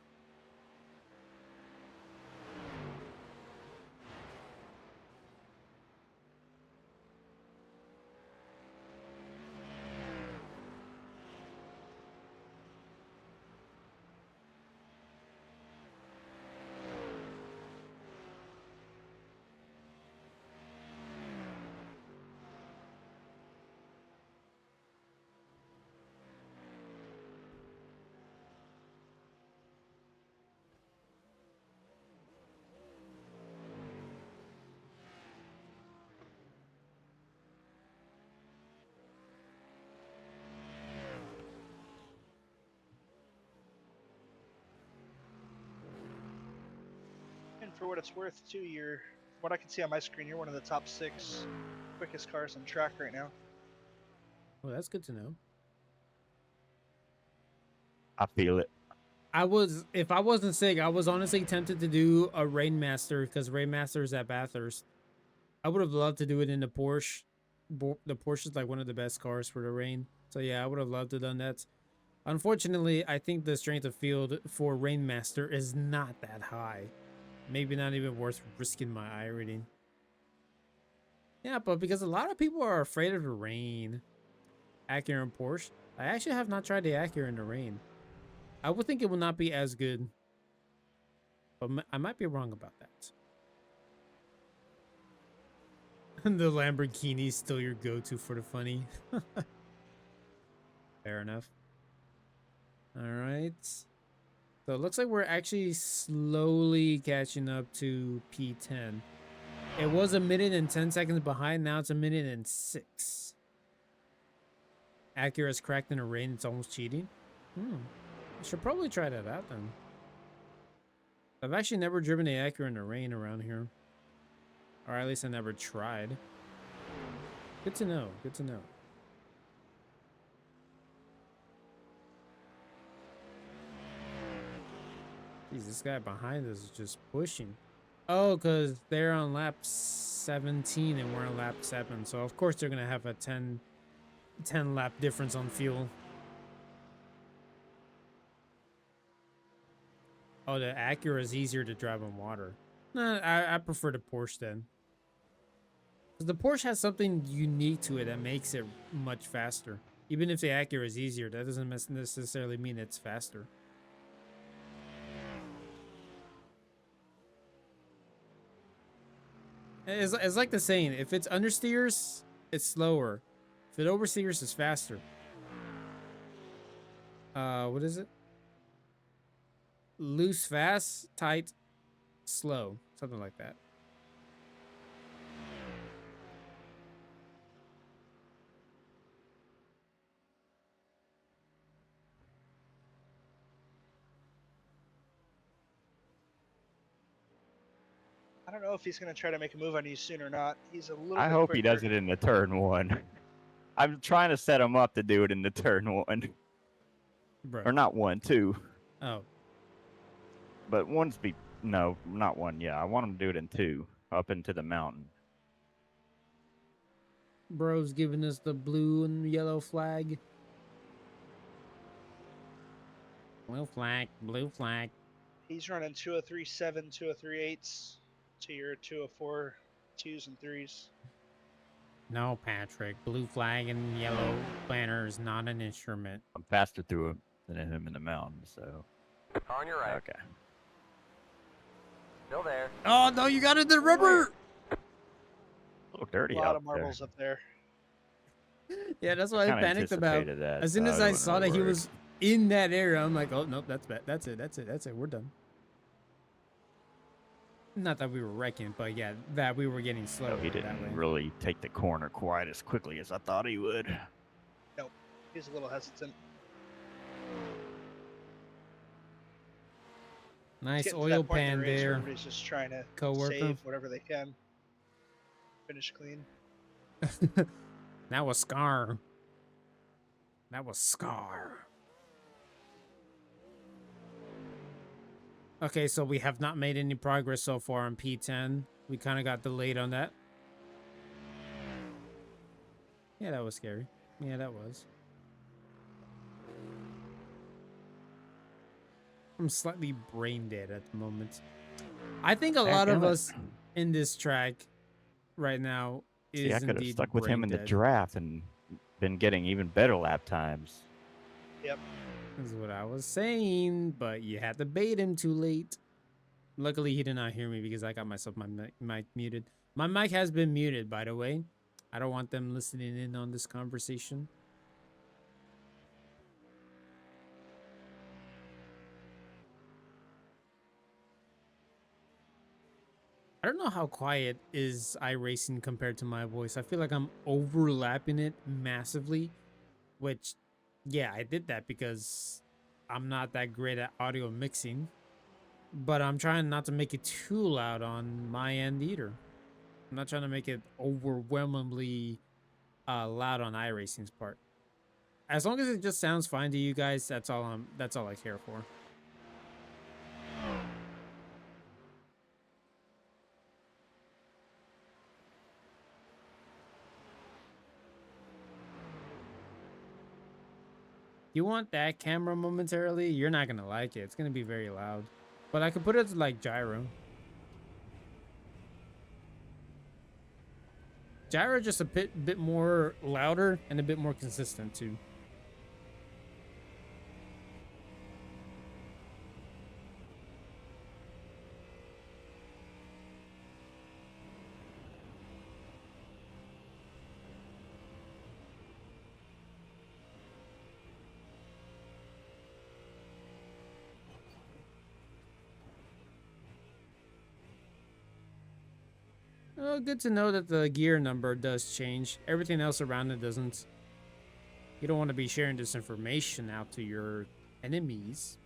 And for what it's worth, too, what I can see on my screen, you're one of the top 6 quickest cars on track right now. Oh, that's good to know. I feel it. if I wasn't sick, I was honestly tempted to do a Rainmaster because Rainmaster is at Bathurst. I would have loved to do it in the Porsche. The Porsche is like one of the best cars for the rain. So yeah, I would have loved to have done that. Unfortunately, I think the strength of field for Rainmaster is not that high. Maybe not even worth risking my I rating. Yeah, but because a lot of people are afraid of the rain, Acura and Porsche, I actually have not tried the Acura in the rain. I would think it would not be as good, but I might be wrong about that. The Lamborghini is still your go-to for the funny. Fair enough. All right. So it looks like we're actually slowly catching up to P10. It was 1:10 behind. Now it's 1:06. Acura's cracked in the rain. It's almost cheating. I should probably try that out then. I've actually never driven a Acura in the rain around here. Or at least I never tried. Good to know. Good to know. Jeez, this guy behind us is just pushing. Oh, because they're on lap 17 and we're on lap 7. So, of course, they're going to have a 10 lap difference on fuel. Oh, the Acura is easier to drive on water. Nah, I prefer the Porsche then. Because the Porsche has something unique to it that makes it much faster. Even if the Acura is easier, that doesn't necessarily mean it's faster. It's like the saying, if it's understeers, it's slower. If it oversteers, it's faster. What is it? Loose, fast, tight, slow. Something like that. I don't know if he's going to try to make a move on you soon or not. He's a little I bit hope quicker. he does it in the turn 1. I'm trying to set him up to do it in the turn 1. Bro. Or not 1, 2. Oh. But no, not 1. Yeah, I want him to do it in 2, up into the mountain. Bro's giving us the blue and yellow flag. Blue flag, blue flag. He's running 203.7, 203.8s to your 204 2s and 3s. No, Patrick. Blue flag and yellow banner is not an instrument. I'm faster through him than him in the mountain, so. Car on your right. Okay. Still there. Oh, no, you got it in the rubber! Look dirty A lot out of marbles up there. Yeah, that's what I Kinda panicked about. anticipated that, As soon so as it I wouldn't saw that really he work. was in that area, I'm like, oh, nope, that's bad. That's it. We're done. Not that we were wrecking, but yeah, that we were getting slower. So he that way. didn't really take the corner quite as quickly as I thought he would. Nope. He's a little hesitant. It's Nice getting to oil that point in pan the race where there, everybody's just trying to coworker. save whatever they can. Finish clean. That was Scar. That was Scar. Okay, so we have not made any progress so far on P10. We kind of got delayed on that. Yeah, that was scary. Yeah, that was. I'm slightly brain dead at the moment. I think a lot of us in this track right now is See, I could have indeed stuck with him in the brain dead. draft and been getting even better lap times. Yep. That's what I was saying, but you had to bait him too late. Luckily, he did not hear me because I got myself my mic muted. My mic has been muted, by the way. I don't want them listening in on this conversation. I don't know how quiet is iRacing compared to my voice. I feel like I'm overlapping it massively, which, yeah, I did that because I'm not that great at audio mixing, but I'm trying not to make it too loud on my end either. I'm not trying to make it overwhelmingly loud on iRacing's part. As long as it just sounds fine to you guys, that's all I care for. You want that camera momentarily? You're not gonna like it. It's gonna be very loud. But I could put it to like gyro. Gyro just a bit more louder and a bit more consistent too. Oh, good to know that the gear number does change. Everything else around it doesn't. You don't want to be sharing this information out to your enemies.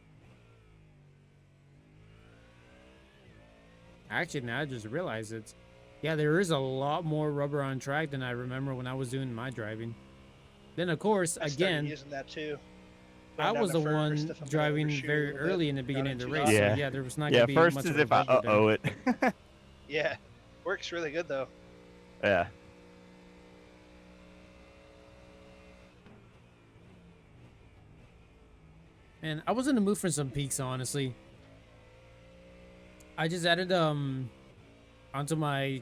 Actually, now I just realized it. Yeah, there is a lot more rubber on track than I remember when I was doing my driving. Then, of course, I started again, using that too. I Going down was to the one first if I'm gonna driving overshoot a very little bit, early in the down beginning of the into race. the- So Yeah. yeah, there was not Yeah, gonna be first much is of a if I buggy there. it. Yeah, works really good though. Yeah. Man, I was in the mood for some peaks, honestly. I just added onto my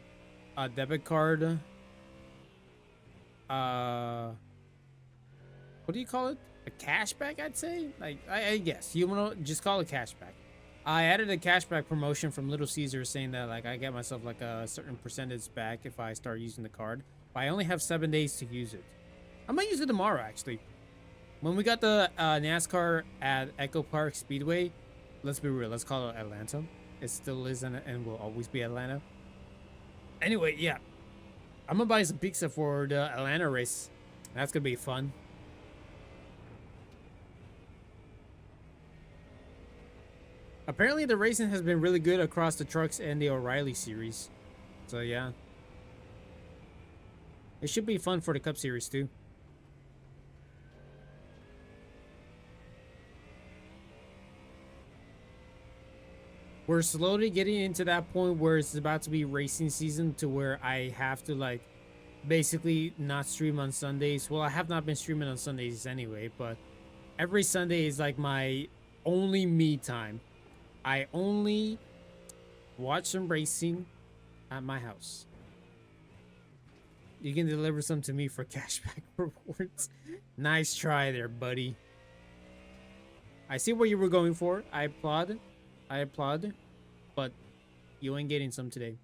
debit card. What do you call it? A cashback, I'd say. Like I guess you wanna just call it cashback. I added a cashback promotion from Little Caesar saying that like I get myself like a certain percentage back if I start using the card. But I only have 7 days to use it. I might use it tomorrow actually. When we got the NASCAR at Echo Park Speedway, let's be real, let's call it Atlanta. It still is and will always be Atlanta. Anyway, yeah. I'm gonna buy some pizza for the Atlanta race. That's gonna be fun. Apparently the racing has been really good across the trucks and the O'Reilly series. So yeah. It should be fun for the Cup series too. We're slowly getting into that point where it's about to be racing season to where I have to like basically not stream on Sundays. Well, I have not been streaming on Sundays anyway, but every Sunday is like my only me time. I only watch some racing at my house. You can deliver some to me for cashback rewards. Nice try there, buddy. I see what you were going for. I applaud. I applaud. But you ain't getting some today.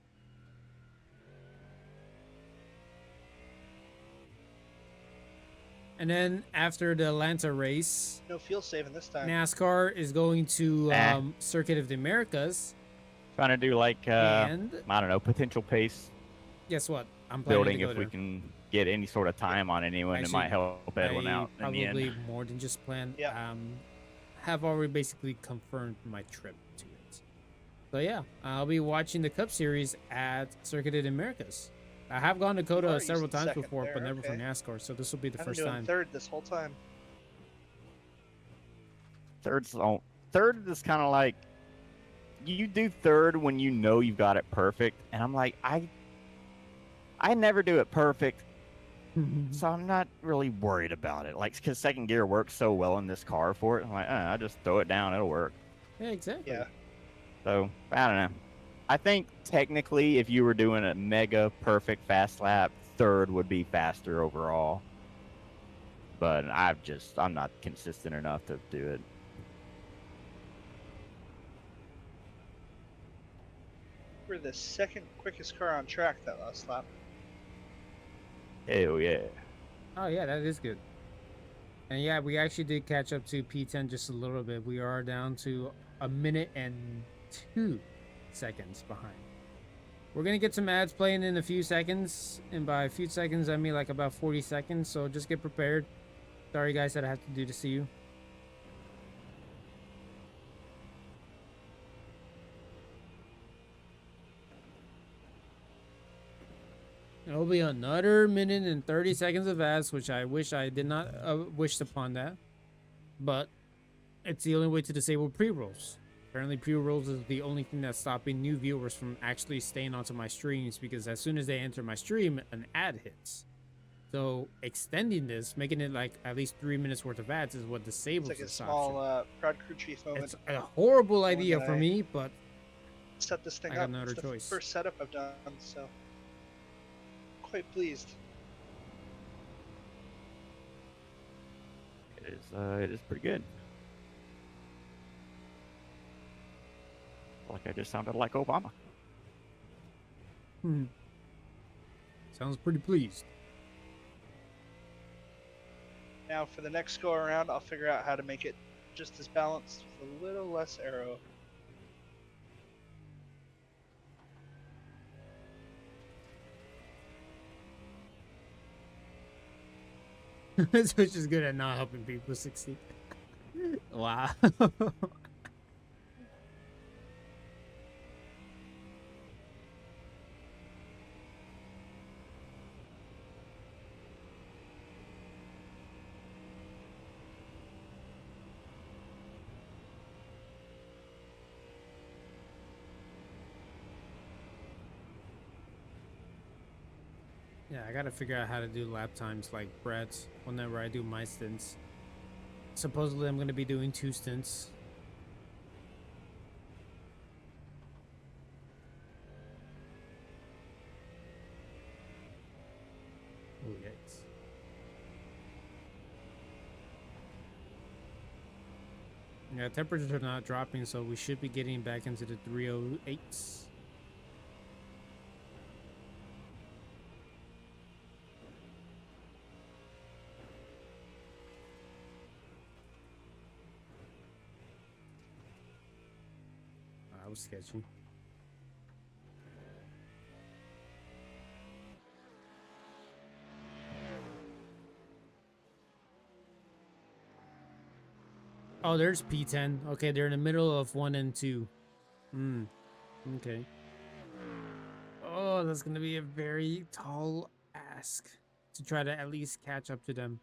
And then after the Atlanta race, No fuel saving this time. NASCAR is going to Circuit of the Americas. Trying to do like And I don't know, potential pace guess what? I'm planning building to go if there. we can get any sort of time on anyone. It might Actually, help Edwin out in the probably end. more than just planned. Yeah. Have already basically confirmed my trip to it. So yeah, I'll be watching the Cup Series at Circuit of the Americas. I have gone to COTA already several used the times second before, but there, never for okay. NASCAR. So this will be the I've been first doing time. third this whole time. Third is kind of like you do third when you know you've got it perfect, and I'm like I never do it perfect, so I'm not really worried about it. Like because second gear works so well in this car for it, I'm like I just throw it down, it'll work. Yeah, exactly. Yeah. So I don't know. I think technically, if you were doing a mega perfect fast lap, third would be faster overall. But I'm not consistent enough to do it. We're the second quickest car on track that last lap. Hell yeah. Oh yeah, that is good. And yeah, we actually did catch up to P10 just a little bit. We are down to 1 minute and 2 seconds behind. We're gonna get some ads playing in a few seconds, and by a few seconds I mean like about 40 seconds, so just get prepared. Sorry guys that I have to do this to you. It'll be another 1 minute and 30 seconds of ads, which I wish I did not wish upon that. But it's the only way to disable pre-rolls. Apparently pre-rolls is the only thing that's stopping new viewers from actually staying onto my streams, because as soon as they enter my stream, an ad hits. So extending this, making it like at least 3 minutes worth of ads is what It's disables like a this small option. proud crew chief moment. It's a horrible One idea that for I me, but set this thing I got up. no It's other the choice. first setup I've done, so quite pleased. It is pretty good. Like I just sounded like Obama. Sounds pretty pleased. Now for the next go around, I'll figure out how to make it just as balanced with a little less arrow. Switch is good at not helping people succeed. Wow. Yeah, I gotta figure out how to do lap times like Brett's whenever I do my stints. Supposedly I'm gonna be doing 2 stints. Oh, yikes. Yeah, temperatures are not dropping, so we should be getting back into the 308s. That was sketchy. Oh, there's P10. Okay, they're in the middle of 1 and 2. Okay. Oh, that's gonna be a very tall ask to try to at least catch up to them.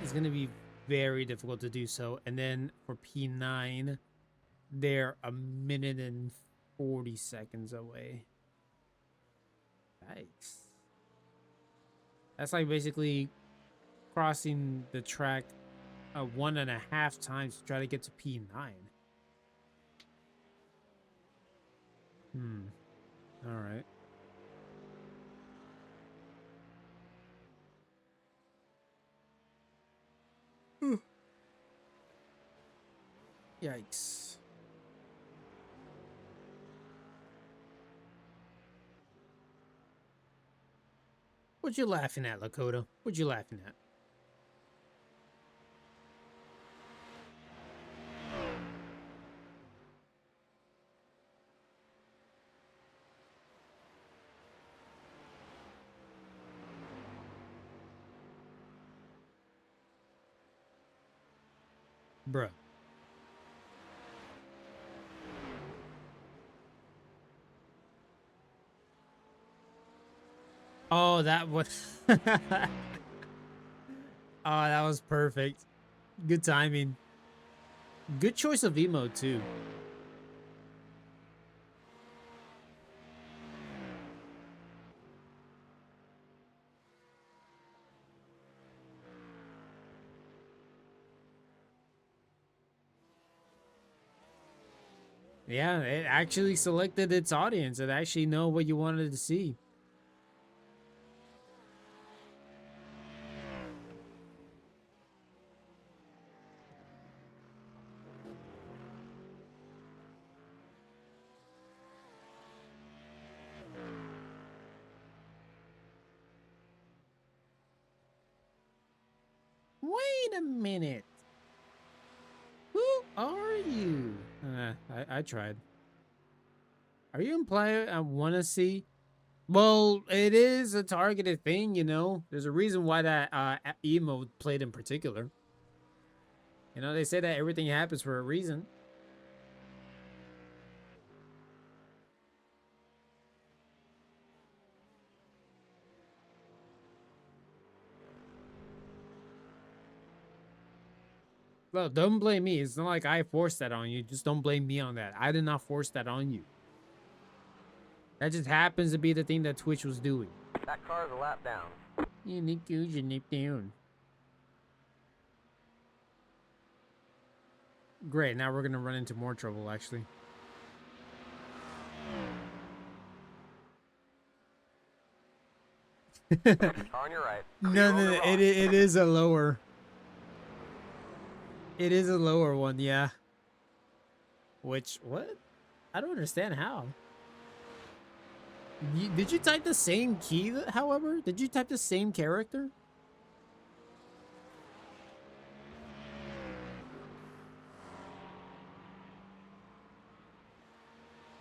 It's gonna be very difficult to do so. And then for P9, they're a minute and 40 seconds away. Yikes. That's like basically crossing the track 1.5 times to try to get to P9. All right. Yikes. What you laughing at, Lakota? What you laughing at? Bruh. Oh, that was... oh, that was perfect. Good timing. Good choice of emote, too. Yeah, it actually selected its audience. It actually know what you wanted to see. Wait a minute. Who are you? I tried. Are you implying I want to see? Well, it is a targeted thing, you know. There's a reason why that emote played in particular. You know, they say that everything happens for a reason. Well, don't blame me. It's not like I forced that on you. Just don't blame me on that. I did not force that on you. That just happens to be the thing that Twitch was doing. That car's a lap down. You need to nip down. Great, now we're gonna run into more trouble, actually. On your right. No, Clear on the no, right. it is a lower. It is a lower one, yeah. Which, what? I don't understand how. Did you type the same key, however? Did you type the same character?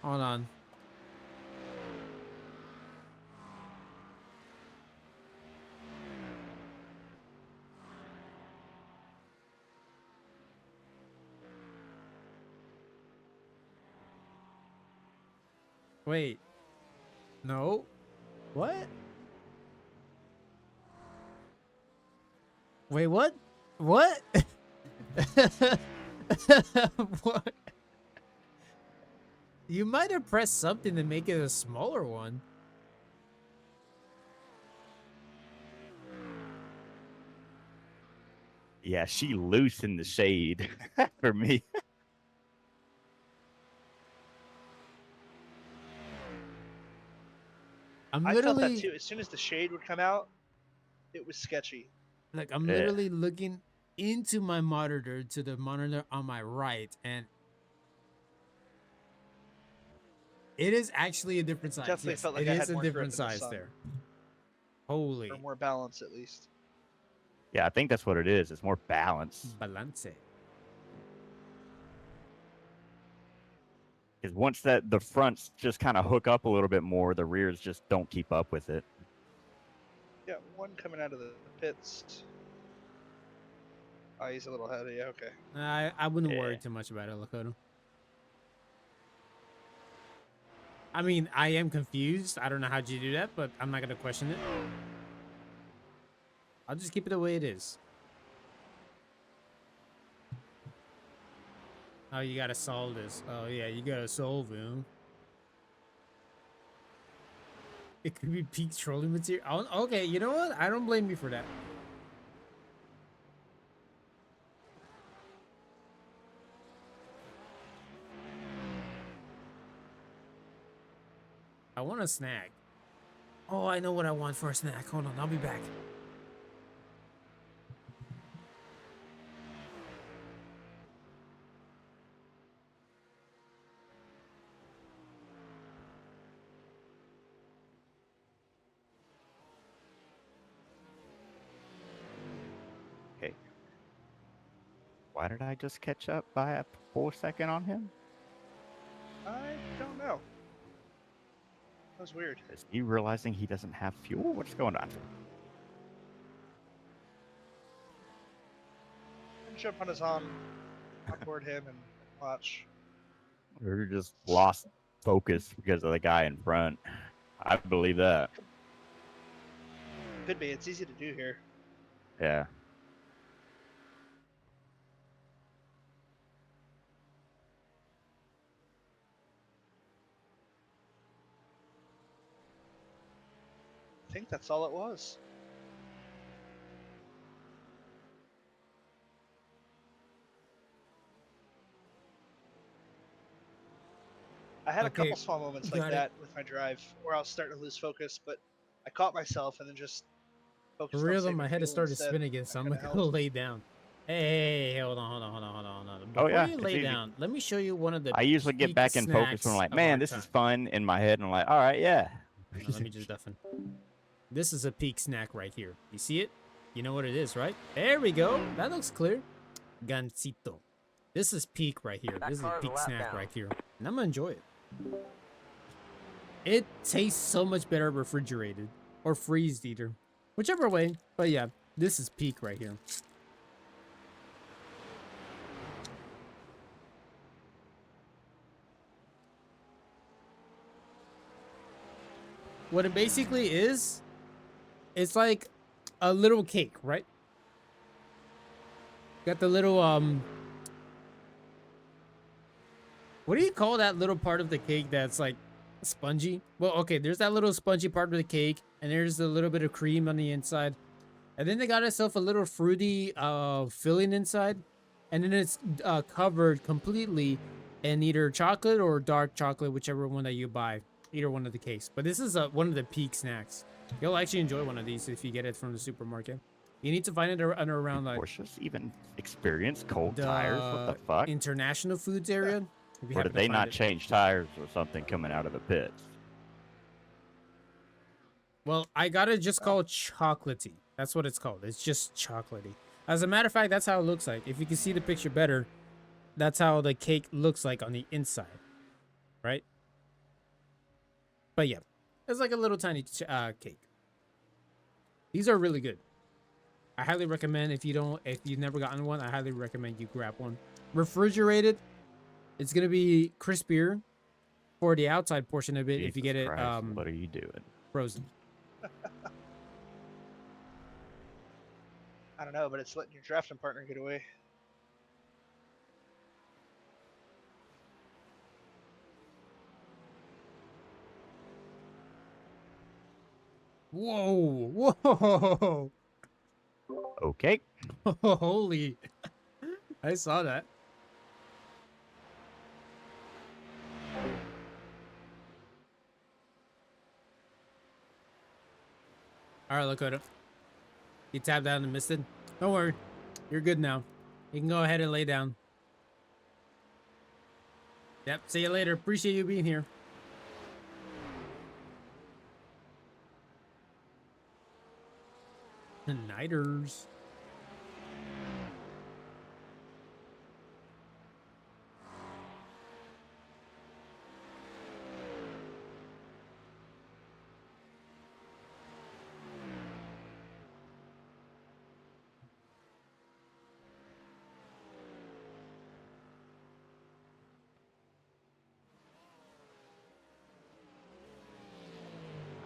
Hold on. Wait. No. What? Wait, what? What? What? You might have pressed something to make it a smaller one. Yeah, she loose in the shade for me. I'm I felt that literally too. As soon as the shade would come out, it was sketchy. like I'm Yeah. literally looking into my monitor to the monitor on my right, and it is actually a different size. Definitely Yes, felt like it I is had a more grip different in the size sun. there. Holy Or more balance, at least. Yeah, I think that's what it is. It's more balance. balance. Because once the fronts just kind of hook up a little bit more, the rears just don't keep up with it. Yeah, one coming out of the pits. Oh, he's a little heavy. Okay. I wouldn't Yeah. worry too much about it, Lakota. I mean, I am confused. I don't know how'd you do that, but I'm not gonna question it. I'll just keep it the way it is. Oh, you gotta solve this. Oh yeah, you gotta solve him. It could be peak trolling material. Oh, okay, you know what? I don't blame you for that. I want a snack. Oh, I know what I want for a snack. Hold on, I'll be back. Okay. Why did I just catch up by a full second on him? I don't know. That was weird. Is he realizing he doesn't have fuel? What's going on? Jump on his on board him and watch. Or just lost focus because of the guy in front. I believe that. Could be. It's easy to do here. Yeah. I think that's all it was. I had a Okay, couple small moments like got it. that with my drive where I was starting to lose focus, but I caught myself and then just For focused real on though, saving my head has fuel started instead. spinning again, so I'm That gonna kinda go lay down. Hey, hold on. Oh, Before yeah, you it's lay easy. down, let me show you one of the I usually get peak back in focus when I'm snacks like, of man, our this time. is fun in my head. And I'm like, all right, yeah. Hold on, let me just deafen. This is a peak snack right here. You see it? You know what it is, right? There we go. That looks clear. Gansito. This is peak right here. That This is a car's a peak lap snack down. right here. And I'm gonna enjoy it. It tastes so much better refrigerated. Or freezed either. Whichever way. But yeah, this is peak right here. What it basically is, it's like a little cake, right? Got the little, what do you call that little part of the cake that's like Spongy. Well, okay, there's that little spongy part of the cake, and there's a little bit of cream on the inside. And then they got itself a little fruity filling inside. And then it's covered completely in either chocolate or dark chocolate, whichever one that you buy. Either one of the cakes. But this is one of the peak snacks. You'll actually enjoy one of these if you get it from the supermarket. You need to find it around like Porsches even experience cold the tires. What the fuck? international foods area. If you Or happen did to they find not it. change tires or something coming out of the pits? Well, I got it just called chocolatey. That's what it's called. It's just chocolatey. As a matter of fact, that's how it looks like. If you can see the picture better, that's how the cake looks like on the inside, right? But yeah, it's like a little tiny cake. These are really good. I highly recommend if you've never gotten one, I highly recommend you grab one. Refrigerated, it's gonna be crispier for the outside portion of it if you get it Christ, what are you doing? frozen. I don't know, but it's letting your drafting partner get away. Whoa, whoa, Okay. holy! I saw that. All right, Lakota. You tapped out and missed it. Don't worry, you're good now. You can go ahead and lay down. Yep. See you later. Appreciate you being here. Nighters.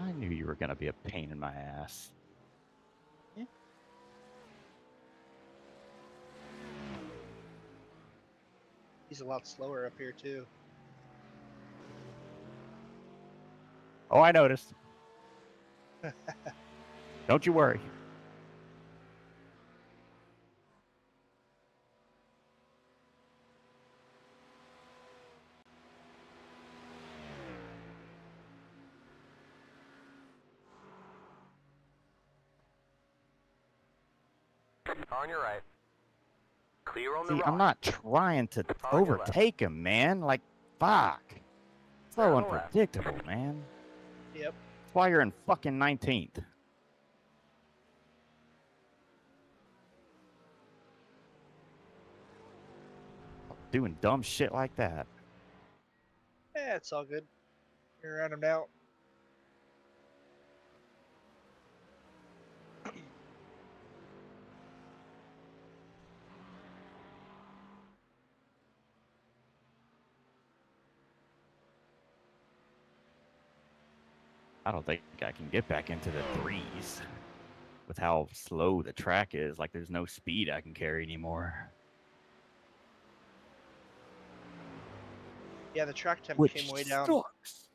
I knew you were going to be a pain in my ass. He's a lot slower up here too. Oh, I noticed. Don't you worry. Car on your right. Clear on the See, right. I'm not trying to On your left. overtake him, man. Like, fuck. So On the left. unpredictable, man. Yep. That's why you're in fucking 19th. Doing dumb shit like that. Yeah, it's all good. You're around him now. I don't think I can get back into the threes with how slow the track is. Like, there's no speed I can carry anymore. Yeah, the track temp Which came way down. sucks.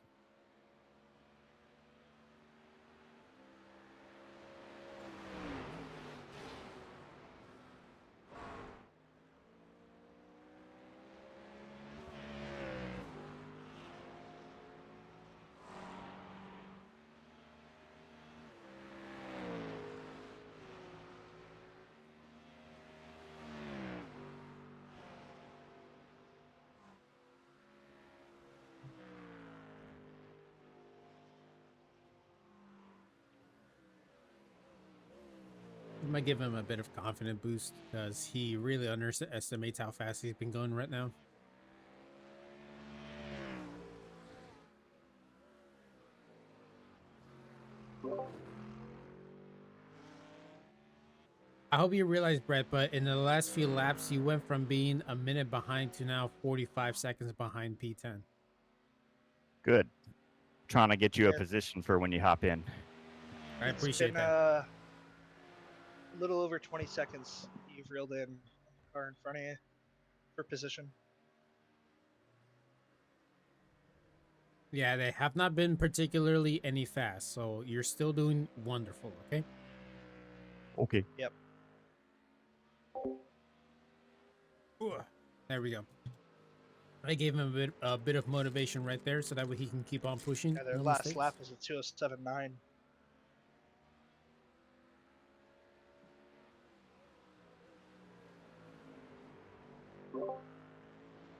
You might give him a bit of confidence boost because he really underestimates how fast he's been going right now. I hope you realize, Brett, but in the last few laps, you went from being a minute behind to now 45 seconds behind P10. Good. Trying to get you a Yeah. position for when you hop in. I It's appreciate been, that. A little over 20 seconds you've reeled in the car in front of you for position. Yeah, they have not been particularly any fast, so you're still doing wonderful, okay? Okay. Ooh, there we go. I gave him a bit of motivation right there, so that way he can keep on pushing. Yeah, their No last mistakes. lap was a 2:07.9.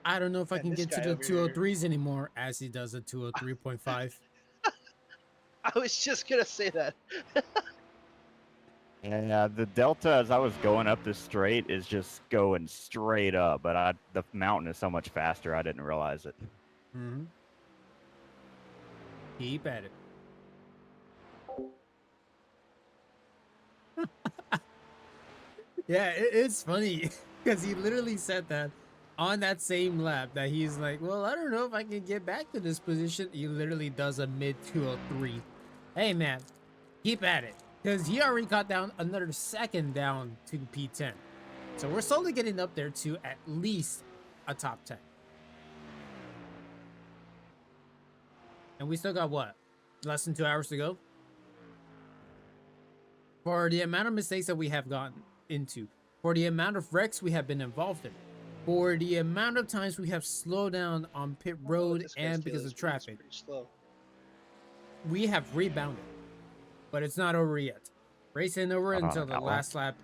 I don't know if I And can this get to guy the over here, 203s anymore, as he does a 203.5. I was just gonna say that. Yeah, the delta as I was going up this straight is just going straight up, but the mountain is so much faster I didn't realize it. Mm-hmm. Keep at it. Yeah, it's funny because he literally said that on that same lap that he's like, well, I don't know if I can get back to this position. He literally does a mid 203. Hey, man, keep at it because he already got down another second down to P10. So we're slowly getting up there to at least a top 10. And we still got what? Less than 2 hours to go? For the amount of mistakes that we have gotten into, for the amount of wrecks we have been involved in, for the amount of times we have slowed down on pit I don't know what road this guy's and deal because is, of but he's traffic, pretty slow. we have rebounded. But it's not over yet. Race ain't over Hold on, until the outlap. last lap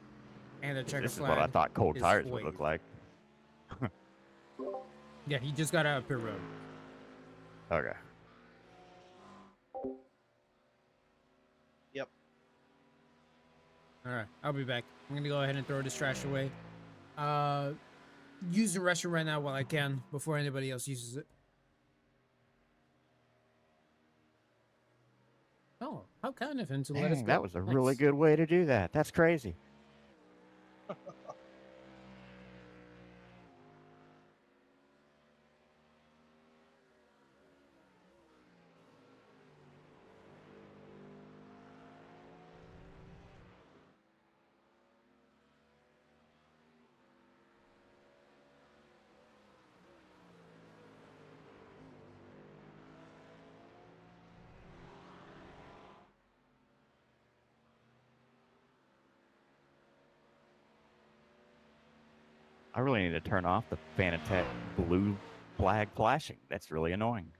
and the checker This is flag what I thought cold is tires would waved. look like. Yeah, he just got out of pit road. Okay. Yep. All right, I'll be back. I'm gonna go ahead and throw this trash away. Use the restroom right now while I can before anybody else uses it. Oh, how kind of him to let us Dang, go. that was a really Nice. good way to do that. That's crazy. I really need to turn off the Fanatec blue flag flashing. That's really annoying.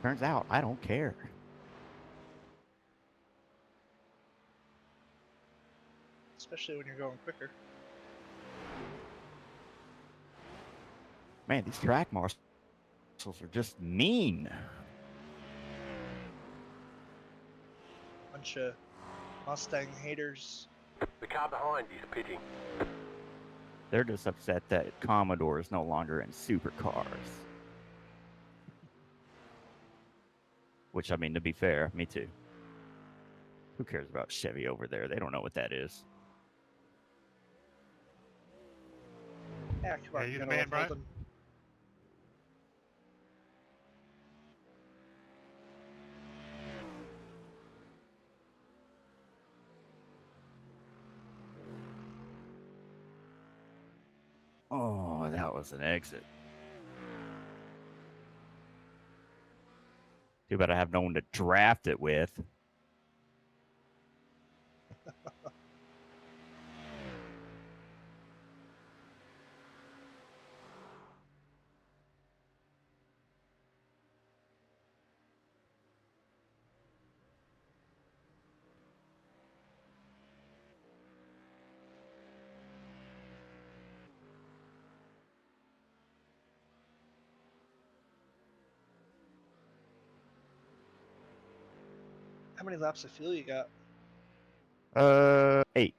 Turns out I don't care. Especially when you're going quicker. Man, these track marshals are just mean. Bunch of Mustang haters. The car behind you is pitting. They're just upset that Commodore is no longer in supercars. Which, I mean, to be fair, me too. Who cares about Chevy over there? They don't know what that is. Yeah, come on, you the middle man, of Brian? Holden. Oh, that was an exit. Too bad I have no one to draft it with. How many laps of fuel you got? 8.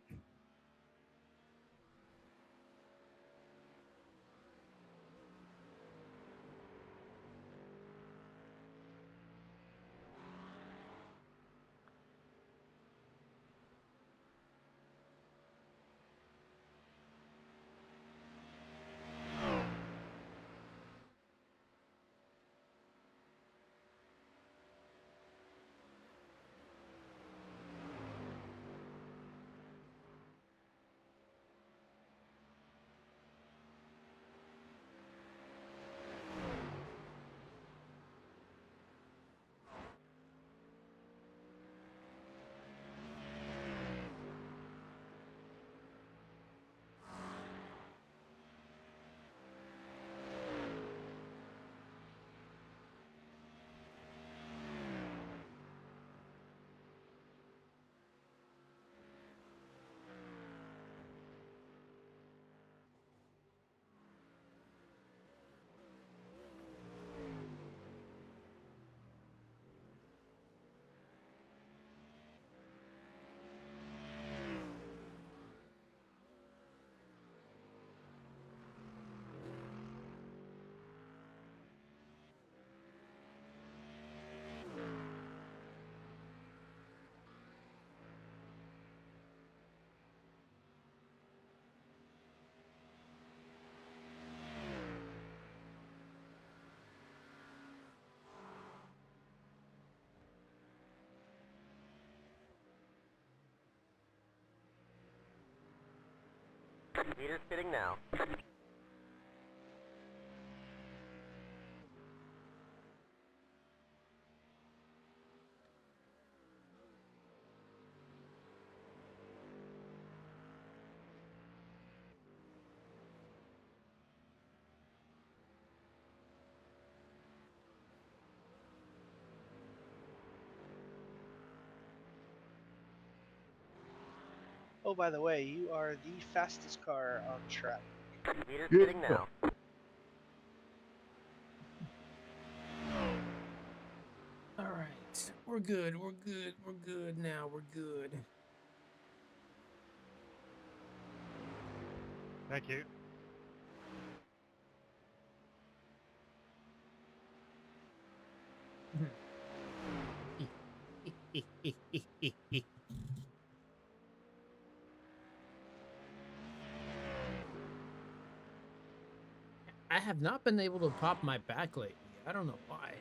Meters fitting now. Oh, by the way, you are the fastest car on track. Meters fitting now. All right, we're good. We're good. We're good now. We're good. Thank you. I have not been able to pop my back lately. I don't know why.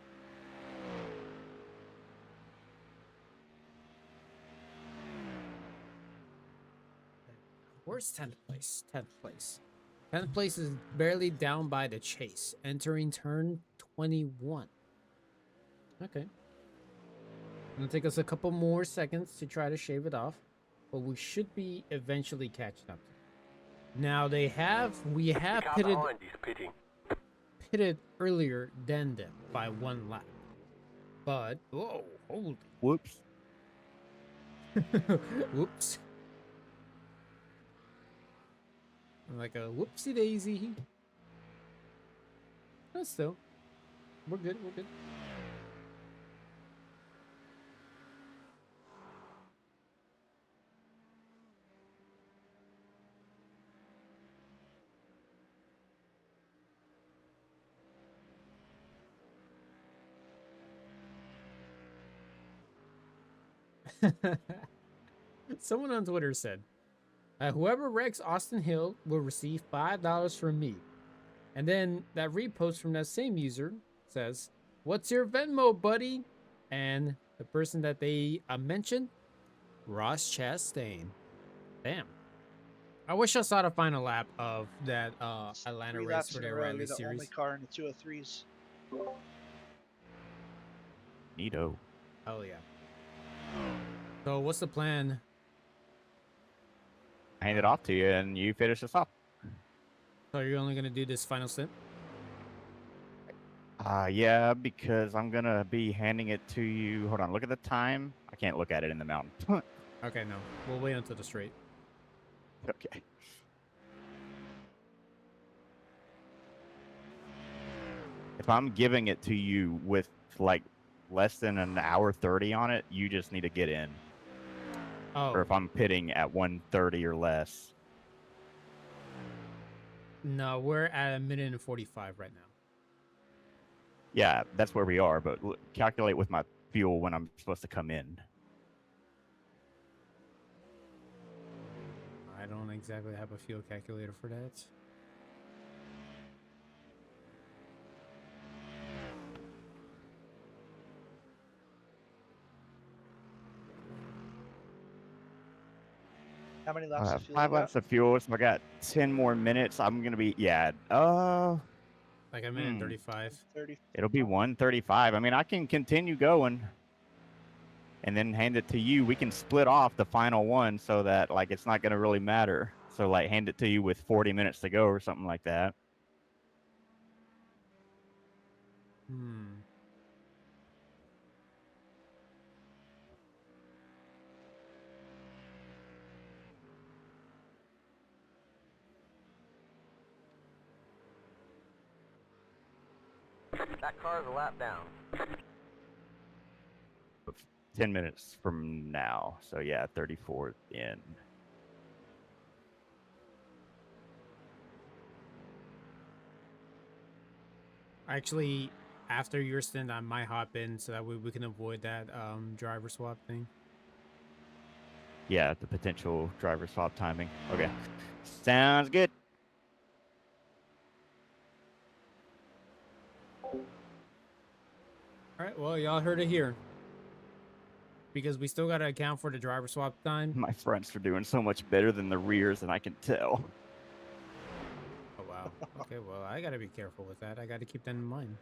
Where's 10th place? 10th place. 10th place is barely down by the chase, entering turn 21. Okay. It'll take us a couple more seconds to try to shave it off, but we should be eventually catching up. Now we have The car pitted behind is pitting. earlier than them by 1 lap. But whoa, holy Whoops. whoops. Like a whoopsie daisy. But still, we're good, we're good. Someone on Twitter said, whoever wrecks Austin Hill will receive $5 from me. And then that repost from that same user says, what's your Venmo, buddy? And the person that they mentioned, Ross Chastain. Damn. I wish I saw the final lap of that Atlanta 3 race laps for in the a row, Riley you're the series. only car in the 203s. Neato. Oh, yeah. So what's the plan? Hand it off to you, and you finish this off. So you're only going to do this final stint? Yeah, because I'm gonna be handing it to you. Hold on, look at the time. I can't look at it in the mountain. Okay, no. We'll wait until the straight. Okay. If I'm giving it to you with like less than an hour 30 on it, you just need to get in. Oh, Or if I'm pitting at 1:30 or less. no. We're at 1:45 right now. Yeah, that's where we are, but calculate with my fuel when I'm supposed to come in. I don't exactly have a fuel calculator for that. How many laps of fuel 5 you got? laps of fuel, so I got 10 more minutes. I'm gonna be Like a minute 35. 30. it'll be 1:35. I mean, I can continue going and then hand it to you. We can split off the final one so that like it's not gonna really matter. So like hand it to you with 40 minutes to go or something like that. That car is a lap down. 10 minutes from now. So yeah, 34 in. Actually, after your stint, I might hop in so that we can avoid that driver swap thing. Yeah, the potential driver swap timing. Okay. Sounds good. All right, well, y'all heard it here. Because we still got to account for the driver swap time. My fronts are doing so much better than the rears, and I can tell. Okay, well, I gotta be careful with that. I gotta keep that in mind.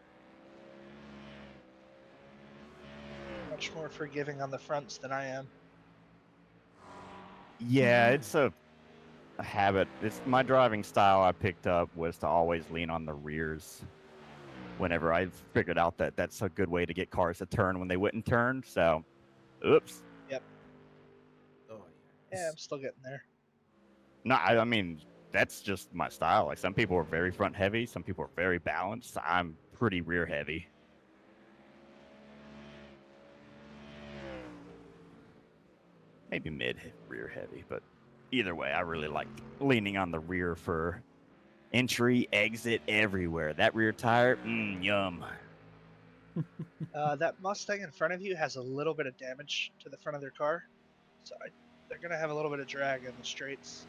Much more forgiving on the fronts than I am. Yeah, it's a habit. It's my driving style I picked up was to always lean on the rears. Whenever I figured out that that's a good way to get cars to turn when they wouldn't turn. So, oops. Oh, Yeah, I'm still getting there. No, I mean, that's just my style. Like, some people are very front heavy, some people are very balanced. I'm pretty rear heavy. Maybe mid rear heavy, but either way, I really like leaning on the rear for entry, exit, everywhere. That rear tire, yum. That Mustang in front of you has a little bit of damage to the front of their car, so they're gonna have a little bit of drag in the straights.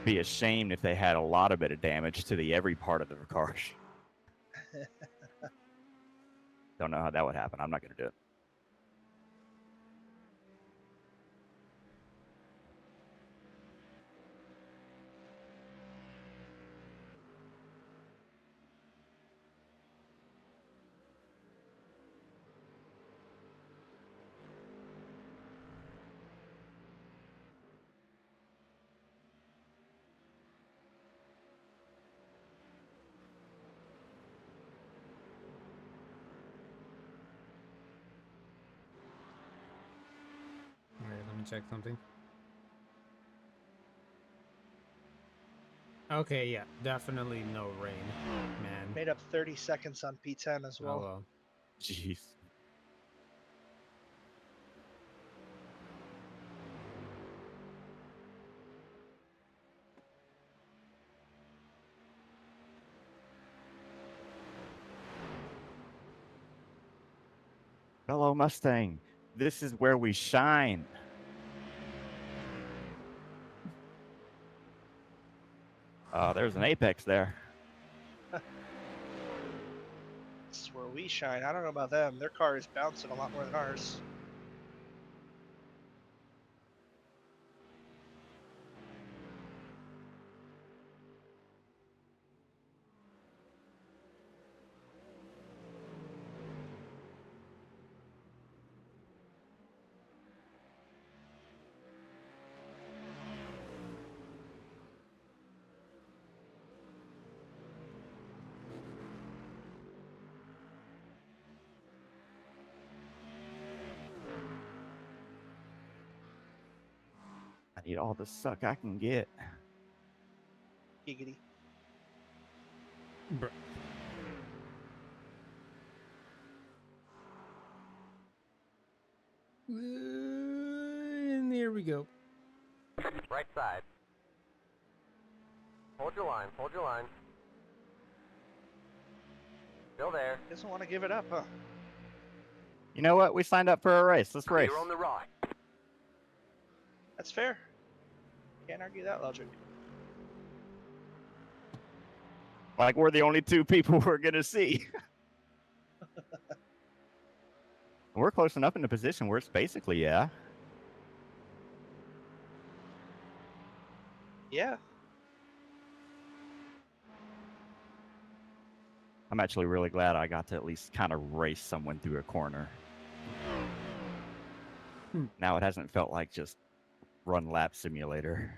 Be ashamed if they had a lot of bit of damage to the every part of their car. Don't know how that would happen. I'm not going to do it. All right, let me check something. Okay, yeah, definitely no rain, man. Made up 30 seconds on P10 as Oh well. well. Jeez. Hello, Mustang. This is where we shine. There's an apex there. This is where we shine. I don't know about them. Their car is bouncing a lot more than ours. I need all the suck I can get. Giggity. Bruh. And here we go. Right side. Hold your line, hold your line. Still there. Doesn't want to give it up, huh? You know what? We signed up for a race. Let's race. Clear on the right. That's fair. Can't argue that logic. Like, we're the only two people we're going to see. We're close enough in the position where it's basically, yeah. Yeah. I'm actually really glad I got to at least kind of race someone through a corner. Now it hasn't felt like just run lap simulator.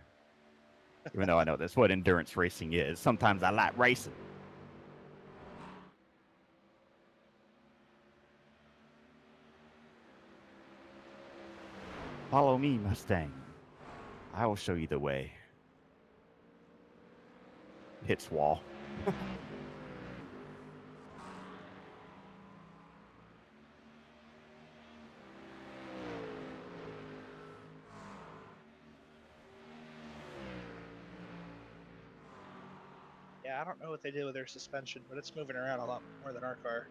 Even though I know that's what endurance racing is. Sometimes I like racing. Follow me, Mustang. I will show you the way. Hits wall. Yeah, I don't know what they did with their suspension, but it's moving around a lot more than our car.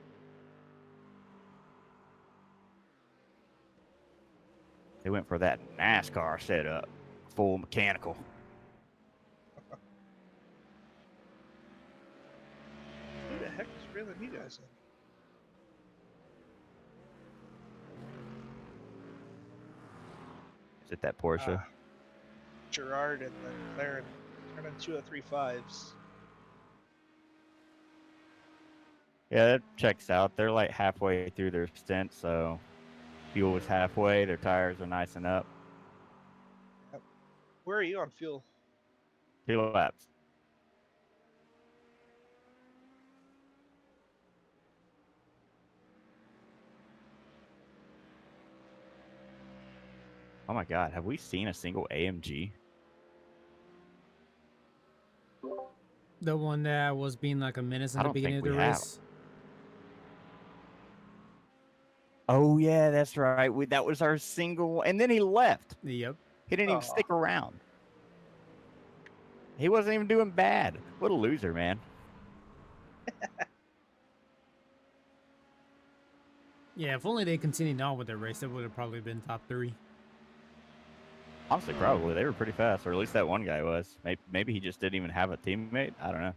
They went for that NASCAR setup. Full mechanical. Who the heck is reeling you guys in? Is it that Porsche? Gerard and the McLaren turning 203.5s. Yeah, that checks out. They're like halfway through their stint, so fuel is halfway. Their tires are nice and up. Where are you on fuel? 2 laps. Oh my God, have we seen a single AMG? The one that was being like a menace in I the don't beginning think of we the have. race. Oh yeah, that's right. That was our single, and then he left. Yep. He didn't even Aw. stick around. He wasn't even doing bad. What a loser, man. Yeah, if only they continued on with their race, it would have probably been top 3. Honestly, probably they were pretty fast, or at least that one guy was. Maybe he just didn't even have a teammate. I don't know.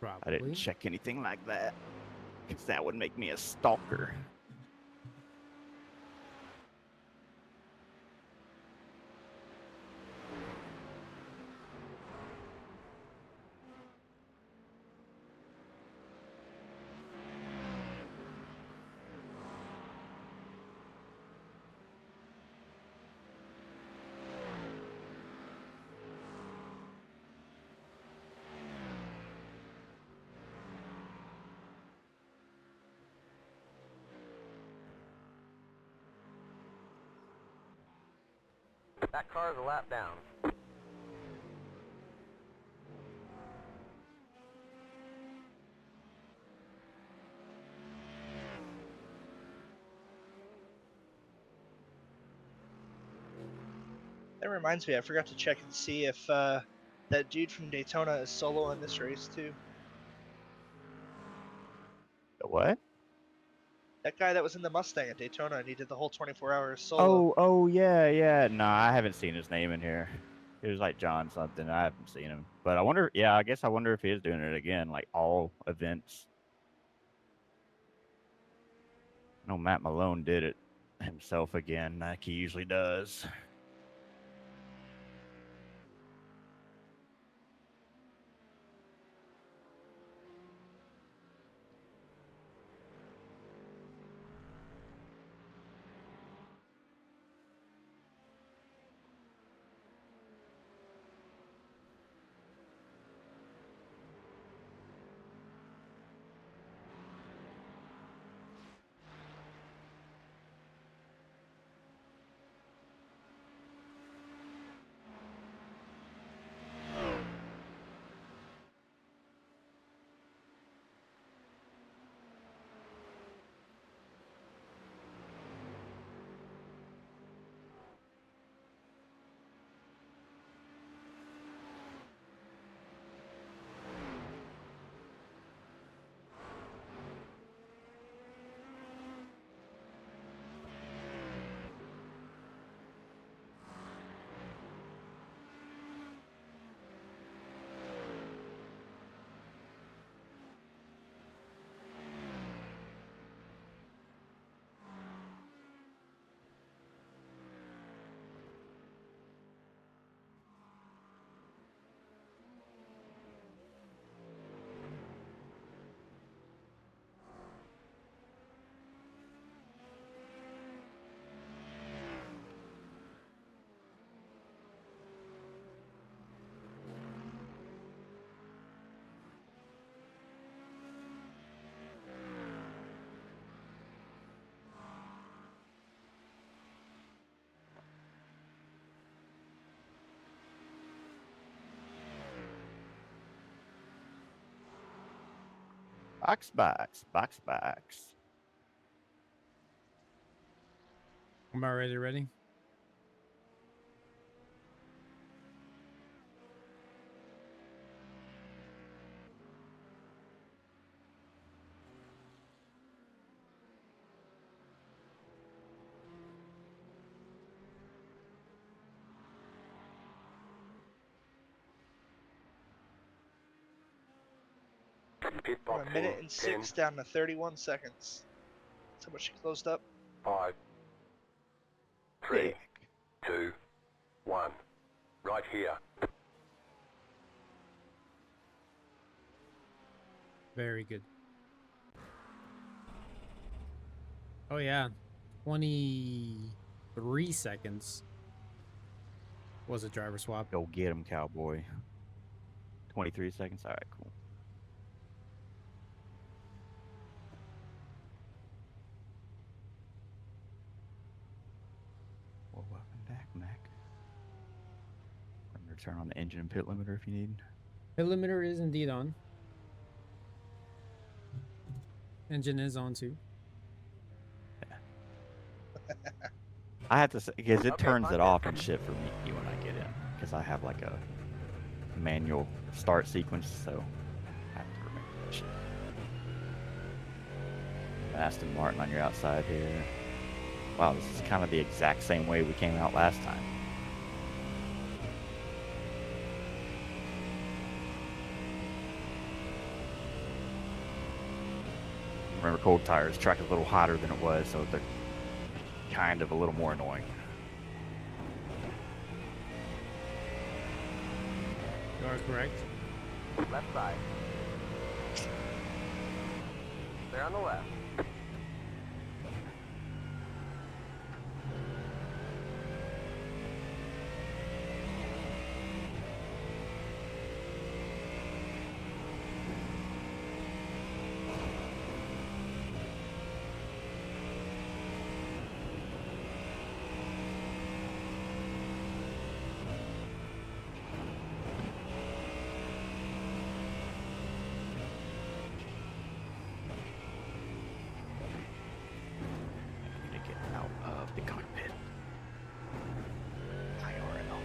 I didn't Probably. check anything like that, because that would make me a stalker. That car's a lap down. That reminds me, I forgot to check and see if that dude from Daytona is solo in this race too. What? That guy that was in the Mustang at Daytona and he did the whole 24 hours solo. Oh, yeah. No, I haven't seen his name in here. It was like John something. I haven't seen him. But I wonder, yeah, I guess I wonder if he is doing it again, like all events. I know Matt Malone did it himself again, like he usually does. Box. I'm already ready. Pit From boxing. a minute and 6 10, down to 31 seconds. That's how much she closed up. 5, 3, 2, 1. Right here. Very good. Oh yeah, 23 seconds was a driver swap. Go get him, cowboy. 23 seconds. All right, cool. Well, welcome back, Mac. I'm gonna turn on the engine and pit limiter if you need. Pit limiter is indeed on. Engine is on too. I have to say, because it Okay, turns fine. it off and shit for me when I get in, because I have like a manual start sequence, so I have to remember that shit. Aston Martin on your outside here. Wow, this is kind of the exact same way we came out last time. Remember, cold tires, track is a little hotter than it was, so they're kind of a little more annoying. You are correct. Left side. Clear on the left. I need to get out of the cockpit. IRL.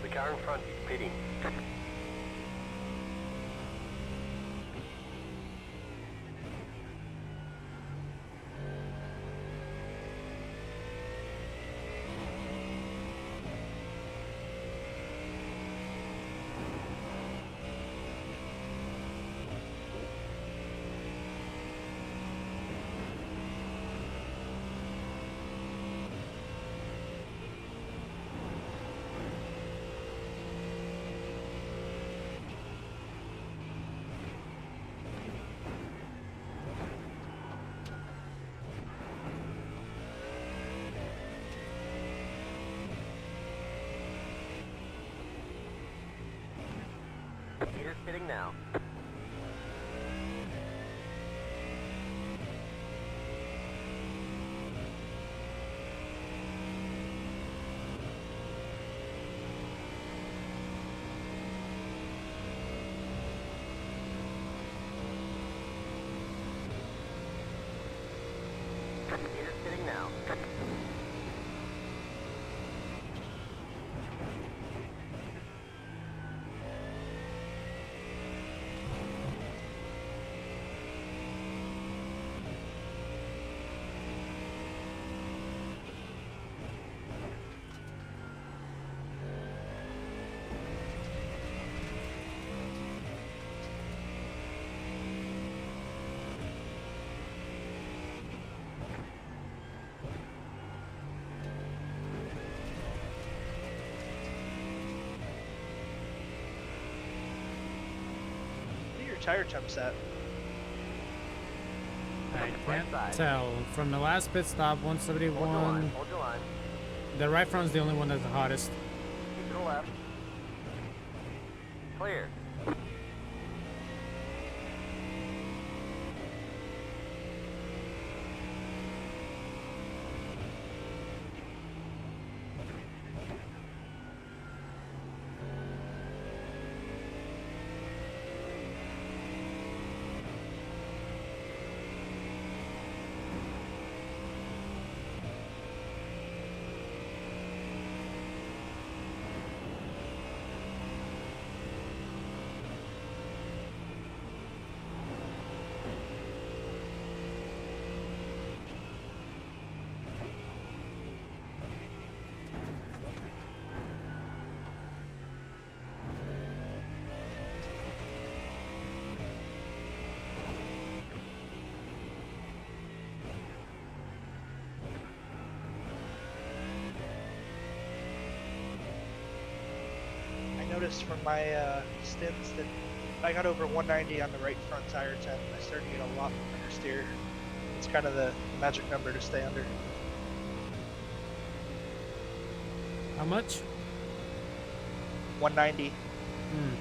The car in front is pitting. Peter's pitting now. Peter's pitting now. your tire temps at? I Right can't side. tell. From the last pit stop, Hold your 171. line. Hold your line. The right front's the only one that's the hottest. Keep to the left. Clear. I noticed from my stints that I got over 190 on the right front tire temp. I started to get a lot more understeer. It's kind of the magic number to stay under. How much? 190. Hmm.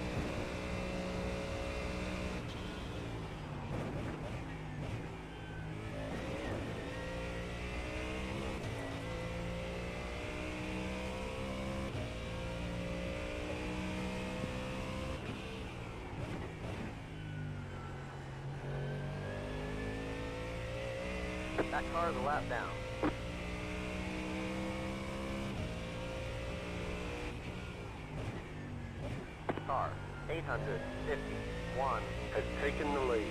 That car is a lap down. Car 851 has taken the lead.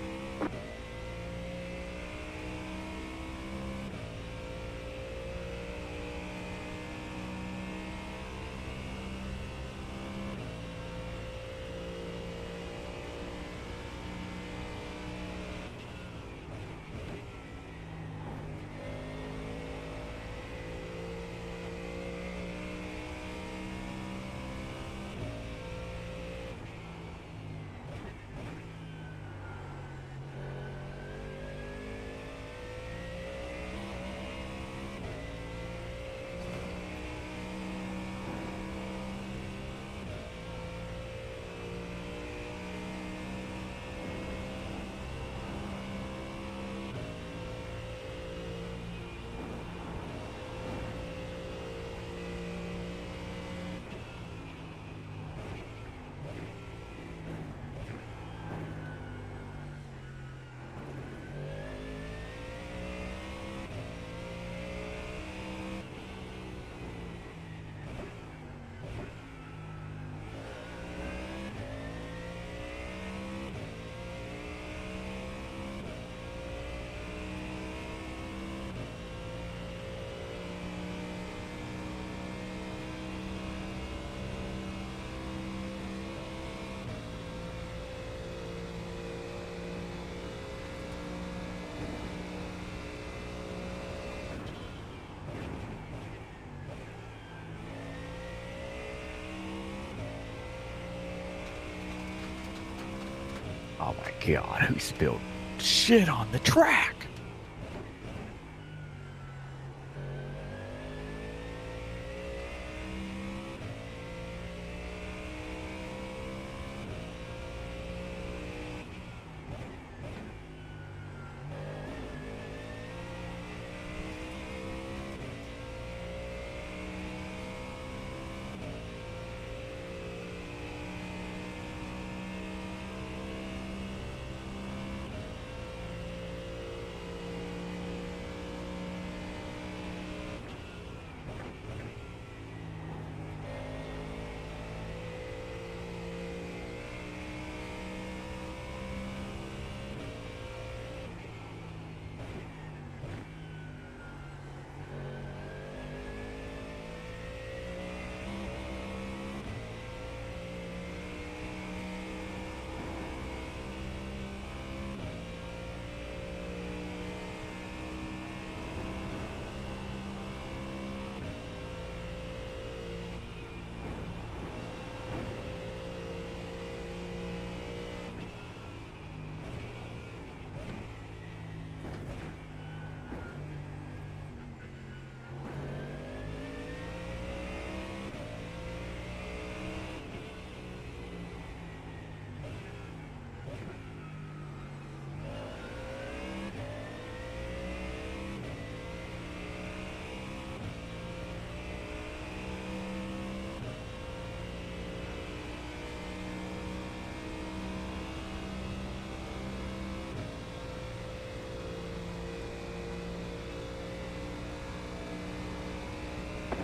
Oh my god, who spilled shit on the track?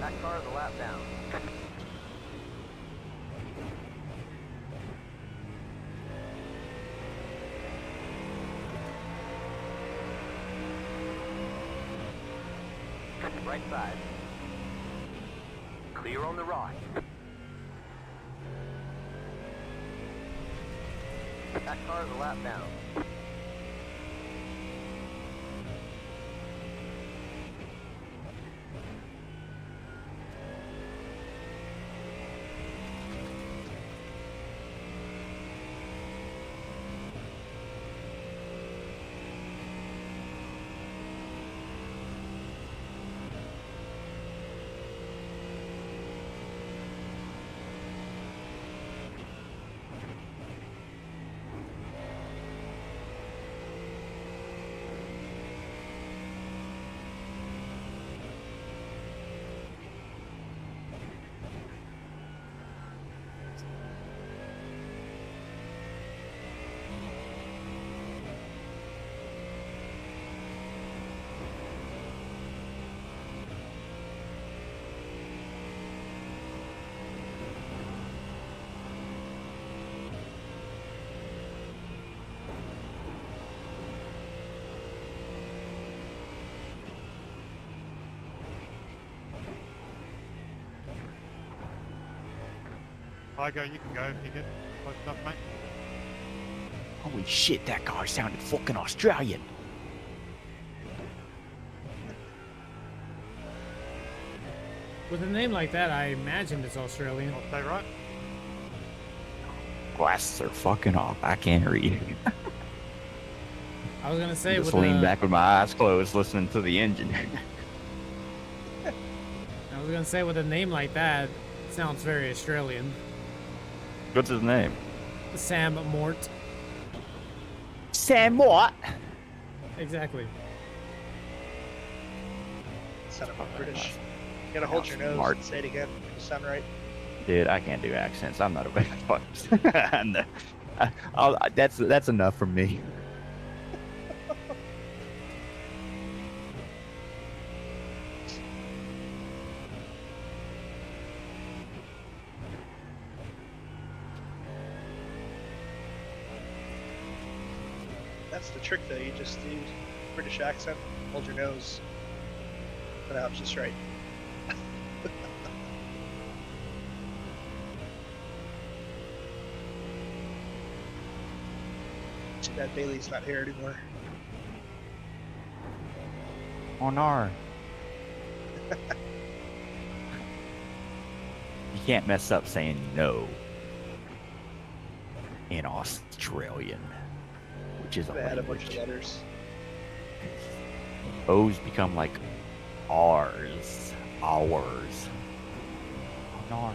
That car's a lap down. Right side. Clear on the right. That car's a lap down. Igo, you can go if you get close enough, mate. Holy shit, that car sounded fucking Australian. With a name like that, I imagine it's Australian. I'll stay right. Glasses are fucking off. I can't read. I was gonna say Just with lean a, back with my eyes closed, listening to the engine. I was gonna say with a name like that, it sounds very Australian. What's his name? Sam Mort. Sam what? Exactly. Sound about British. You gotta hold your nose Smart. and say it again. You sound right. Dude, I can't do accents. I'm not a bad fucker. No. That's enough for me. That's the trick, though. You just do British accent, hold your nose, put out just right. Too bad Bailey's not here anymore. Oh no. You can't mess up saying no in Australian, which is a They had a bunch of language. letters. O's become like R's, ours. Oh no.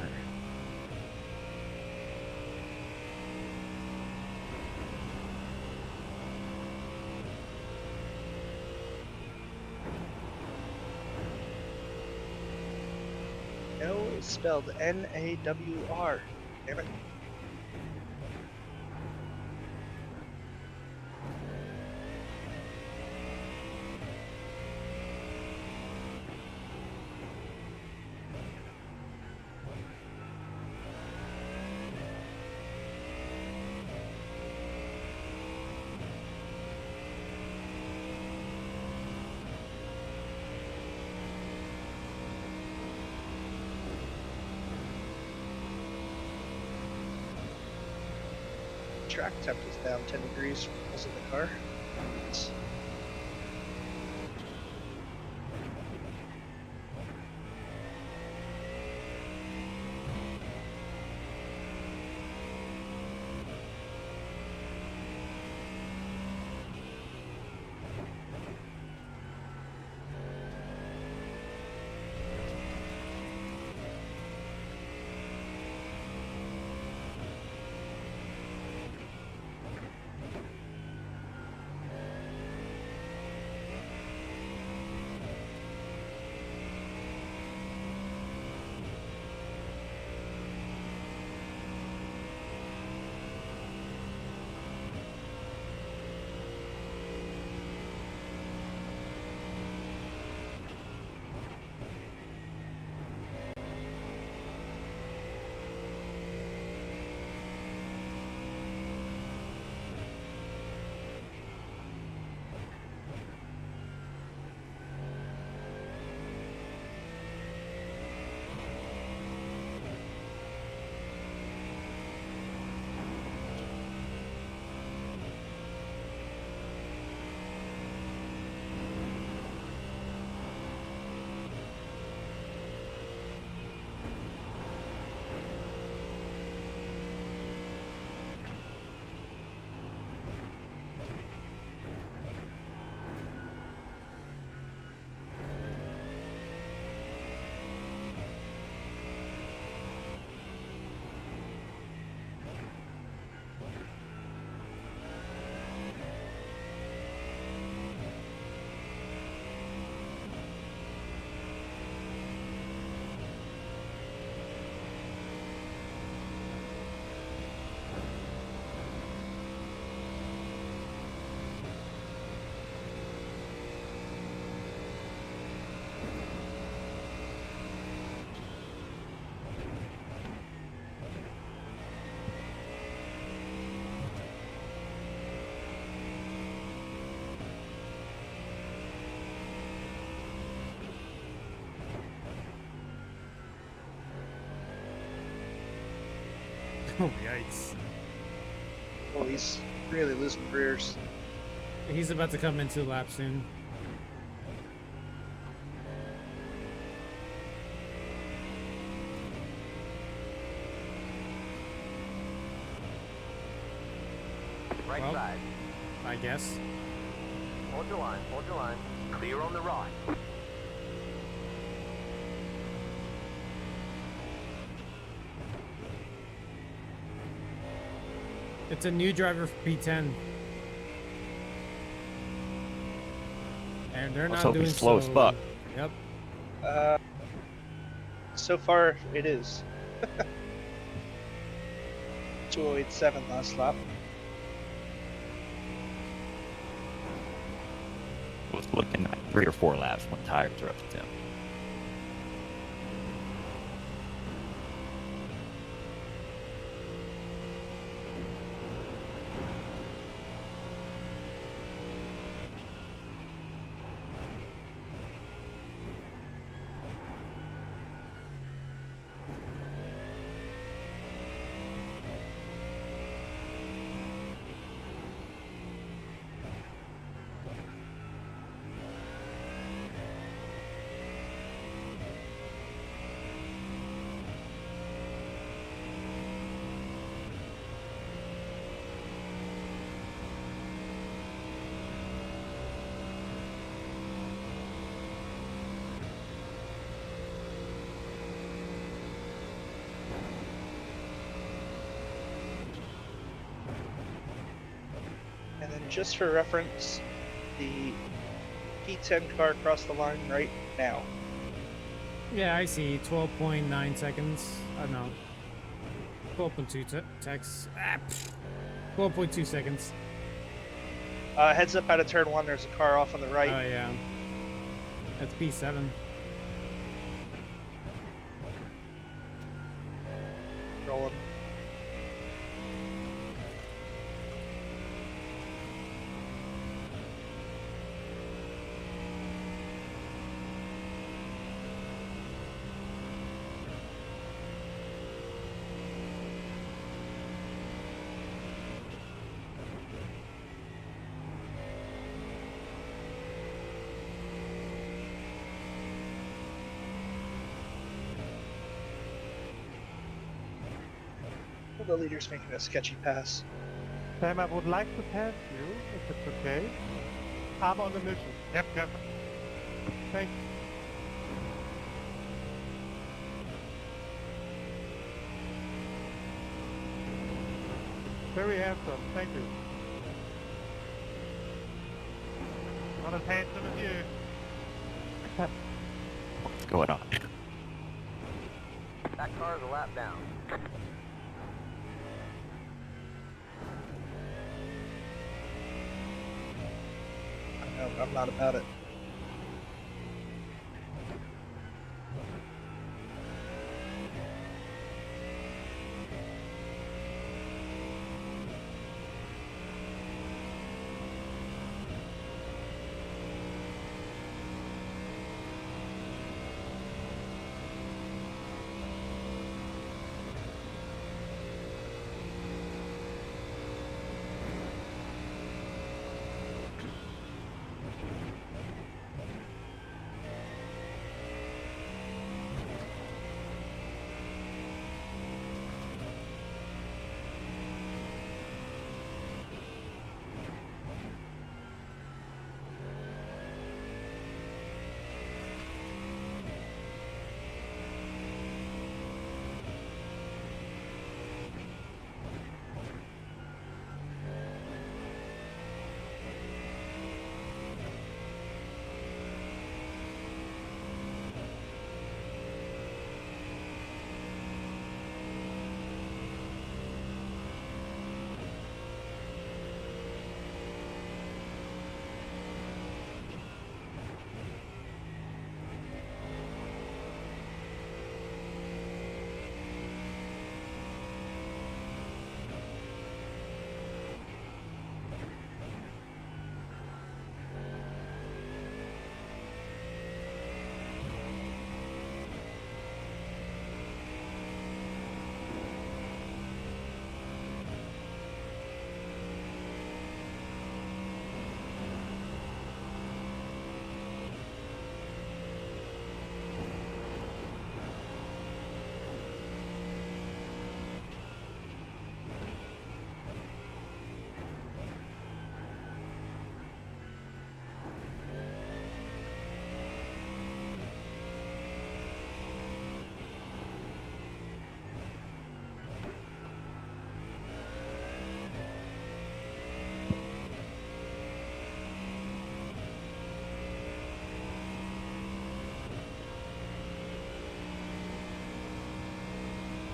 No, it's spelled N-A-W-R. Damn it. Track temp is down 10 degrees because of the car. It's- Oh, yikes. Oh, he's really losing rears. He's about to come into lap soon. Right Well. side. I guess. Hold your line, hold your line. Clear on the right. It's a new driver for P10. And they're Let's not hope doing he's slow as fuck. Yep. So far, it is. 2087 last lap. Was looking at 3 or 4 laps when tires are up to 10. And then just for reference, the P10 car crossed the line right now. Yeah, I see. 12.9 seconds. I don't know. 12.2 techs. 12.2 seconds. Heads up out of turn 1, there's a car off on the right. Oh, yeah. That's P7. Rolling. The leader's making a sketchy pass. Sam, I would like to pass you, if it's okay. I'm on the mission. Yep. Thanks. Very handsome, thank you. Not as handsome as you. What's going on? That car is a lap down. I know, I'm not about it.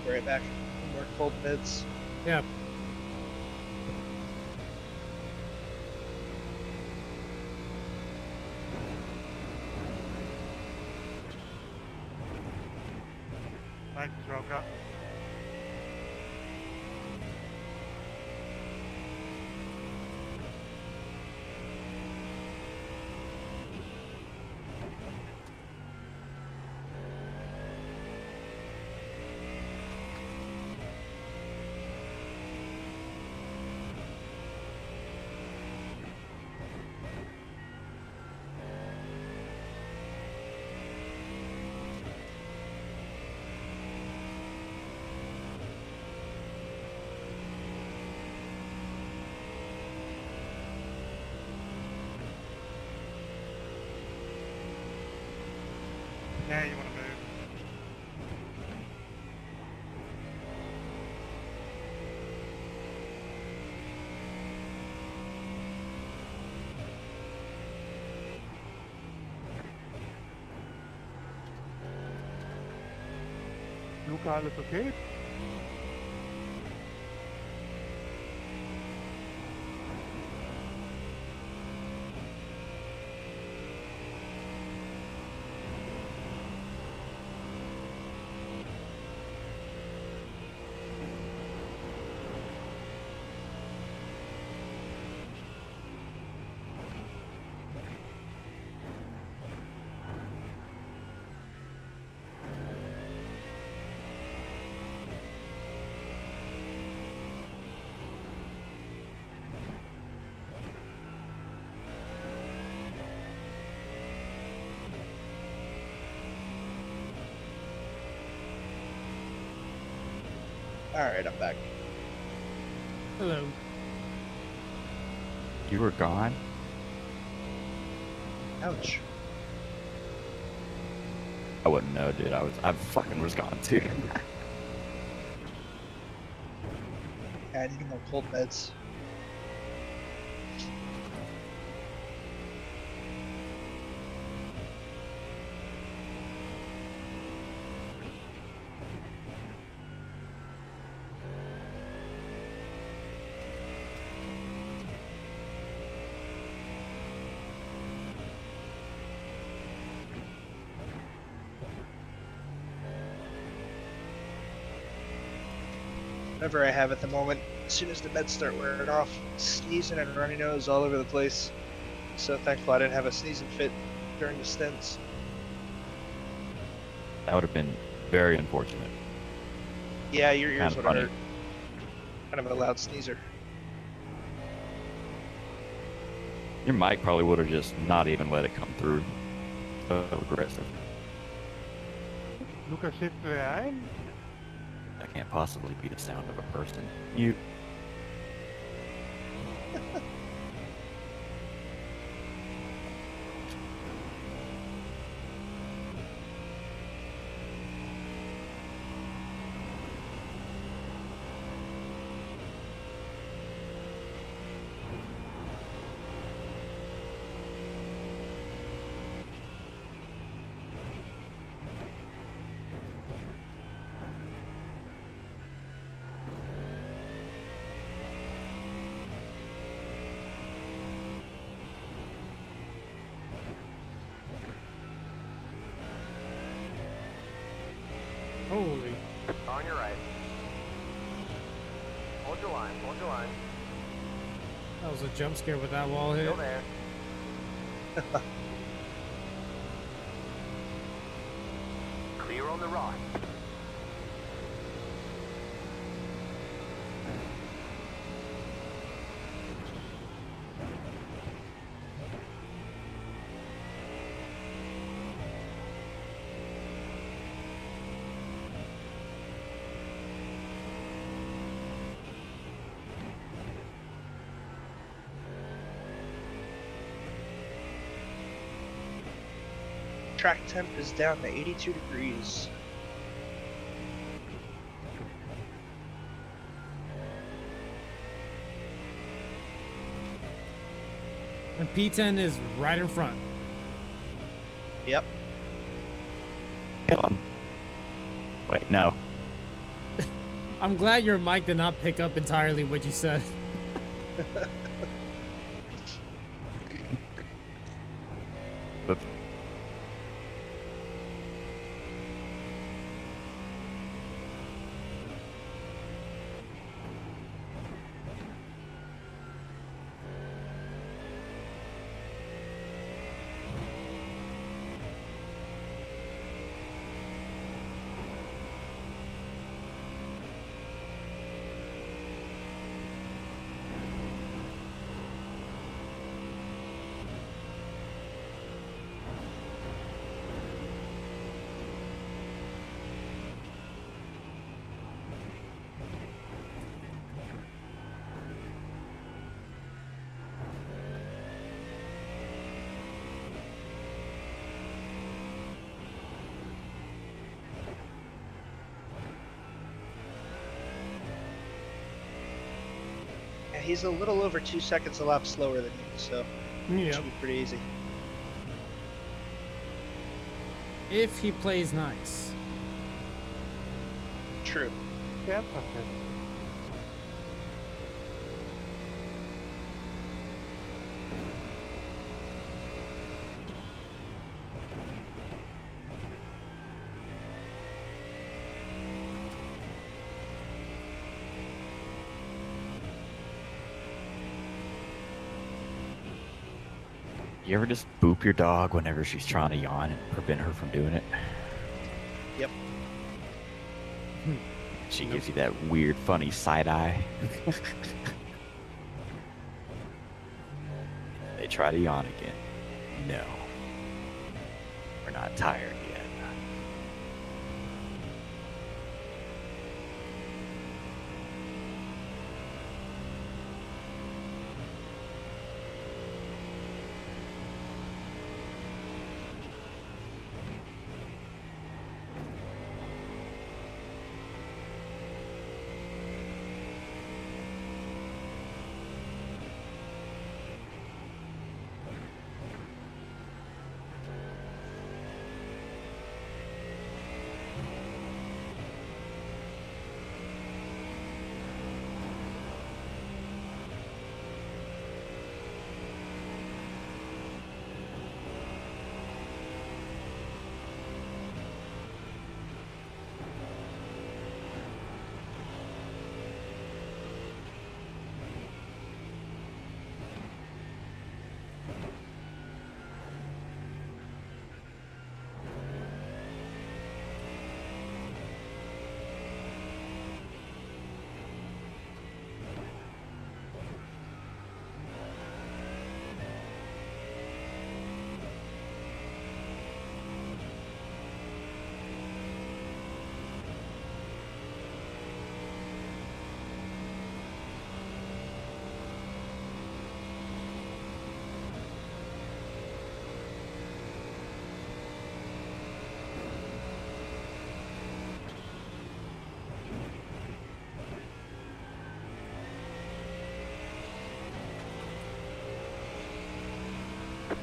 be right back. More cold beds. Yeah. Thanks, Roka. Yeah, you want to move. Luca, alles okay? All right, I'm back. Hello. You were gone? Ouch. I wouldn't know, dude. I fucking was gone too. Yeah, I need more cold beds. Whatever I have at the moment, as soon as the meds start wearing off, sneezing and runny nose all over the place. So thankful I didn't have a sneezing fit during the stints. That would have been very unfortunate. Yeah, your ears Kinda would have funny. hurt. Kind of a loud sneezer. Your mic probably would have just not even let it come through. So aggressive. Luca, schläfst du wieder ein? That can't possibly be the sound of a person. You. Holy. On your right. Hold your line, hold your line. That was a jump scare with that wall hit. Still there. Clear on the right. Track temp is down to 82 degrees. And P10 is right in front. Yep. Kill him. Wait, no. I'm glad your mic did not pick up entirely what you said. But Yeah, he's a little over 2 seconds a lap slower than you, so it Yep. should be pretty easy. If he plays nice. True. Yeah, perfect. you ever just boop your dog whenever she's trying to yawn and prevent her from doing it? Yep. She gives you that weird, funny side eye. They try to yawn again. No. We're not tired yet.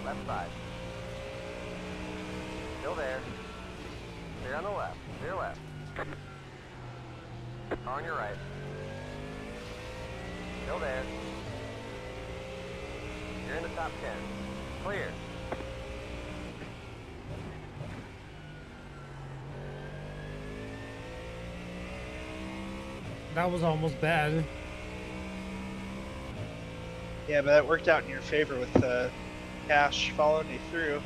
Left side. Still there. Clear on the left. Clear left. Car on your right. Still there. You're in the top 10. Clear. That was almost bad. Yeah, but that worked out in your favor with Cash following you through.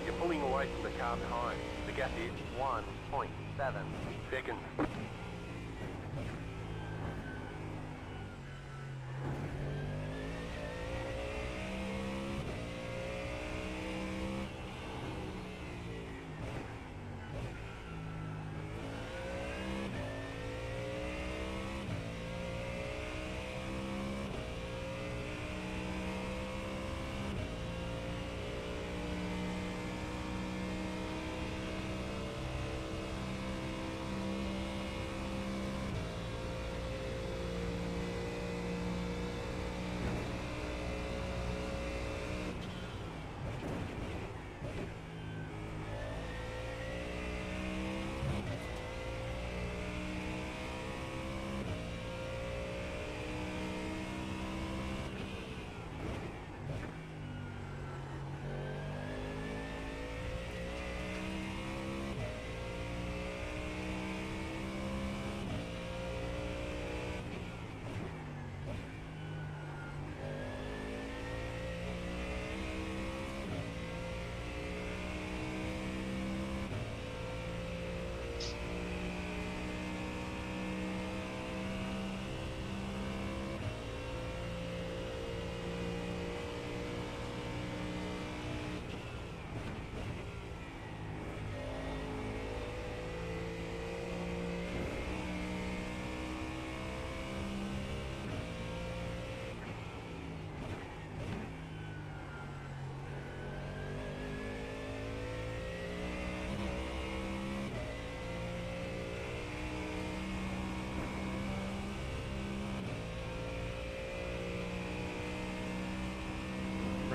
You're pulling away from the car behind. The gap is 1.7 seconds.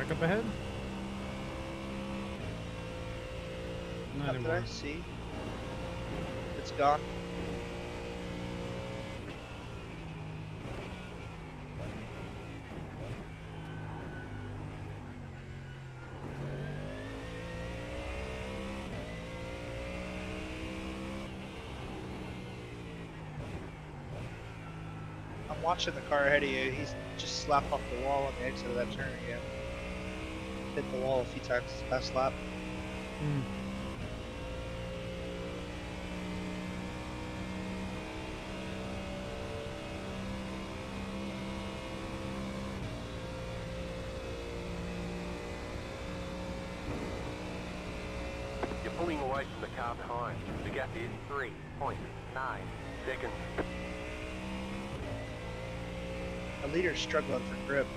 Back up ahead? Not What did anymore. I see? It's gone. I'm watching the car ahead of you. He's just slapped off the wall on the exit of that turn again. Hit the wall a few times this past lap. Hmm. You're pulling away from the car behind. The gap is 3.9 seconds. The leader's struggling for grip.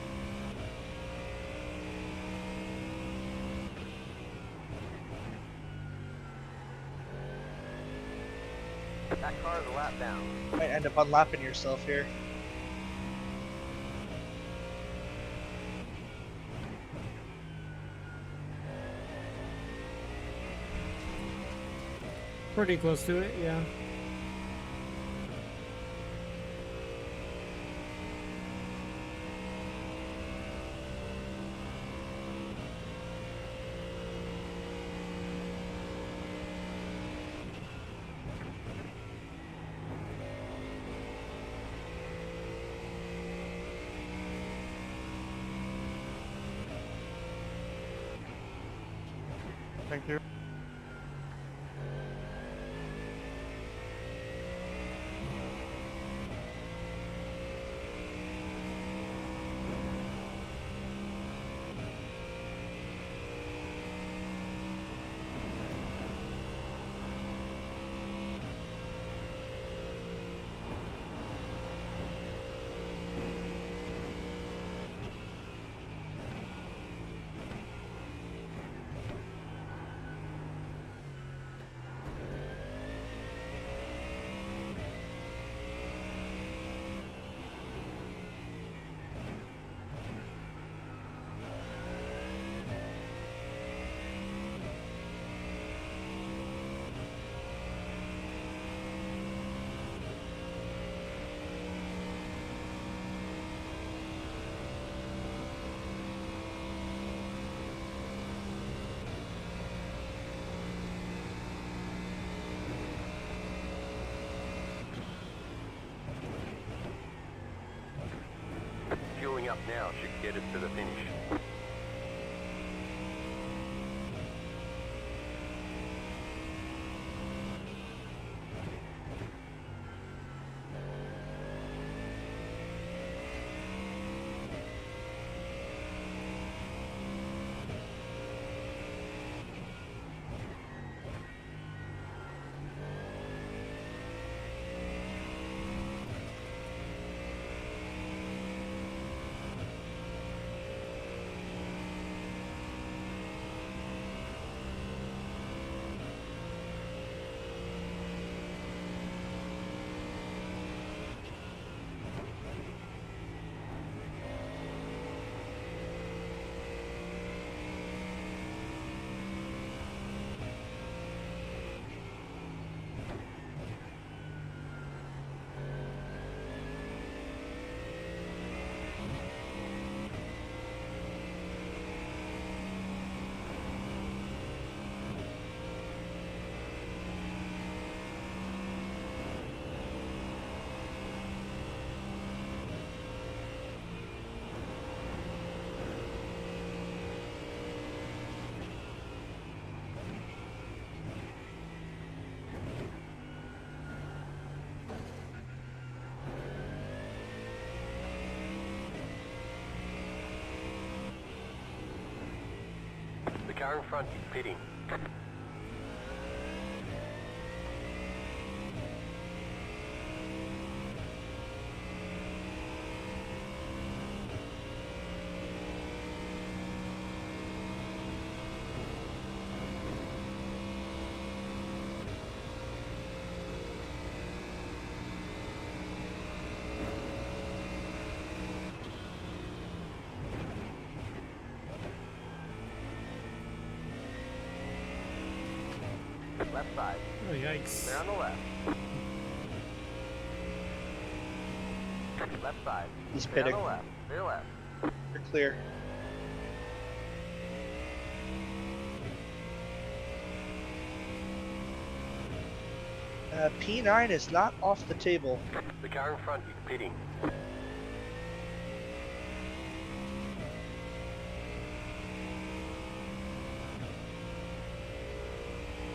That car is a lap down. Might end up unlapping yourself here. Pretty close to it, yeah. Thank you. Fueling up now should get us to the finish. The car in front is pitting. Left side. Oh, yikes. Clear on the left. Left side. He's Clear on pitting. the left. Clear left. You're clear. P9 is not off the table. The car in front is pitting.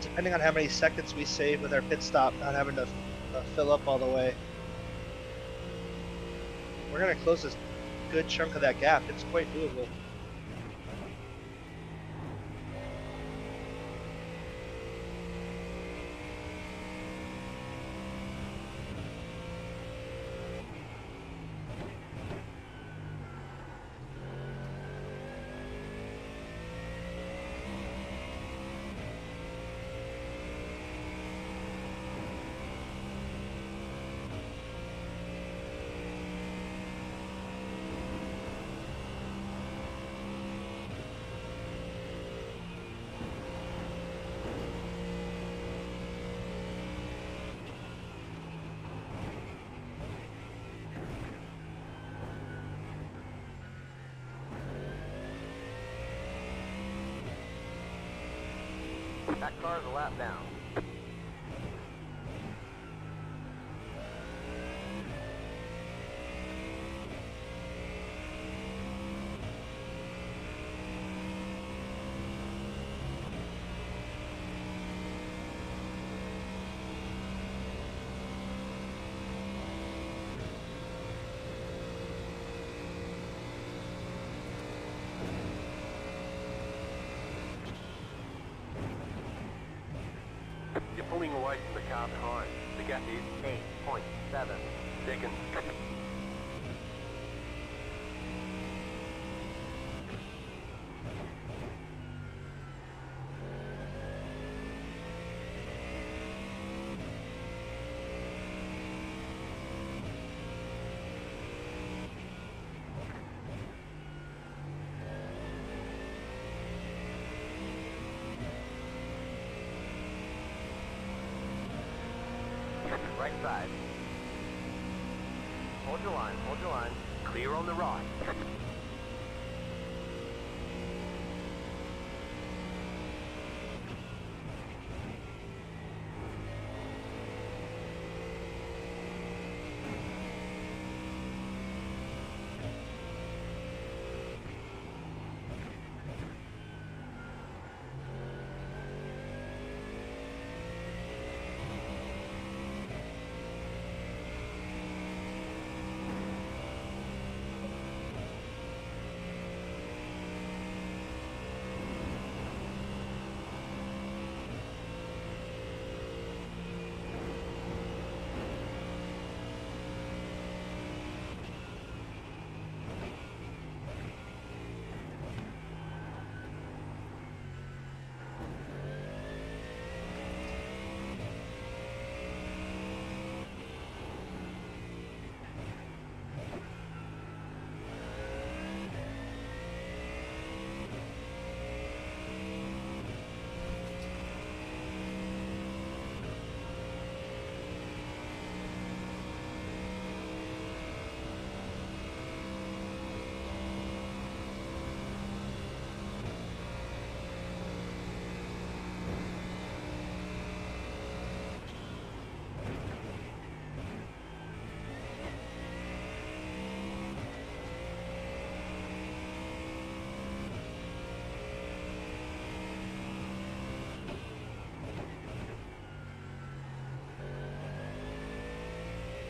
Depending on how many seconds we save with our pit stop, not having to fill up all the way. We're gonna close this good chunk of that gap. It's quite doable. That car's a lap down. You're pulling away from the car behind. The gap is 8.7 seconds. Right side. Hold your line, hold your line. Clear on the right.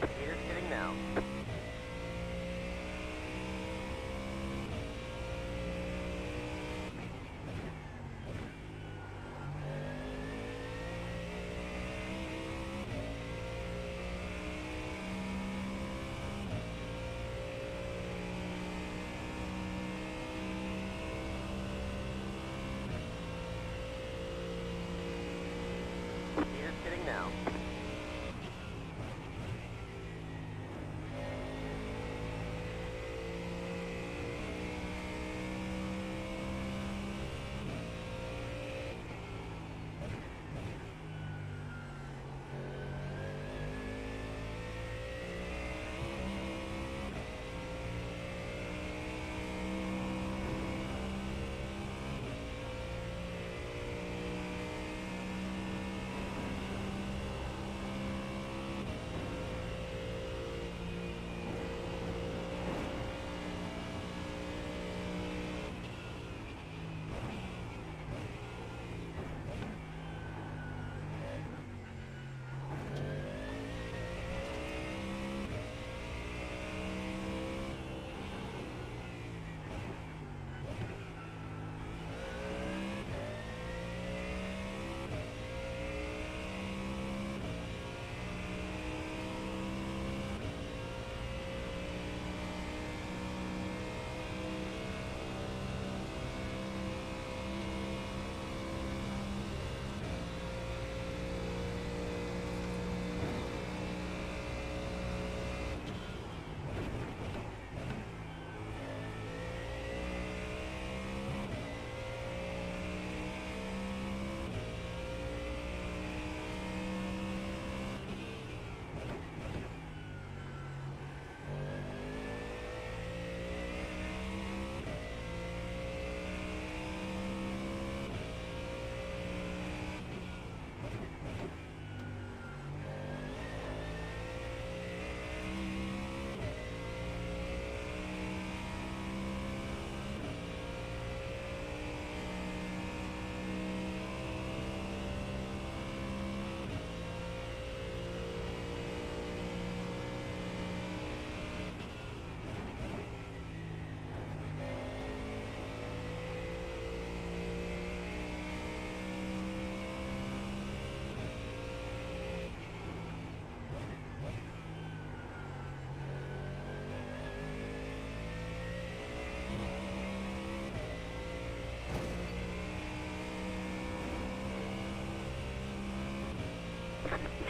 Peter's hitting now. Peter's hitting now.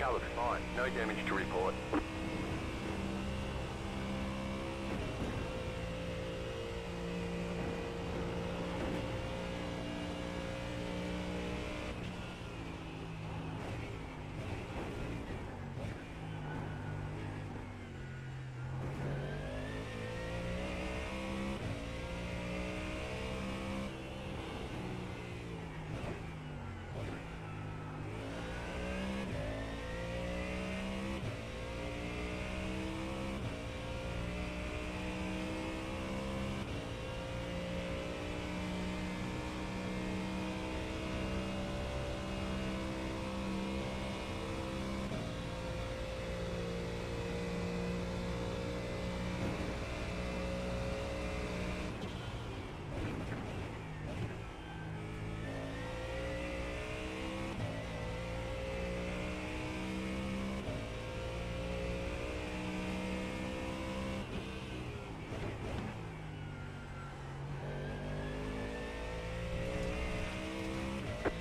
Car looks fine. No damage to report.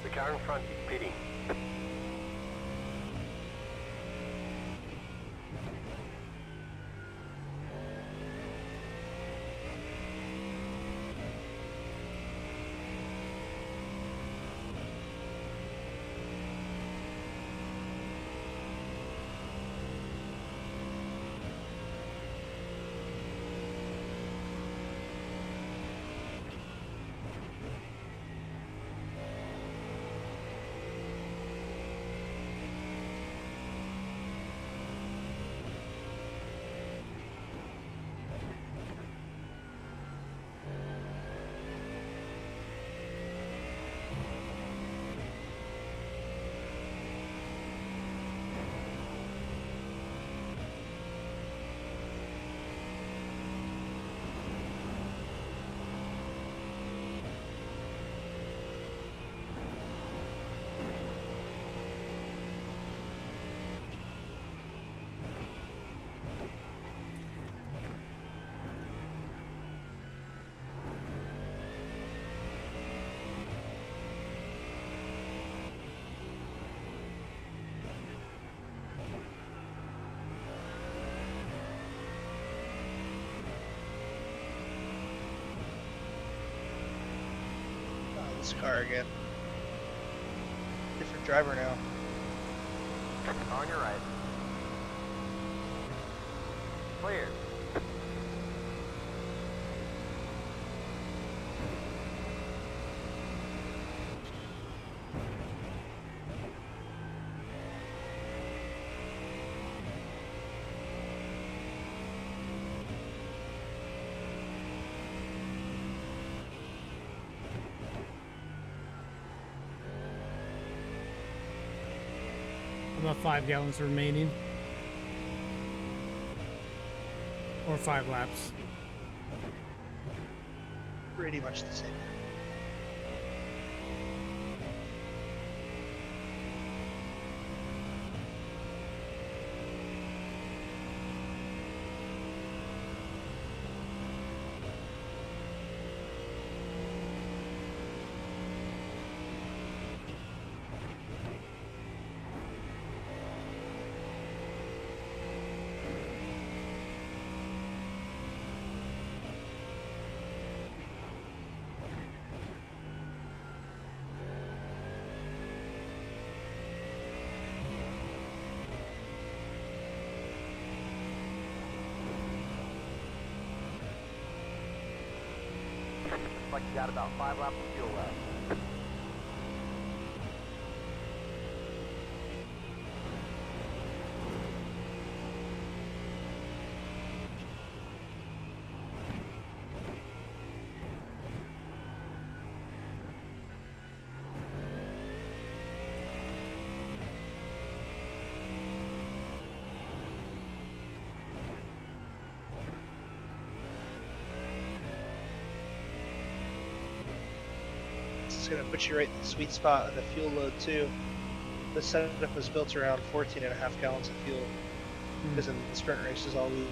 The car in front is pitting. Oh, this car again. Different driver now. On your right. Clear. About 5 gallons remaining. Or 5 laps. Pretty much the same. Looks like you got about 5 laps of fuel left. This is going to put you right in the sweet spot on the fuel load too. The setup was built around 14.5 gallons of fuel because in the sprint races all we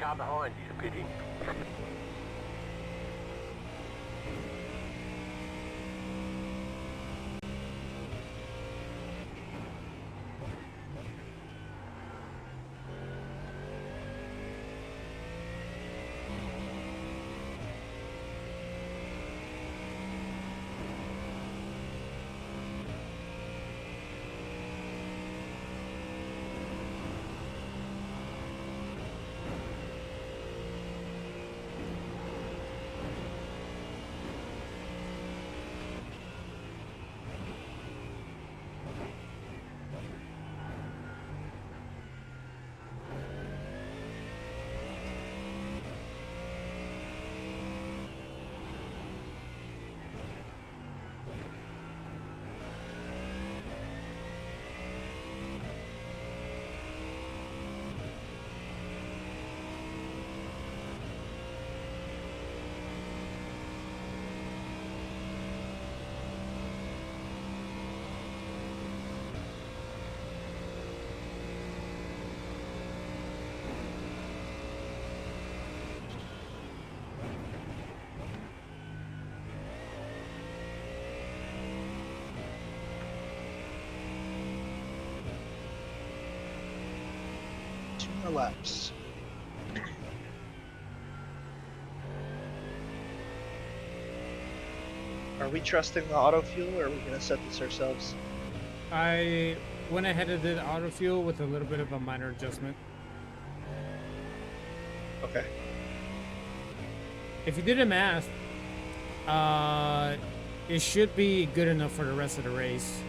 car behind you is pitting. Two more laps. Are we trusting the auto fuel, or are we going to set this ourselves? I went ahead and did auto fuel with a little bit of a minor adjustment. Okay. If you did a math, it should be good enough for the rest of the race.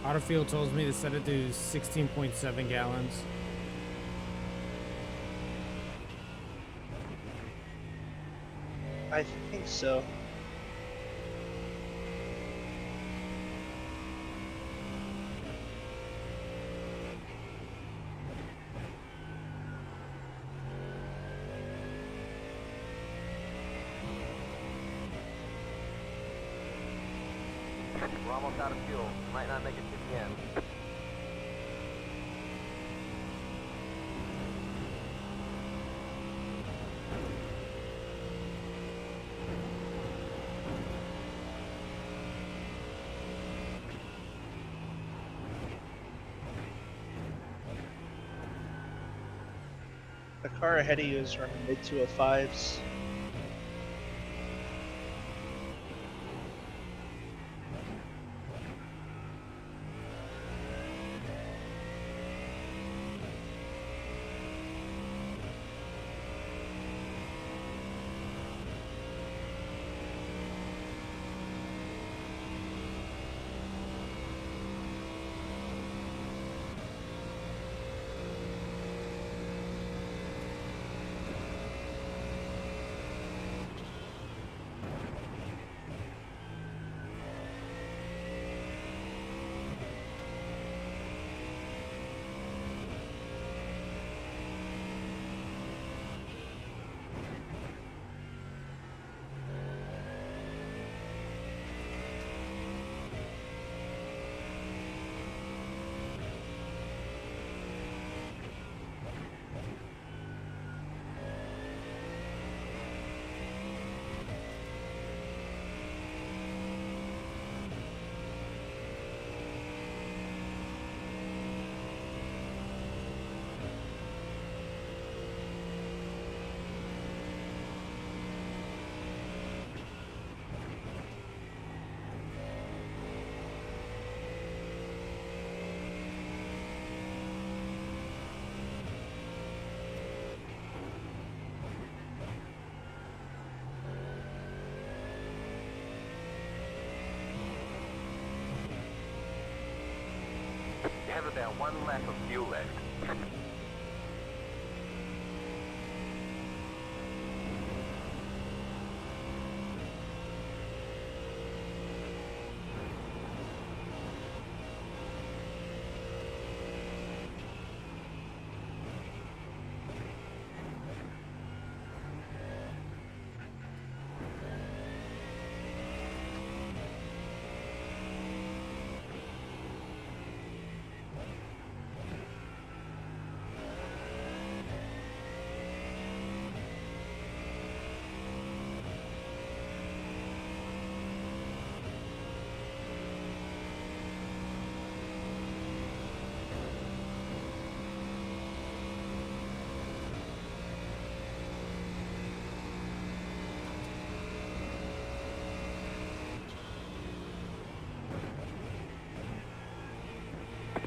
Auto fuel tells me to set it to 16.7 gallons. I think so. We're almost out of fuel. Might not make it to the end. The car ahead of you is running mid 205s. You have about 1 lap of fuel left.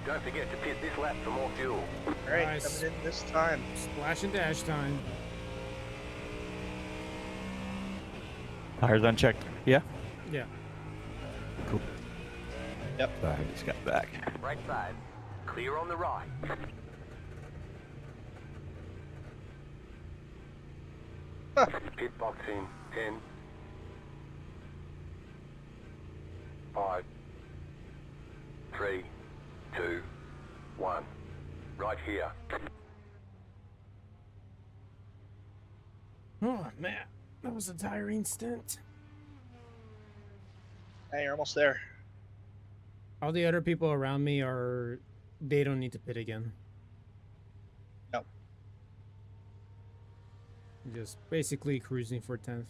Don't forget to pit this lap for more fuel. All right, Nice. coming in this time. Splash and dash time. Tires unchecked. Yeah. Yeah. Cool. Yep. Sorry, just got back. Right side. Clear on the right. Pit box in 10, 5, 3, 2, 1. Right here. Oh man, that was a tiring stint. Hey, you're almost there. All the other people around me they don't need to pit again. Nope. Just basically cruising for 10th.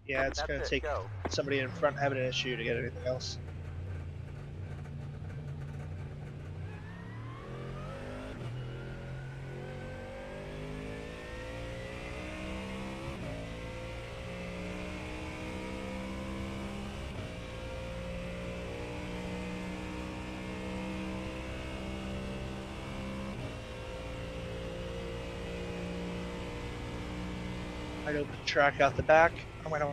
Yeah, it's That's going to it, take go. somebody in front having an issue to get anything else. I'd open the track out the back. I'm going to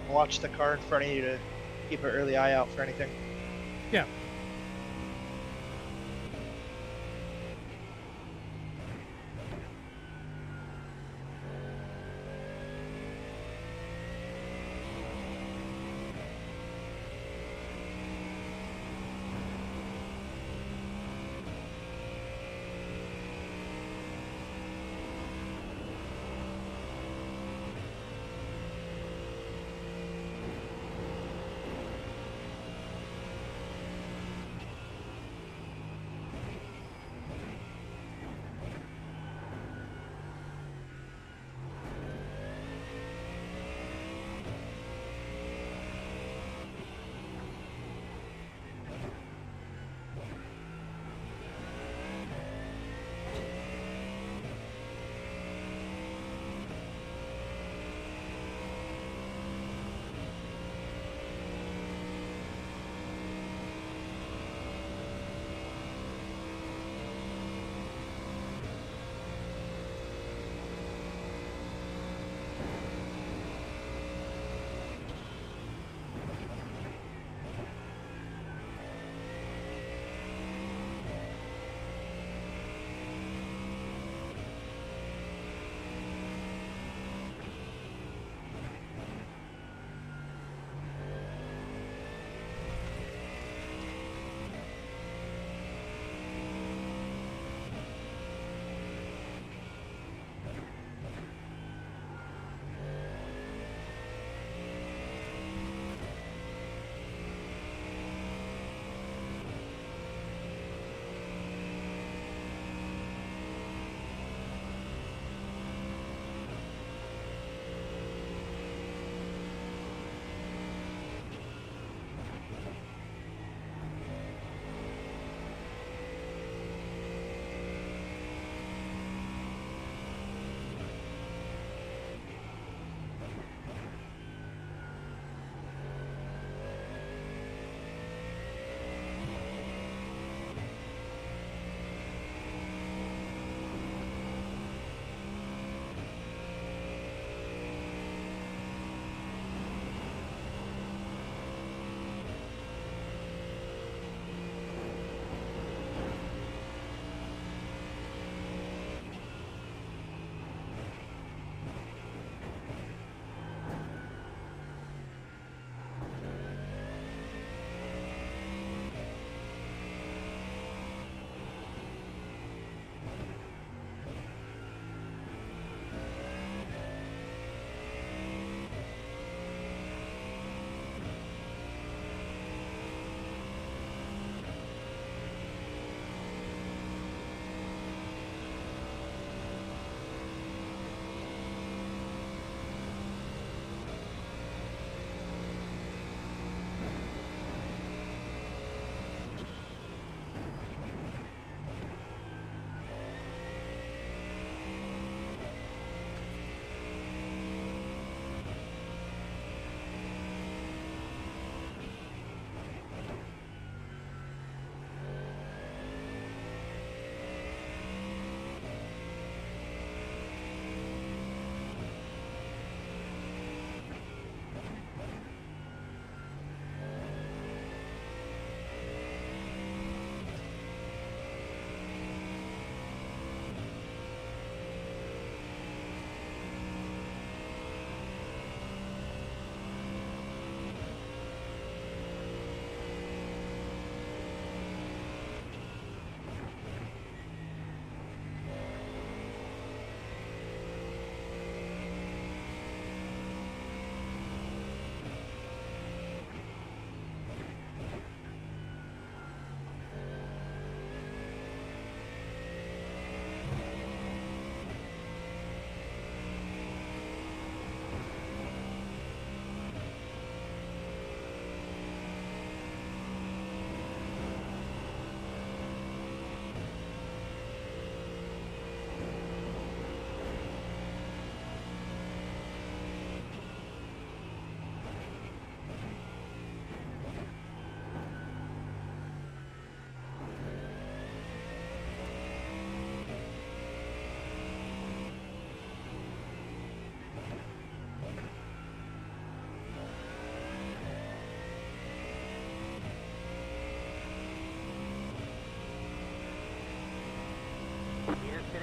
watch the car in front of you to keep an early eye out for anything. Yeah.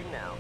Starting now.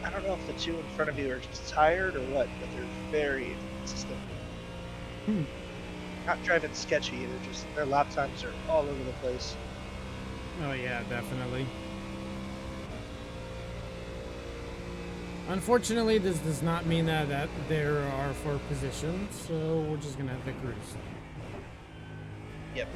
I don't know if the two in front of you are just tired or what, but they're very inconsistent. Not driving sketchy, they're just their lap times are all over the place. Oh yeah, definitely. Unfortunately, this does not mean that there are 4 positions, so we're just gonna have to cruise. Yep.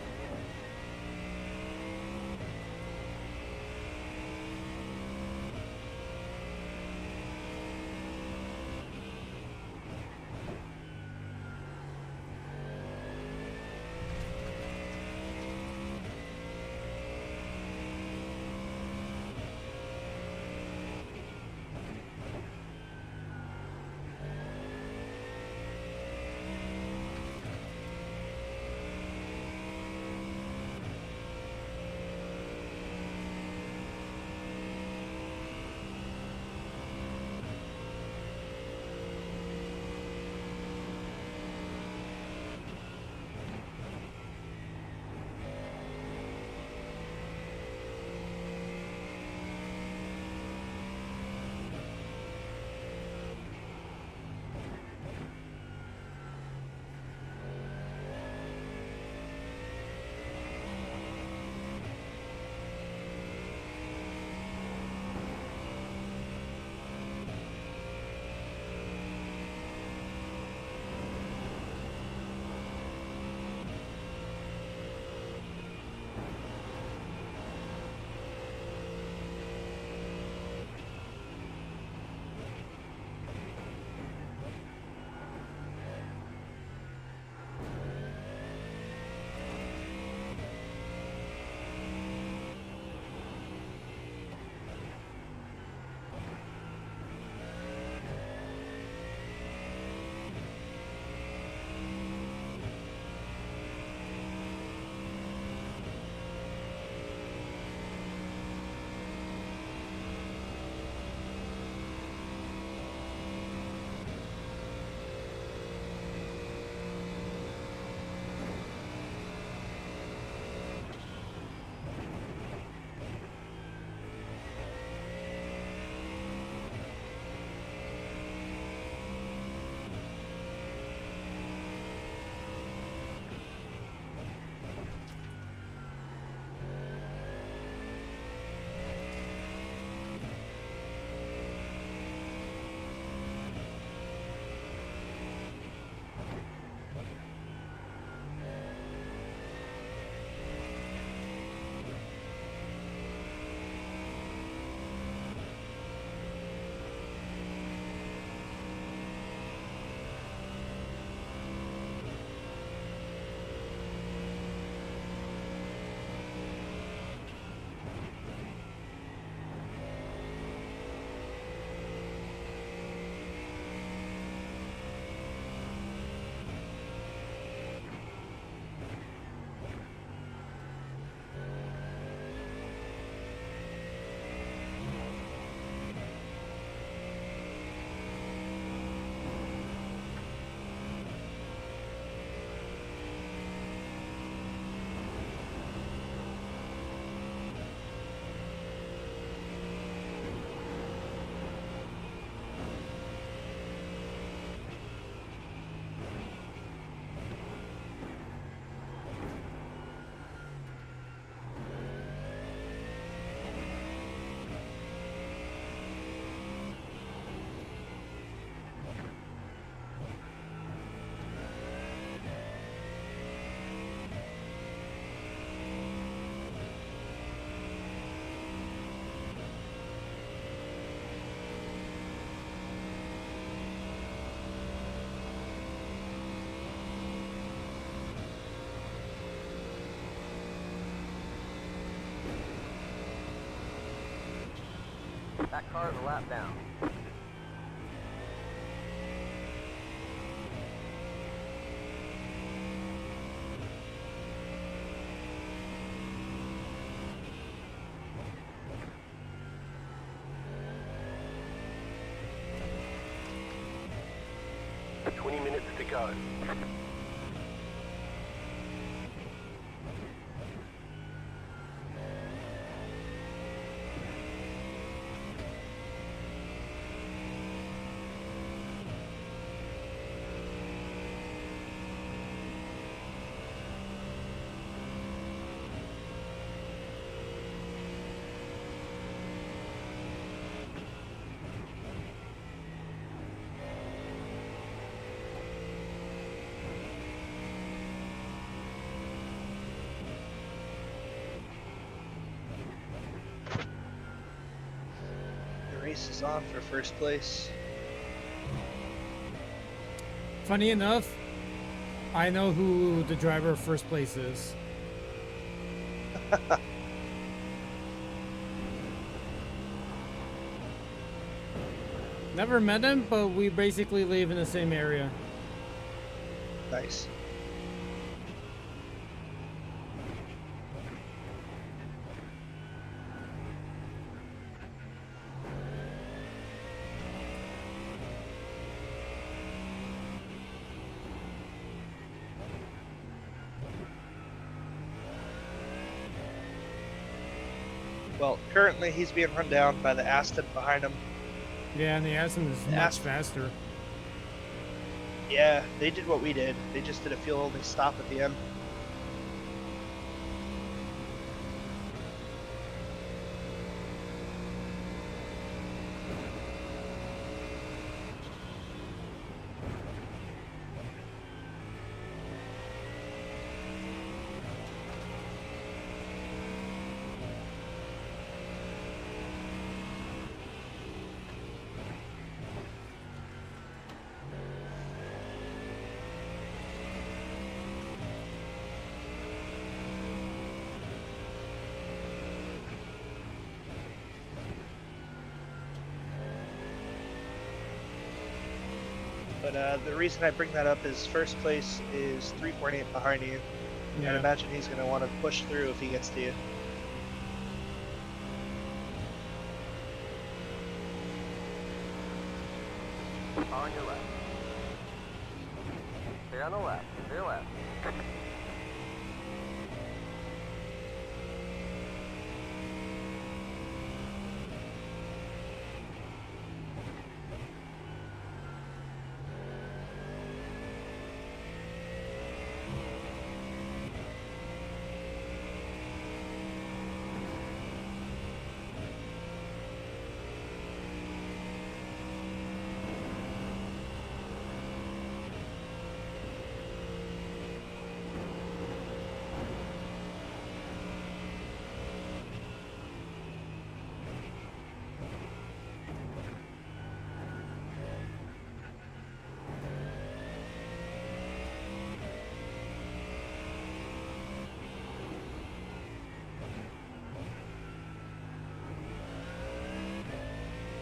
That car is a lap down. Minutes to go. Race is on for first place. Funny enough, I know who the driver of first place is. Never met him, but we basically live in the same area. Nice. Well, currently he's being run down by the Aston behind him. Yeah, and the Aston is much faster. Yeah, they did what we did. They just did a fuel-only stop at the end. But the reason I bring that up is first place is 3.8 behind you. Yeah. I'd imagine he's going to want to push through if he gets to you. On your left. Stay on the left. To your left.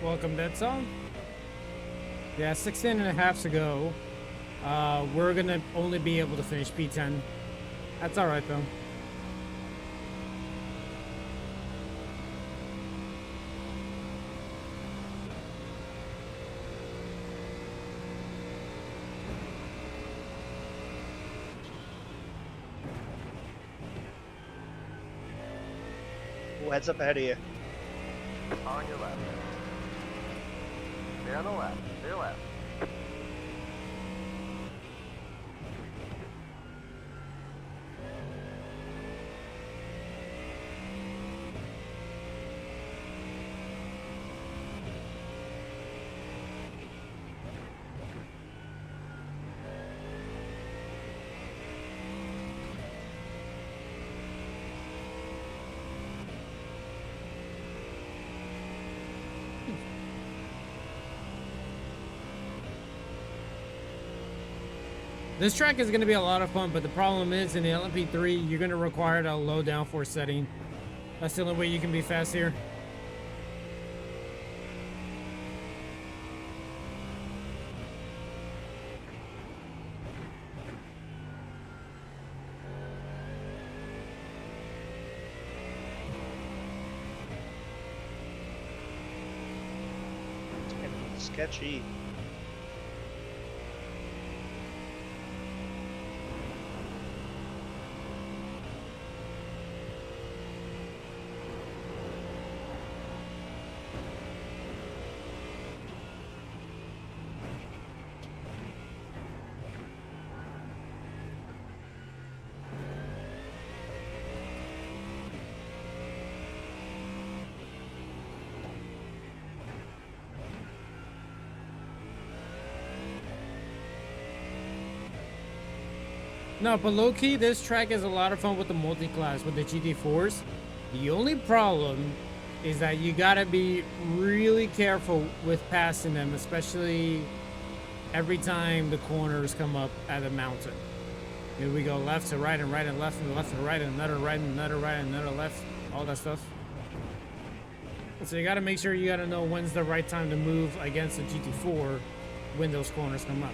Welcome, Dead Song. Yeah, 16 and a half to go. We're gonna only be able to finish P10. That's all right though. Oh, heads up ahead of you. On your left. Stay on the left. To your left. This track is going to be a lot of fun, but the problem is in the LMP3, you're going to require a low downforce setting. That's the only way you can be fast here. Sketchy. No, but low key, this track is a lot of fun with the multi-class, with the GT4s. The only problem is that you gotta be really careful with passing them, especially every time the corners come up at a mountain. Here we go left to right and right and left and left to right and another right and another right and another left, all that stuff. So you gotta make sure you gotta know when's the right time to move against the GT4 when those corners come up.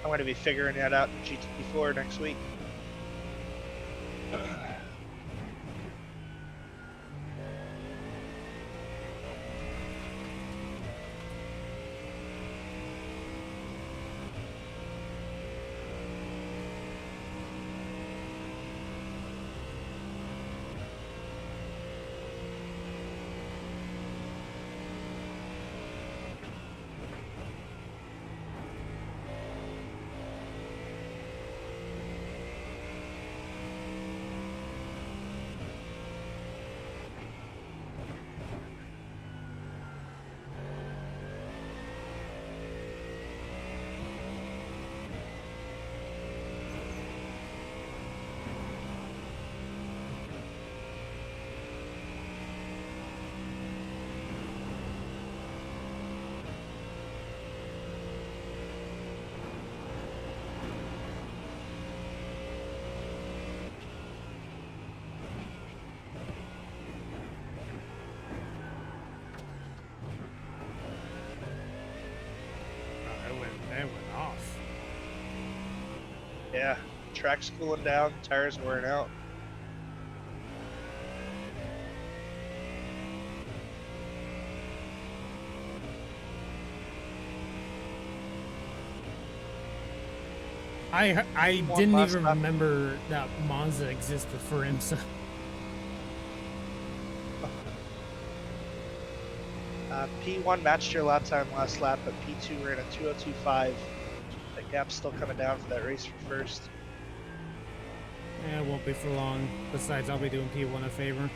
I'm going to be figuring that out in GT4 next week. That went off. Yeah, track's cooling down, tires wearing out. I One didn't last even lap. remember that Monza existed for him, so P1 matched your lap time last lap, but P2 ran a 2:02.5. The gap's still coming down for that race for first. yeah, it won't be for long. Besides, I'll be doing P1 a favor.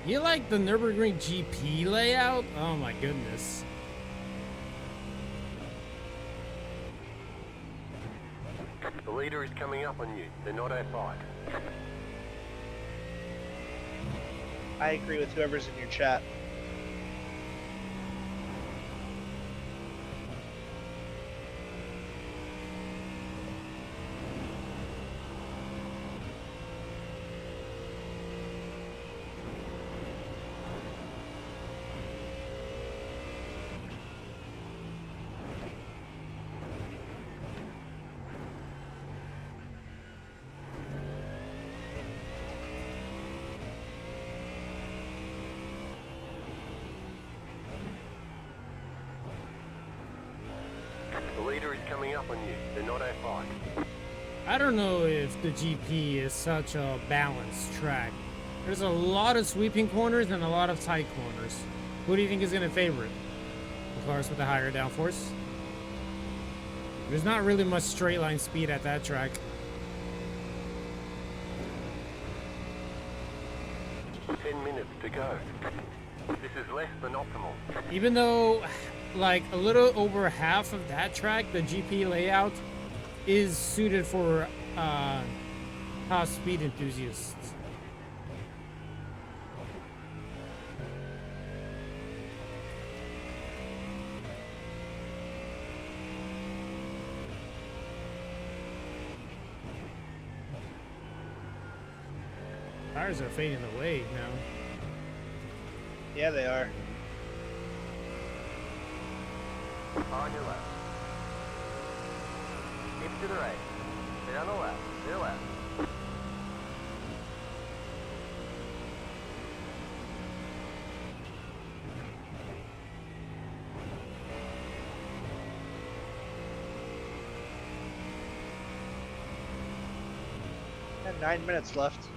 You like the Nürburgring GP layout? Oh my goodness. The leader is coming up on you. They're not outside. I agree with whoever's in your chat. The leader is coming up on you. They're not outside. I don't know if the GP is such a balanced track. There's a lot of sweeping corners and a lot of tight corners. Who do you think is going to favor it? The cars with the higher downforce? There's not really much straight line speed at that track. 10 minutes to go. This is less than optimal. Even though, like, a little over half of that track, the GP layout, is suited for high speed enthusiasts. Tires are fading away now. Yeah, they are. On your left. Keep to the right. Stay on the left. Your left. And 9 minutes left.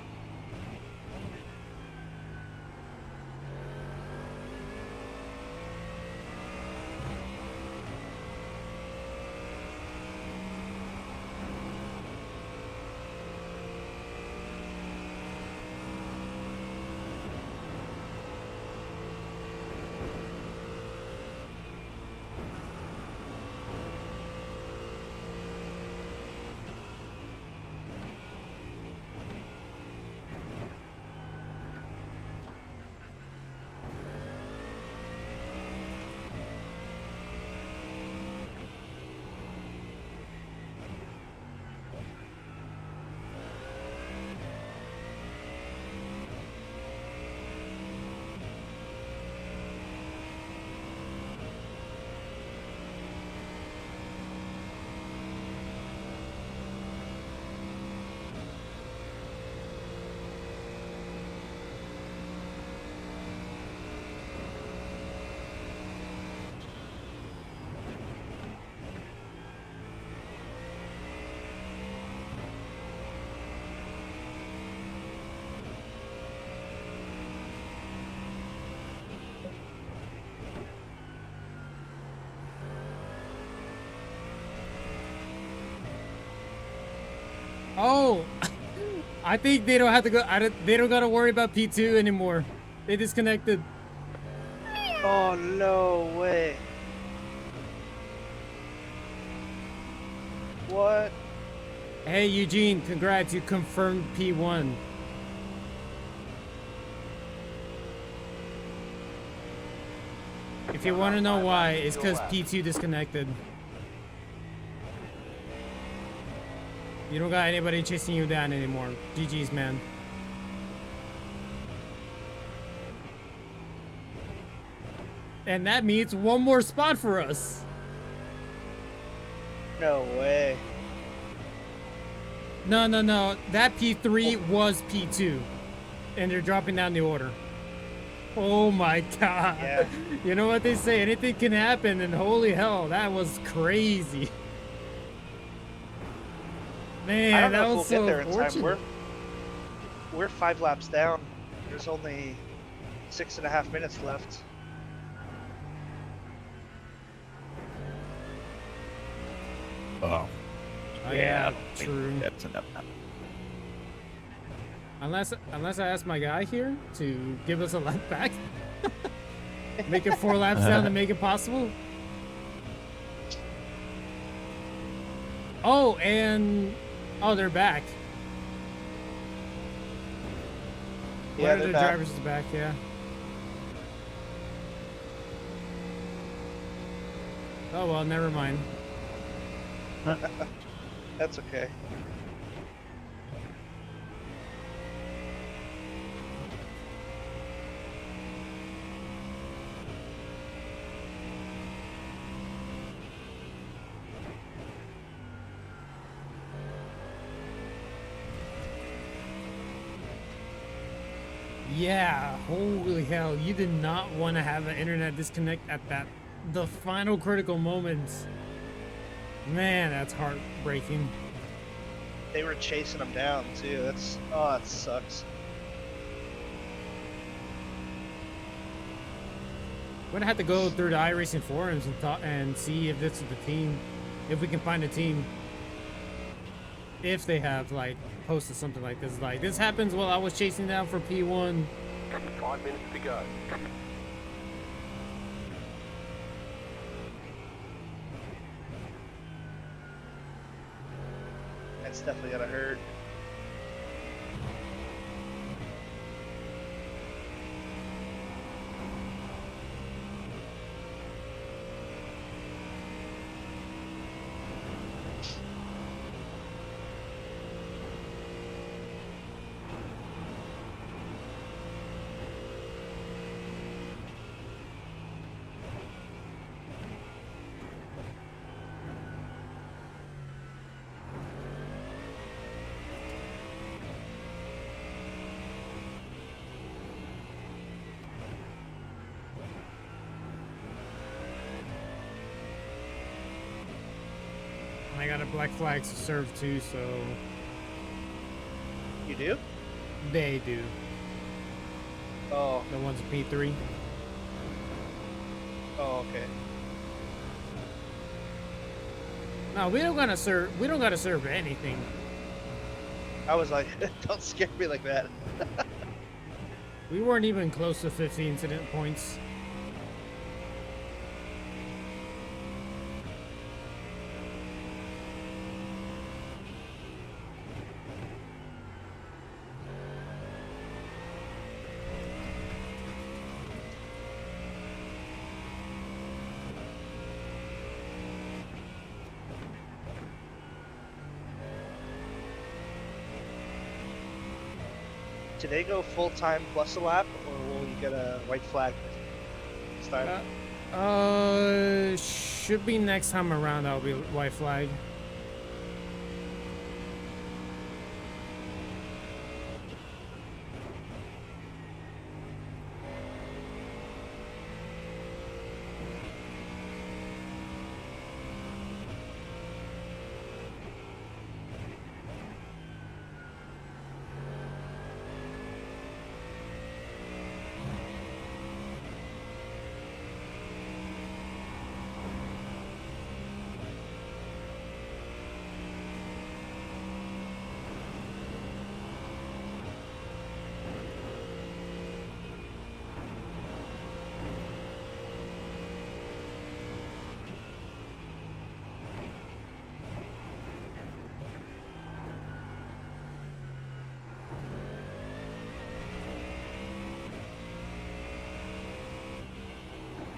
Oh, I think they don't have to go. They don't gotta worry about P2 anymore. They disconnected. Oh, no way. What? Hey Eugene, congrats! You confirmed P1. If you want to know why, it's because P2 disconnected. You don't got anybody chasing you down anymore. GG's, man. And that means one more spot for us. No way. No. That P3 was P2. And they're dropping down the order. Oh my god. Yeah. You know what they say? Anything can happen, and holy hell, that was crazy. Man, I don't that know was if we'll so get there in time. fortunate. We're 5 laps down. There's only 6.5 minutes left. Oh, Oh, yeah, true. that's enough. Unless I ask my guy here to give us a lap back. Make it 4 laps down to make it possible. Oh, and they're back. Yeah, One of they're the back. drivers is back, yeah. Oh well, never mind. That's okay. Yeah, holy hell, you did not want to have an internet disconnect at the final critical moments. Man, that's heartbreaking. They were chasing them down too. That sucks. We're gonna have to go through the iRacing forums and see if this is the team, if we can find a team. If they have like posted something like this, like this happens while I was chasing down for P1, 5 minutes to go. That's definitely gonna hurt. I got a black flag to serve too, so You do? they do. Oh, The one's P3. oh, okay. No, we don't gotta serve. We don't gotta serve anything. I was like, don't scare me like that. We weren't even close to 50 incident points. Do they go full time plus a lap, or will you get a white flag this time? Should be next time around. That'll be white flag.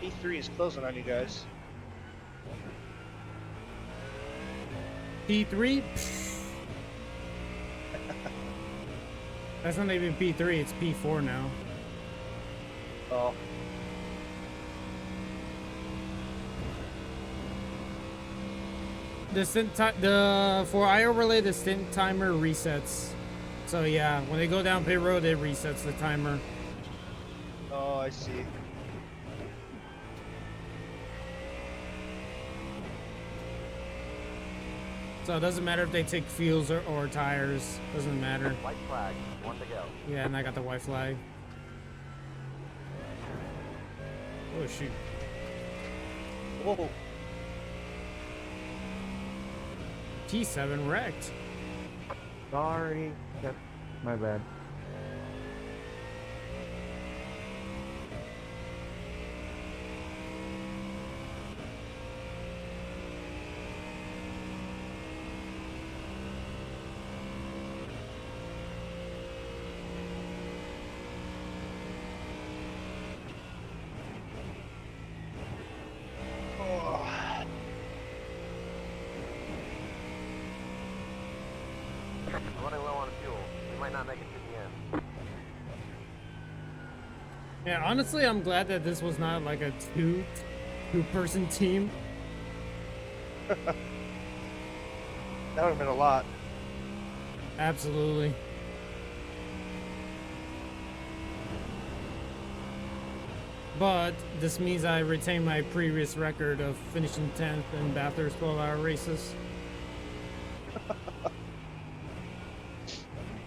P3 is closing on you guys. P3. That's not even P3. It's P4 now. Oh, The stint for IO relay, the stint timer resets. So yeah, when they go down pit road, it resets the timer. oh, I see. So it doesn't matter if they take fuels or tires. Doesn't matter. White flag, 1 to go. Yeah, and I got the white flag. Oh shoot. Whoa. T7 wrecked. Sorry. Yep, my bad. Oh. I'm running low on fuel. We might not make it to the end. Yeah, honestly, I'm glad that this was not like a two-person team. That would have been a lot. Absolutely. But this means I retain my previous record of finishing 10th in Bathurst 12-hour races.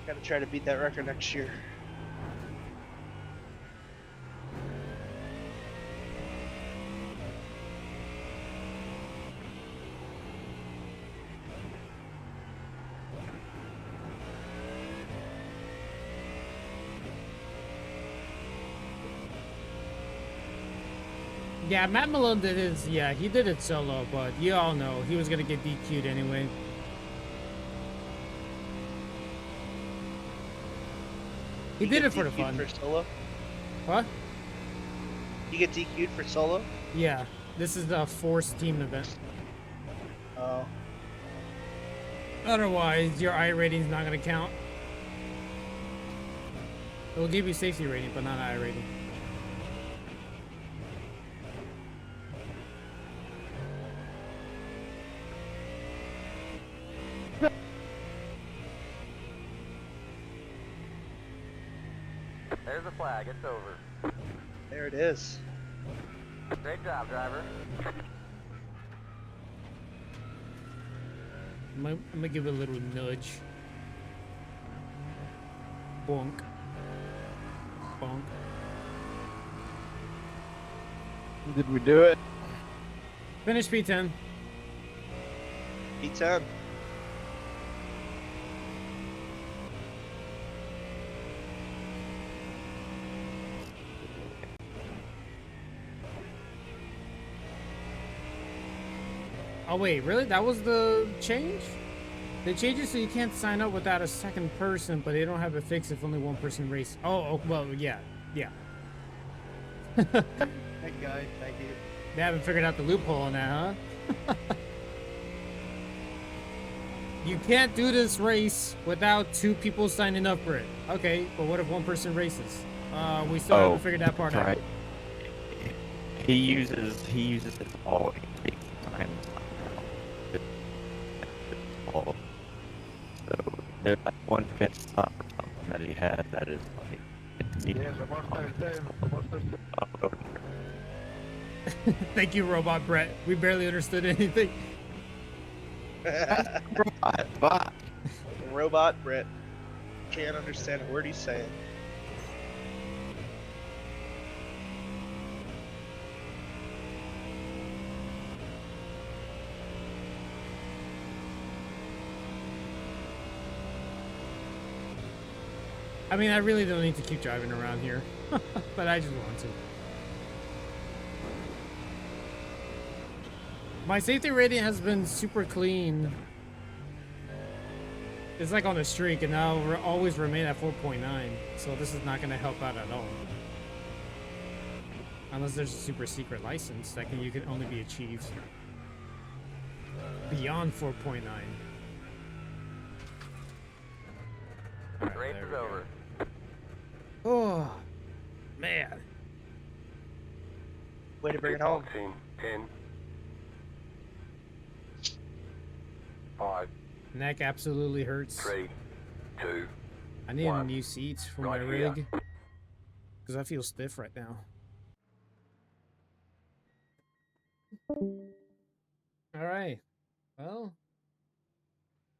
Gotta try to beat that record next year. Yeah, Matt Malone did his. Yeah, he did it solo, but you all know he was gonna get DQ'd anyway. He You did get it for the DQ'd fun. For solo? What? You get DQ'd for solo? Yeah, this is a forced team event. Oh. Otherwise, your I rating's not gonna count. It will give you safety rating, but not I rating. There's the flag. It's over. There it is. Great job, driver. I'm gonna give it a little nudge. Bonk. Bonk. Did we do it? Finish P10. P10. Oh wait, really? That was the change? They changed it so you can't sign up without a second person, but they don't have it fixed if only one person races. Oh, well, yeah. Thank guys, thank you. They haven't figured out the loophole on that, huh? You can't do this race without two people signing up for it. Okay, but what if one person races? We still haven't figured that part out. Right. He uses his all. He takes time. All. So there's like one pit stop or something that he has that is like. Thank you, Robot Brett. We barely understood anything. But Robot Brett. Can't understand a word he's saying. I mean, I really don't need to keep driving around here, but I just want to. My safety rating has been super clean. It's like on a streak, and now we're always remain at 4.9. So this is not going to help out at all, unless there's a super secret license that you can only be achieved beyond 4.9. Race is over. Oh, man. Way to bring it home. 14, 10, 5, Neck absolutely hurts. 3, 2. I need a One. new seats for Right my here. rig because I feel stiff right now. All right. Well,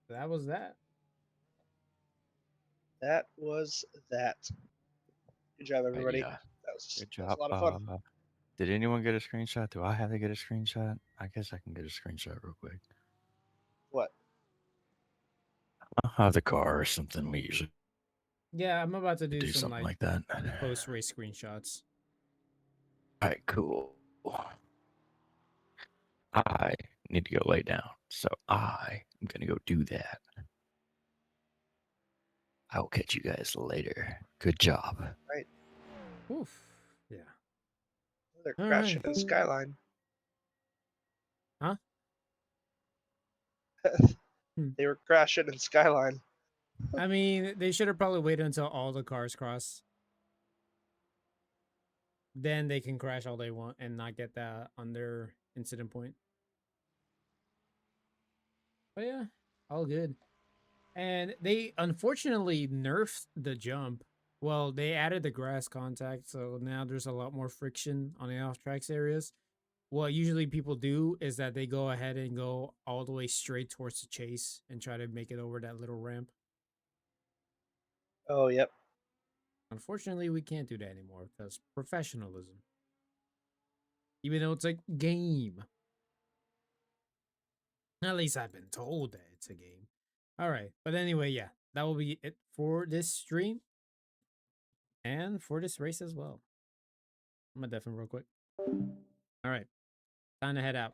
that was that. That was that. Good job, everybody. yeah, That was, good that was job. a lot of fun. Did anyone get a screenshot? Do I have to get a screenshot? I guess I can get a screenshot real quick. What? I'll have the car or something. We usually Yeah, I'm about to do do some something like like that. post race screenshots. All right, cool. I need to go lay down, so I am gonna go do that. I will catch you guys later. Good job. Oof. Yeah. They're All crashing right. in Skyline. Huh? They were crashing in Skyline. I mean, they should have probably waited until all the cars cross. Then they can crash all they want and not get that on their incident point. But yeah, all good. And they unfortunately nerfed the jump. Well, they added the grass contact, so now there's a lot more friction on the off tracks areas. What usually people do is that they go ahead and go all the way straight towards the chase and try to make it over that little ramp. Oh, yep. Unfortunately, we can't do that anymore because professionalism. Even though it's a game. At least I've been told that it's a game. All right. But anyway, yeah, that will be it for this stream and for this race as well. I'm going to deafen real quick. All right, time to head out.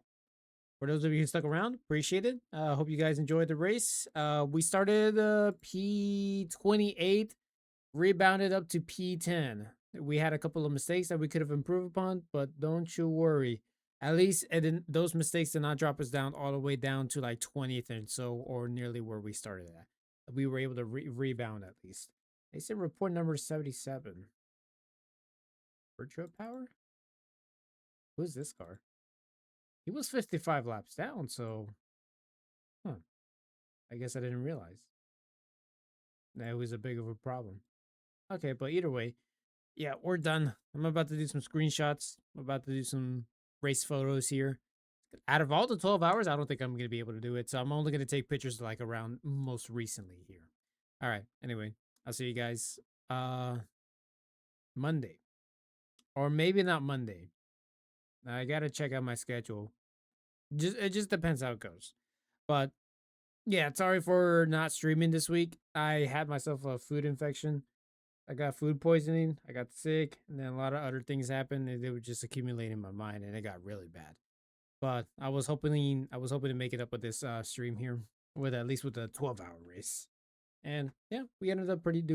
For those of you who stuck around, appreciate it. Hope you guys enjoyed the race. We started P28, rebounded up to P10. We had a couple of mistakes that we could have improved upon, but don't you worry. At least those mistakes did not drop us down all the way down to like 20th and so, or nearly where we started at. We were able to rebound at least. They said report number 77. Virtua Power? Who's this car? He was 55 laps down, so... Huh. I guess I didn't realize. That was a big of a problem. Okay, but either way, yeah, we're done. I'm about to do some screenshots. I'm about to do some race photos here. Out of all the 12 hours, I don't think I'm going to be able to do it. So I'm only going to take pictures like around most recently here. All right. Anyway, I'll see you guys Monday. Or maybe not Monday. I got to check out my schedule. It just depends how it goes. But yeah, sorry for not streaming this week. I had myself a food infection. I got food poisoning. I got sick, and then a lot of other things happened, and they were just accumulating in my mind, and it got really bad. But I was hoping to make it up with this stream here, with at least with a 12-hour race. And yeah, we ended up doing